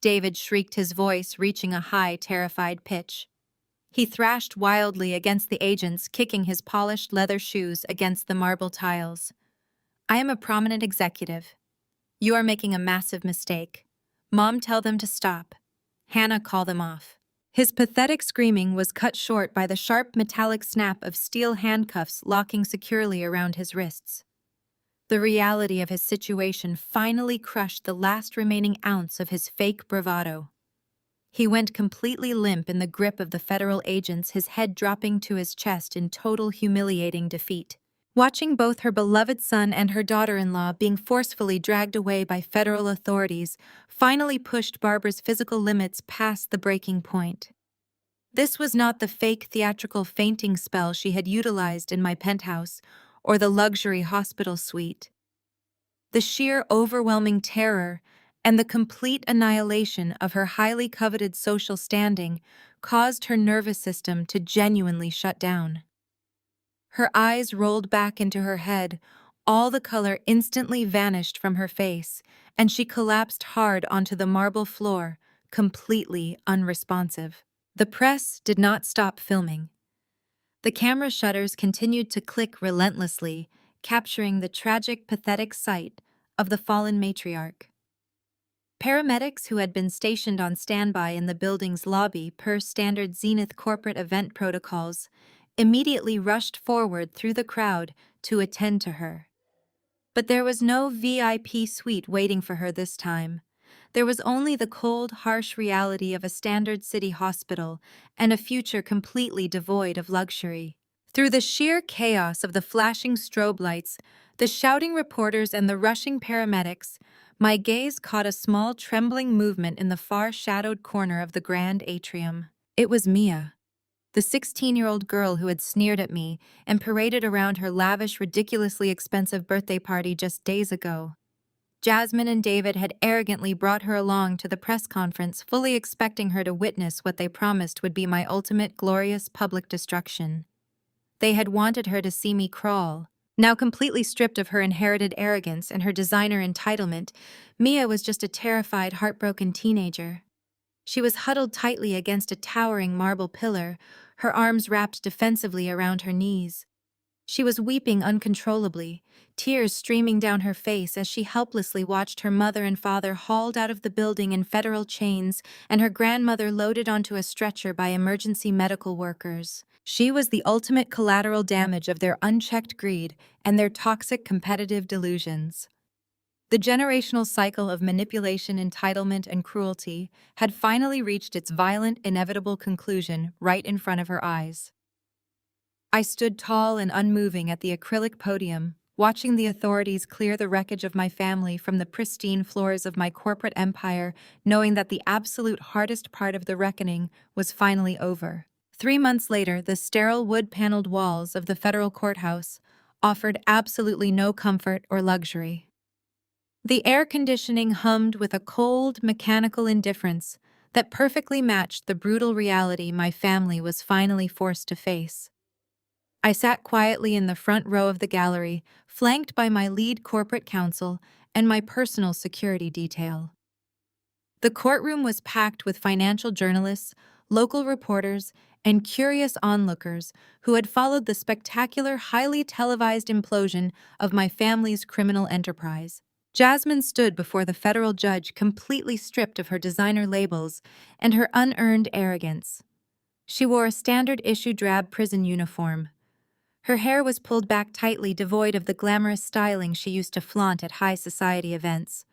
David shrieked, his voice reaching a high, terrified pitch. He thrashed wildly against the agents, kicking his polished leather shoes against the marble tiles. "I am a prominent executive. You are making a massive mistake. Mom, tell them to stop. Hannah, call them off." His pathetic screaming was cut short by the sharp metallic snap of steel handcuffs locking securely around his wrists. The reality of his situation finally crushed the last remaining ounce of his fake bravado. He went completely limp in the grip of the federal agents, his head dropping to his chest in total humiliating defeat. Watching both her beloved son and her daughter-in-law being forcefully dragged away by federal authorities finally pushed Barbara's physical limits past the breaking point. This was not the fake theatrical fainting spell she had utilized in my penthouse or the luxury hospital suite. The sheer overwhelming terror and the complete annihilation of her highly coveted social standing caused her nervous system to genuinely shut down. Her eyes rolled back into her head, all the color instantly vanished from her face, and she collapsed hard onto the marble floor, completely unresponsive. The press did not stop filming. The camera shutters continued to click relentlessly, capturing the tragic, pathetic sight of the fallen matriarch. Paramedics who had been stationed on standby in the building's lobby per standard Zenith corporate event protocols immediately rushed forward through the crowd to attend to her. But there was no VIP suite waiting for her this time. There was only the cold, harsh reality of a standard city hospital and a future completely devoid of luxury. Through the sheer chaos of the flashing strobe lights, the shouting reporters and the rushing paramedics, my gaze caught a small trembling movement in the far-shadowed corner of the grand atrium. It was Mia, the 16-year-old girl who had sneered at me and paraded around her lavish, ridiculously expensive birthday party just days ago. Jasmine and David had arrogantly brought her along to the press conference, fully expecting her to witness what they promised would be my ultimate glorious public destruction. They had wanted her to see me crawl. Now completely stripped of her inherited arrogance and her designer entitlement, Mia was just a terrified, heartbroken teenager. She was huddled tightly against a towering marble pillar, her arms wrapped defensively around her knees. She was weeping uncontrollably, tears streaming down her face as she helplessly watched her mother and father hauled out of the building in federal chains and her grandmother loaded onto a stretcher by emergency medical workers. She was the ultimate collateral damage of their unchecked greed and their toxic competitive delusions. The generational cycle of manipulation, entitlement, and cruelty had finally reached its violent, inevitable conclusion right in front of her eyes. I stood tall and unmoving at the acrylic podium, watching the authorities clear the wreckage of my family from the pristine floors of my corporate empire, knowing that the absolute hardest part of the reckoning was finally over. 3 months later, the sterile wood-paneled walls of the federal courthouse offered absolutely no comfort or luxury. The air conditioning hummed with a cold, mechanical indifference that perfectly matched the brutal reality my family was finally forced to face. I sat quietly in the front row of the gallery, flanked by my lead corporate counsel and my personal security detail. The courtroom was packed with financial journalists, local reporters, and curious onlookers who had followed the spectacular, highly televised implosion of my family's criminal enterprise. Jasmine stood before the federal judge completely stripped of her designer labels and her unearned arrogance. She wore a standard-issue drab prison uniform. Her hair was pulled back tightly, devoid of the glamorous styling she used to flaunt at high society events.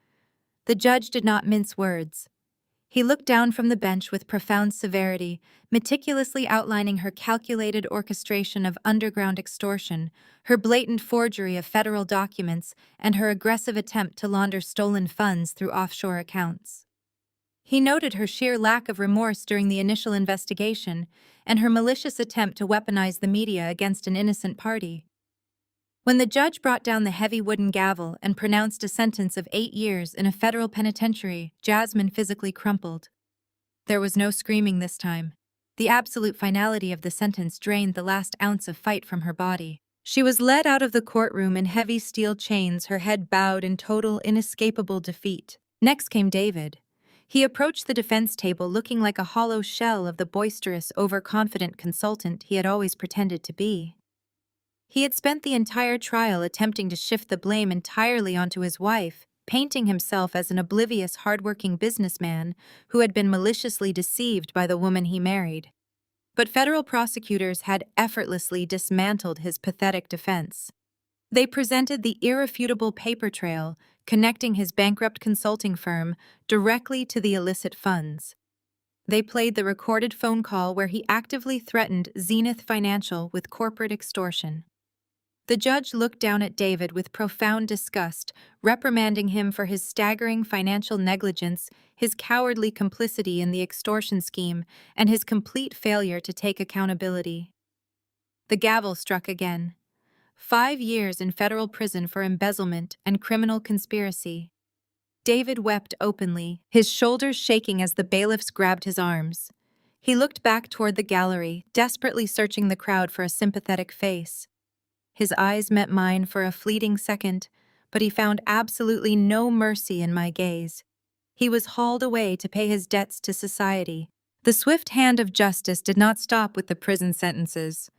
The judge did not mince words. He looked down from the bench with profound severity, meticulously outlining her calculated orchestration of underground extortion, her blatant forgery of federal documents, and her aggressive attempt to launder stolen funds through offshore accounts. He noted her sheer lack of remorse during the initial investigation and her malicious attempt to weaponize the media against an innocent party. When the judge brought down the heavy wooden gavel and pronounced a sentence of 8 years in a federal penitentiary, Jasmine physically crumpled. There was no screaming this time. The absolute finality of the sentence drained the last ounce of fight from her body. She was led out of the courtroom in heavy steel chains, her head bowed in total, inescapable defeat. Next came David. He approached the defense table looking like a hollow shell of the boisterous, overconfident consultant he had always pretended to be. He had spent the entire trial attempting to shift the blame entirely onto his wife, painting himself as an oblivious, hardworking businessman who had been maliciously deceived by the woman he married. But federal prosecutors had effortlessly dismantled his pathetic defense. They presented the irrefutable paper trail connecting his bankrupt consulting firm directly to the illicit funds. They played the recorded phone call where he actively threatened Zenith Financial with corporate extortion. The judge looked down at David with profound disgust, reprimanding him for his staggering financial negligence, his cowardly complicity in the extortion scheme, and his complete failure to take accountability. The gavel struck again. 5 years in federal prison for embezzlement and criminal conspiracy. David wept openly, his shoulders shaking as the bailiffs grabbed his arms. He looked back toward the gallery, desperately searching the crowd for a sympathetic face. His eyes met mine for a fleeting second, but he found absolutely no mercy in my gaze. He was hauled away to pay his debts to society. The swift hand of justice did not stop with the prison sentences.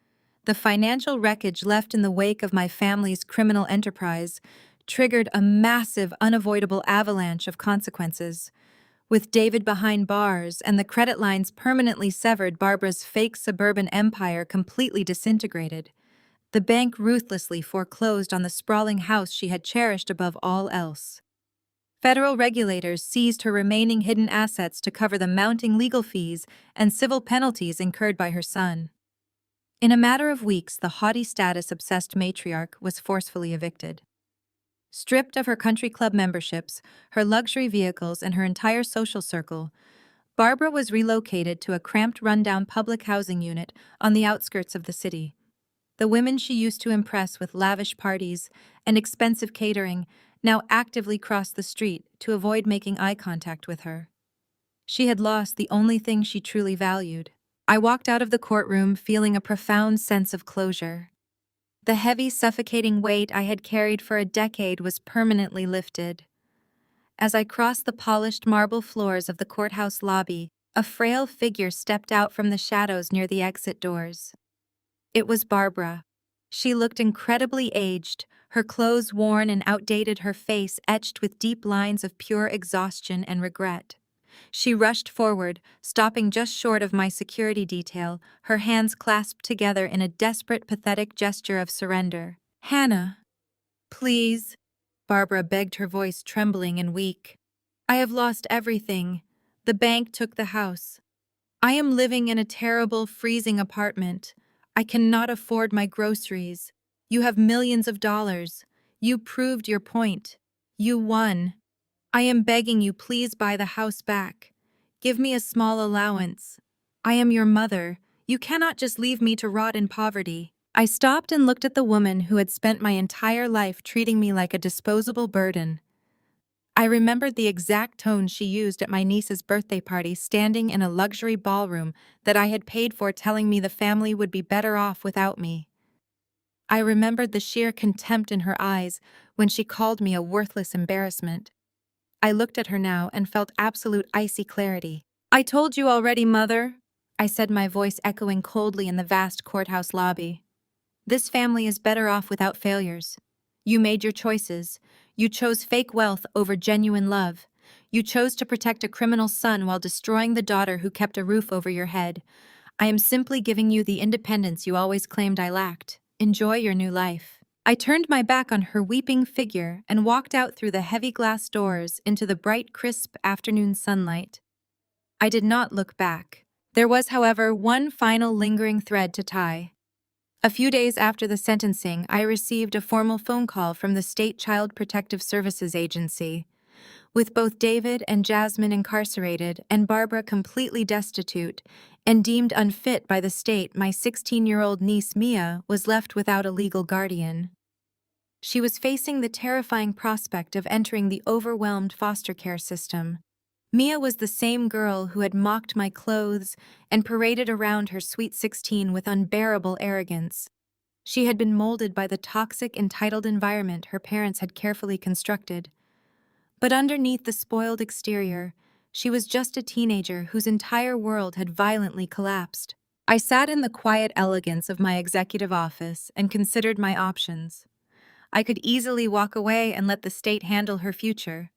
The financial wreckage left in the wake of my family's criminal enterprise triggered a massive, unavoidable avalanche of consequences. With David behind bars and the credit lines permanently severed, Barbara's fake suburban empire completely disintegrated. The bank ruthlessly foreclosed on the sprawling house she had cherished above all else. Federal regulators seized her remaining hidden assets to cover the mounting legal fees and civil penalties incurred by her son. In a matter of weeks, the haughty status-obsessed matriarch was forcefully evicted. Stripped of her country club memberships, her luxury vehicles, and her entire social circle, Barbara was relocated to a cramped, rundown public housing unit on the outskirts of the city. The women she used to impress with lavish parties and expensive catering now actively crossed the street to avoid making eye contact with her. She had lost the only thing she truly valued. I walked out of the courtroom feeling a profound sense of closure. The heavy, suffocating weight I had carried for a decade was permanently lifted. As I crossed the polished marble floors of the courthouse lobby, a frail figure stepped out from the shadows near the exit doors. It was Barbara. She looked incredibly aged, her clothes worn and outdated, her face etched with deep lines of pure exhaustion and regret. She rushed forward, stopping just short of my security detail, her hands clasped together in a desperate, pathetic gesture of surrender. "Hannah, please," Barbara begged, her voice trembling and weak. "I have lost everything. The bank took the house. I am living in a terrible, freezing apartment. I cannot afford my groceries. You have millions of dollars. You proved your point. You won. I am begging you, please buy the house back. Give me a small allowance. I am your mother. You cannot just leave me to rot in poverty." I stopped and looked at the woman who had spent my entire life treating me like a disposable burden. I remembered the exact tone she used at my niece's birthday party, standing in a luxury ballroom that I had paid for, telling me the family would be better off without me. I remembered the sheer contempt in her eyes when she called me a worthless embarrassment. I looked at her now and felt absolute icy clarity. "I told you already, Mother," I said, my voice echoing coldly in the vast courthouse lobby. "This family is better off without failures. You made your choices. You chose fake wealth over genuine love. You chose to protect a criminal son while destroying the daughter who kept a roof over your head. I am simply giving you the independence you always claimed I lacked. Enjoy your new life." I turned my back on her weeping figure and walked out through the heavy glass doors into the bright, crisp afternoon sunlight. I did not look back. There was, however, one final lingering thread to tie. A few days after the sentencing, I received a formal phone call from the State Child Protective Services Agency. With both David and Jasmine incarcerated and Barbara completely destitute and deemed unfit by the state, my 16-year-old niece Mia was left without a legal guardian. She was facing the terrifying prospect of entering the overwhelmed foster care system. Mia was the same girl who had mocked my clothes and paraded around her sweet 16 with unbearable arrogance. She had been molded by the toxic, entitled environment her parents had carefully constructed. But underneath the spoiled exterior, she was just a teenager whose entire world had violently collapsed. I sat in the quiet elegance of my executive office and considered my options. I could easily walk away and let the state handle her future.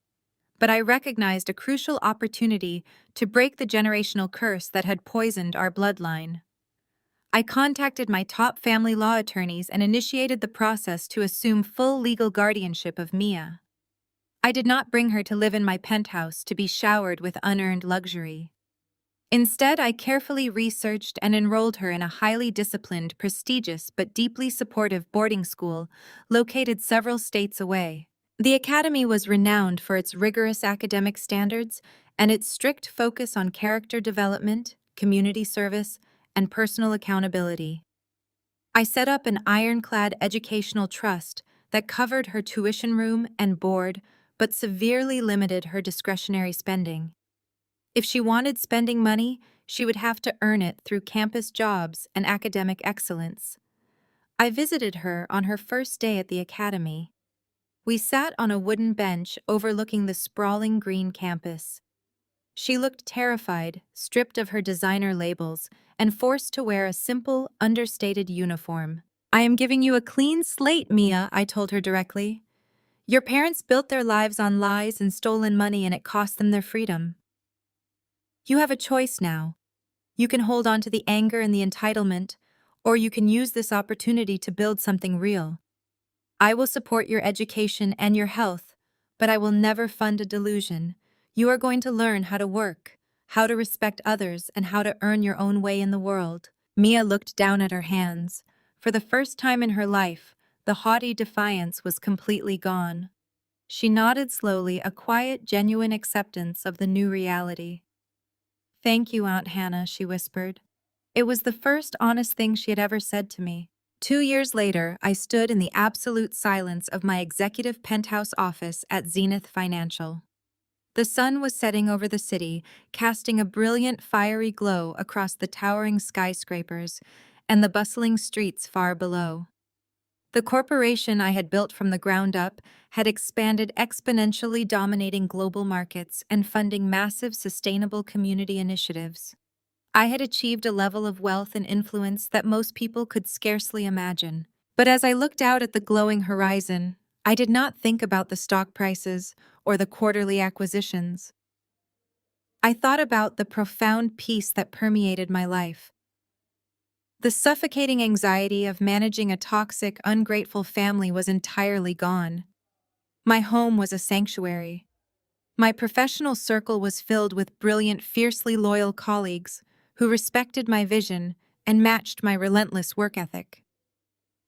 But I recognized a crucial opportunity to break the generational curse that had poisoned our bloodline. I contacted my top family law attorneys and initiated the process to assume full legal guardianship of Mia. I did not bring her to live in my penthouse to be showered with unearned luxury. Instead, I carefully researched and enrolled her in a highly disciplined, prestigious, but deeply supportive boarding school located several states away. The academy was renowned for its rigorous academic standards and its strict focus on character development, community service, and personal accountability. I set up an ironclad educational trust that covered her tuition room and board, but severely limited her discretionary spending. If she wanted spending money, she would have to earn it through campus jobs and academic excellence. I visited her on her first day at the academy. We sat on a wooden bench overlooking the sprawling green campus. She looked terrified, stripped of her designer labels, and forced to wear a simple, understated uniform. "I am giving you a clean slate, Mia," I told her directly. "Your parents built their lives on lies and stolen money, and it cost them their freedom. You have a choice now. You can hold on to the anger and the entitlement, or you can use this opportunity to build something real. I will support your education and your health, but I will never fund a delusion. You are going to learn how to work, how to respect others, and how to earn your own way in the world." Mia looked down at her hands. For the first time in her life, the haughty defiance was completely gone. She nodded slowly, a quiet, genuine acceptance of the new reality. "Thank you, Aunt Hannah," she whispered. It was the first honest thing she had ever said to me. 2 years later, I stood in the absolute silence of my executive penthouse office at Zenith Financial. The sun was setting over the city, casting a brilliant, fiery glow across the towering skyscrapers and the bustling streets far below. The corporation I had built from the ground up had expanded exponentially, dominating global markets and funding massive sustainable community initiatives. I had achieved a level of wealth and influence that most people could scarcely imagine. But as I looked out at the glowing horizon, I did not think about the stock prices or the quarterly acquisitions. I thought about the profound peace that permeated my life. The suffocating anxiety of managing a toxic, ungrateful family was entirely gone. My home was a sanctuary. My professional circle was filled with brilliant, fiercely loyal colleagues who respected my vision and matched my relentless work ethic.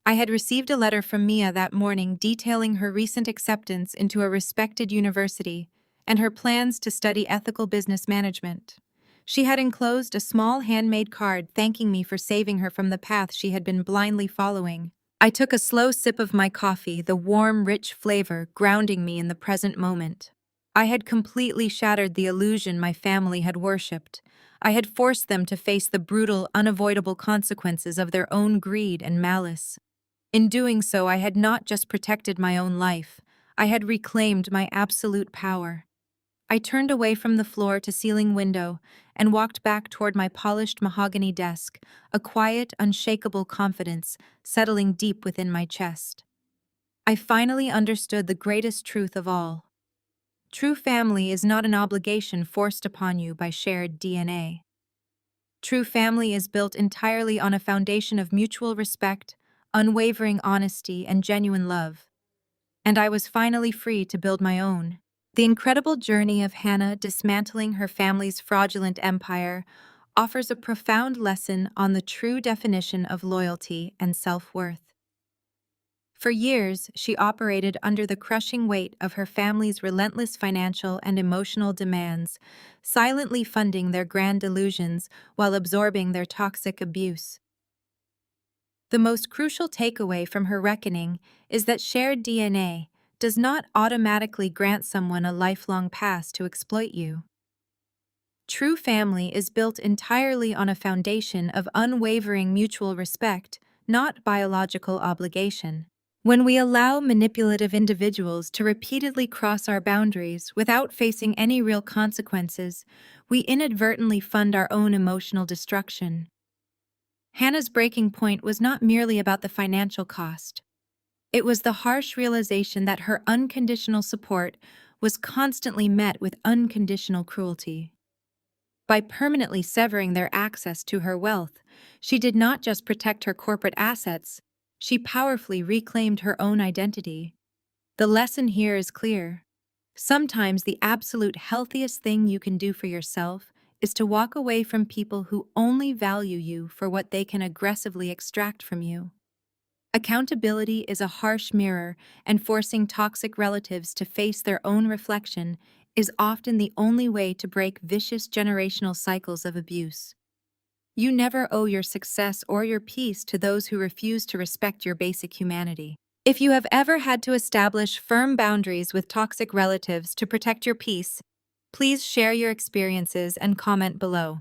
I had received a letter from Mia that morning detailing her recent acceptance into a respected university and her plans to study ethical business management. She had enclosed a small handmade card thanking me for saving her from the path she had been blindly following. I took a slow sip of my coffee, the warm, rich flavor grounding me in the present moment. I had completely shattered the illusion my family had worshipped. I had forced them to face the brutal, unavoidable consequences of their own greed and malice. In doing so, I had not just protected my own life, I had reclaimed my absolute power. I turned away from the floor-to-ceiling window and walked back toward my polished mahogany desk, a quiet, unshakable confidence settling deep within my chest. I finally understood the greatest truth of all. True family is not an obligation forced upon you by shared DNA. True family is built entirely on a foundation of mutual respect, unwavering honesty, and genuine love. And I was finally free to build my own. The incredible journey of Hannah dismantling her family's fraudulent empire offers a profound lesson on the true definition of loyalty and self-worth. For years, she operated under the crushing weight of her family's relentless financial and emotional demands, silently funding their grand delusions while absorbing their toxic abuse. The most crucial takeaway from her reckoning is that shared DNA does not automatically grant someone a lifelong pass to exploit you. True family is built entirely on a foundation of unwavering mutual respect, not biological obligation. When we allow manipulative individuals to repeatedly cross our boundaries without facing any real consequences, we inadvertently fund our own emotional destruction. Hannah's breaking point was not merely about the financial cost. It was the harsh realization that her unconditional support was constantly met with unconditional cruelty. By permanently severing their access to her wealth, she did not just protect her corporate assets, she powerfully reclaimed her own identity. The lesson here is clear. Sometimes the absolute healthiest thing you can do for yourself is to walk away from people who only value you for what they can aggressively extract from you. Accountability is a harsh mirror, and forcing toxic relatives to face their own reflection is often the only way to break vicious generational cycles of abuse. You never owe your success or your peace to those who refuse to respect your basic humanity. If you have ever had to establish firm boundaries with toxic relatives to protect your peace, please share your experiences and comment below.